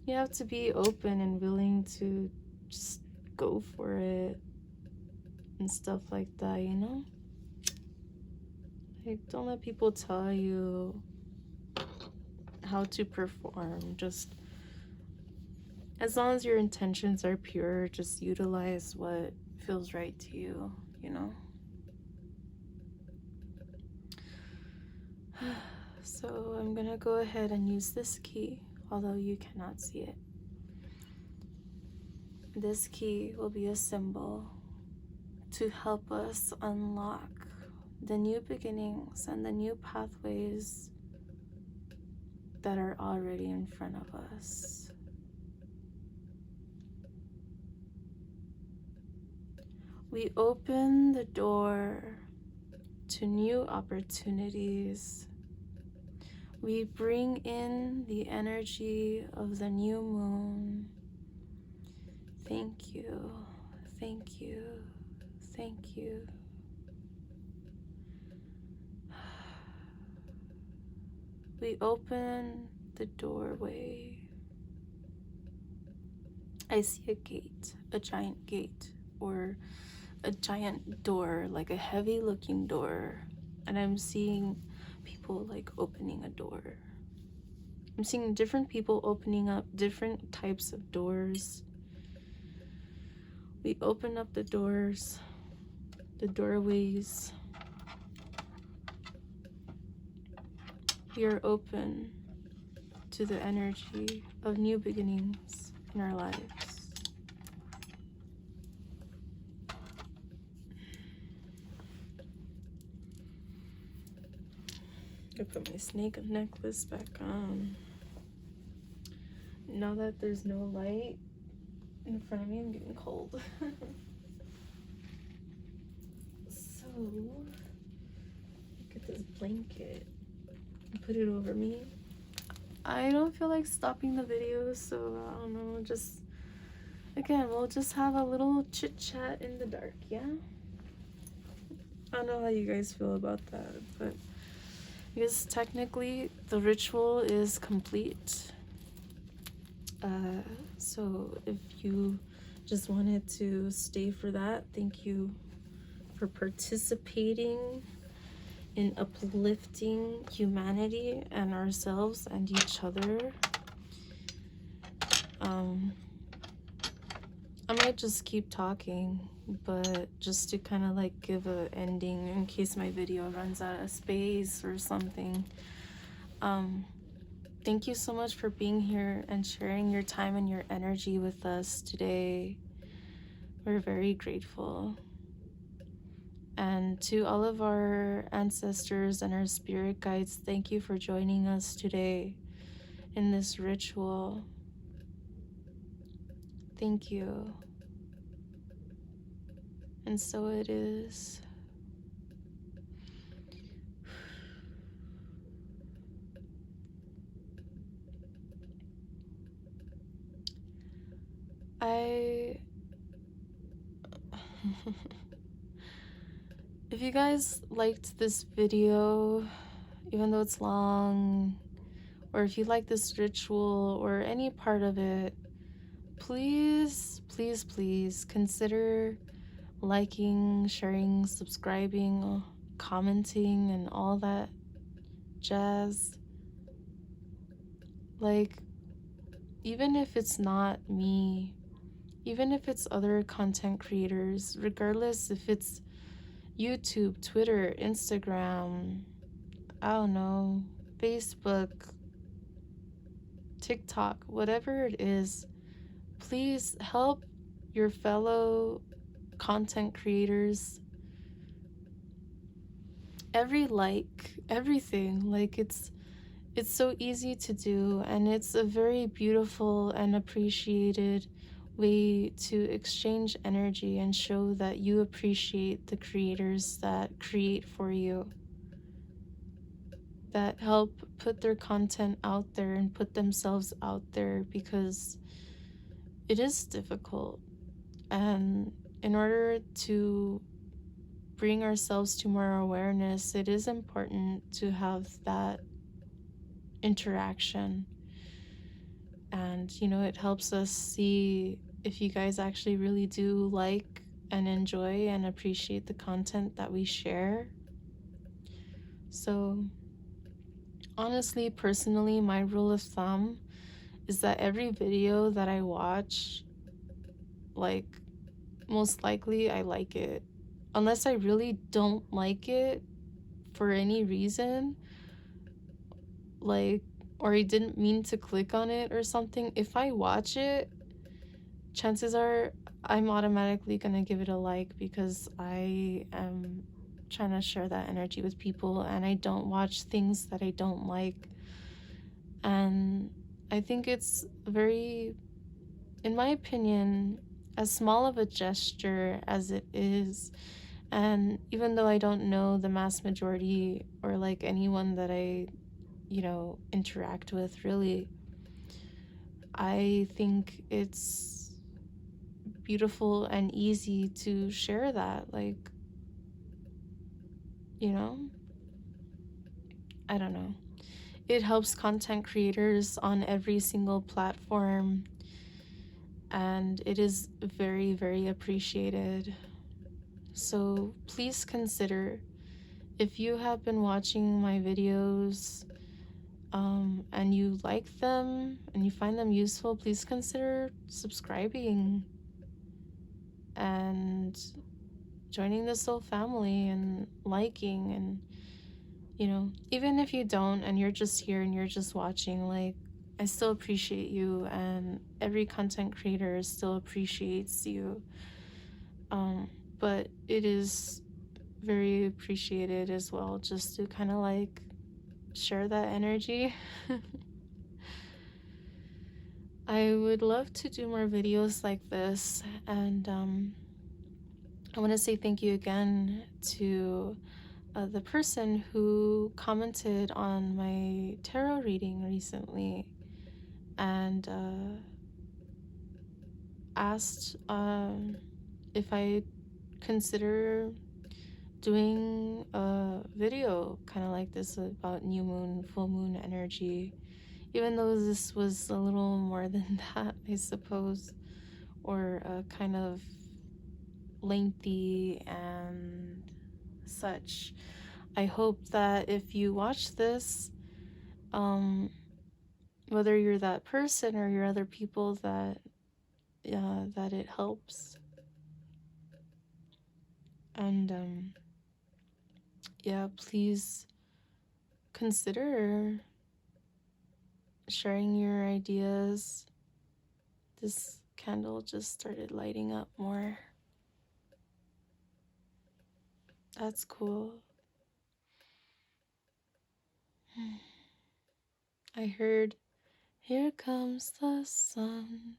you have to be open and willing to just go for it and stuff like that, you know? Like, don't let people tell you how to perform. Just as long as your intentions are pure, just utilize what feels right to you, you know? So I'm gonna go ahead and use this key, although you cannot see it. This key will be a symbol to help us unlock the new beginnings and the new pathways that are already in front of us. We open the door to new opportunities. We bring in the energy of the new moon. Thank you, thank you, thank you. We open the doorway. I see a gate, a giant gate, or a giant door, like a heavy looking door. And I'm seeing people like opening a door. I'm seeing different people opening up different types of doors. We open up the doors, the doorways. We are open to the energy of new beginnings in our lives. I put my snake necklace back on. Now that there's no light in front of me, I'm getting cold. So, get this blanket and put it over me. I don't feel like stopping the video, so I don't know, just, again, we'll just have a little chit chat in the dark, yeah? I don't know how you guys feel about that, but because technically the ritual is complete. So if you just wanted to stay for that, thank you for participating in uplifting humanity and ourselves and each other. I might just keep talking, but just to kind of like give a ending in case my video runs out of space or something. Thank you so much for being here and sharing your time and your energy with us today. We're very grateful. And to all of our ancestors and our spirit guides, thank you for joining us today in this ritual. Thank you. And so it is. If you guys liked this video, even though it's long, or if you like this ritual or any part of it, please, please, please consider liking, sharing, subscribing, commenting, and all that jazz. Like, even if it's not me, even if it's other content creators, regardless if it's YouTube, Twitter, Instagram, I don't know, Facebook, TikTok, whatever it is, please help your fellow content creators. Everything, like it's so easy to do, and it's a very beautiful and appreciated way to exchange energy and show that you appreciate the creators that create for you, that help put their content out there and put themselves out there, because it is difficult. And in order to bring ourselves to more awareness, it is important to have that interaction. And it helps us see if you guys actually really do like and enjoy and appreciate the content that we share. So honestly, personally, my rule of thumb is that every video that I watch, like, most likely I like it. Unless I really don't like it for any reason, like, or I didn't mean to click on it or something, if I watch it, chances are I'm automatically gonna give it a like, because I am trying to share that energy with people, and I don't watch things that I don't like. And I think it's very, in my opinion, as small of a gesture as it is, and even though I don't know the mass majority or like anyone that I interact with, really, I think it's beautiful and easy to share that, like, I don't know. It helps content creators on every single platform, and it is very, very appreciated. So please consider, if you have been watching my videos and you like them and you find them useful, please consider subscribing and joining the soul family and liking. And even if you don't and you're just here and you're just watching, like, I still appreciate you, and every content creator still appreciates you. But it is very appreciated as well, just to kind of like share that energy. I would love to do more videos like this, and I want to say thank you again to the person who commented on my tarot reading recently and asked if I consider doing a video kind of like this about new moon, full moon energy, even though this was a little more than that, I suppose, or kind of lengthy and such. I hope that if you watch this, whether you're that person or you're other people, that that it helps. And yeah, please consider sharing your ideas. This candle just started lighting up more. That's cool. I heard, "Here comes the sun."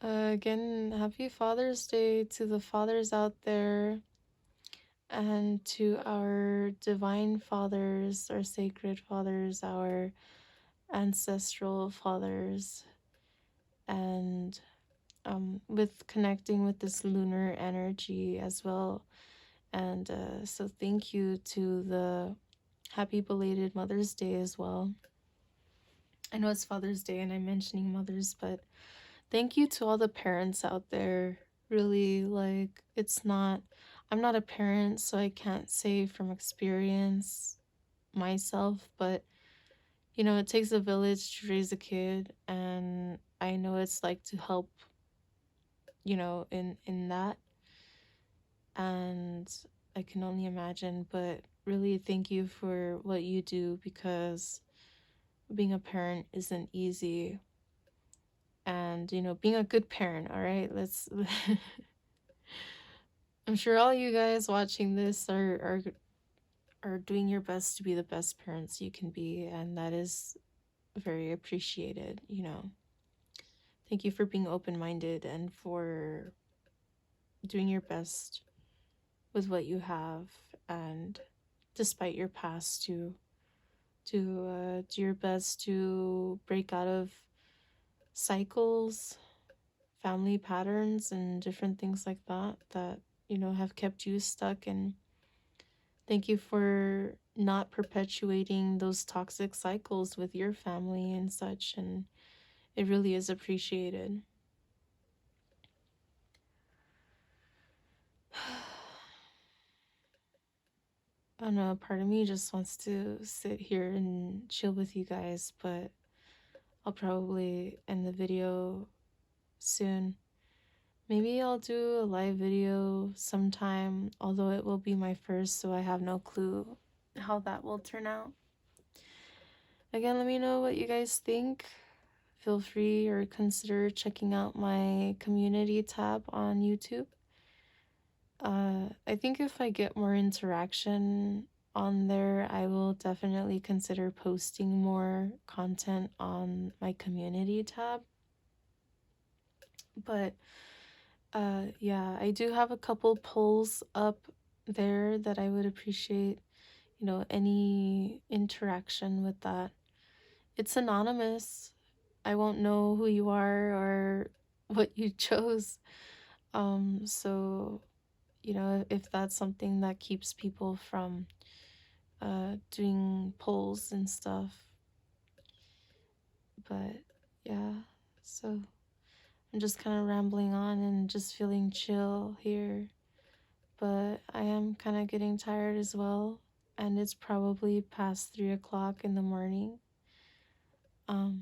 Again, happy Father's Day to the fathers out there, and to our divine fathers, our sacred fathers, our ancestral fathers, and with connecting with this lunar energy as well. And so thank you to the happy belated Mother's Day as well. I know it's Father's Day and I'm mentioning mothers, but thank you to all the parents out there. Really, like, I'm not a parent, so I can't say from experience myself, but it takes a village to raise a kid, and I know it's like to help, in that. And I can only imagine, but really thank you for what you do, because being a parent isn't easy. And being a good parent, all right, let's I'm sure all you guys watching this are doing your best to be the best parents you can be, and that is very appreciated. Thank you for being open-minded and for doing your best with what you have, and despite your past, to do your best to break out of cycles, family patterns, and different things like that have kept you stuck. And thank you for not perpetuating those toxic cycles with your family and such, and it really is appreciated. I don't know, part of me just wants to sit here and chill with you guys, but I'll probably end the video soon. Maybe I'll do a live video sometime, although it will be my first, so I have no clue how that will turn out. Again, let me know what you guys think. Feel free or consider checking out my community tab on YouTube. I think if I get more interaction on there, I will definitely consider posting more content on my community tab. But yeah, I do have a couple polls up there that I would appreciate, any interaction with that. It's anonymous. I won't know who you are or what you chose. So you know, if that's something that keeps people from doing polls and stuff. But yeah, so I'm just kind of rambling on and just feeling chill here. But I am kind of getting tired as well, and it's probably past 3 o'clock in the morning. But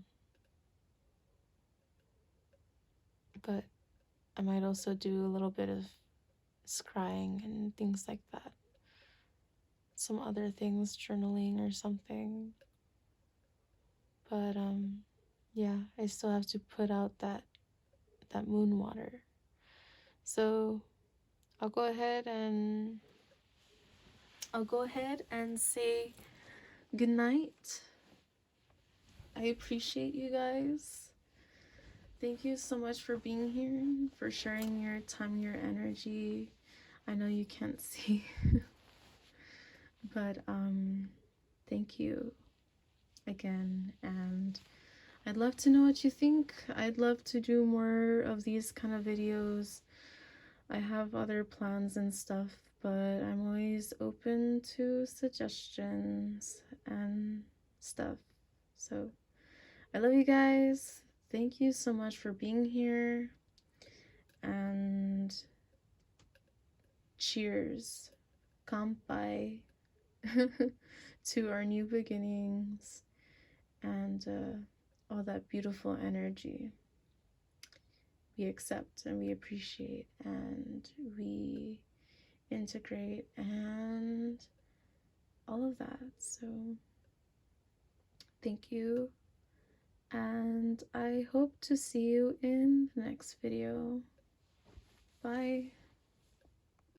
I might also do a little bit of scrying and things like that. Some other things, journaling or something. But yeah, I still have to put out that moon water. So I'll go ahead and say good night. I appreciate you guys. Thank you so much for being here, for sharing your time, your energy. I know you can't see, but thank you again, and I'd love to know what you think. I'd love to do more of these kind of videos. I have other plans and stuff, but I'm always open to suggestions and stuff. So I love you guys. Thank you so much for being here, and cheers, kampai, to our new beginnings and all that beautiful energy we accept and we appreciate and we integrate and all of that. So thank you, and I hope to see you in the next video. Bye.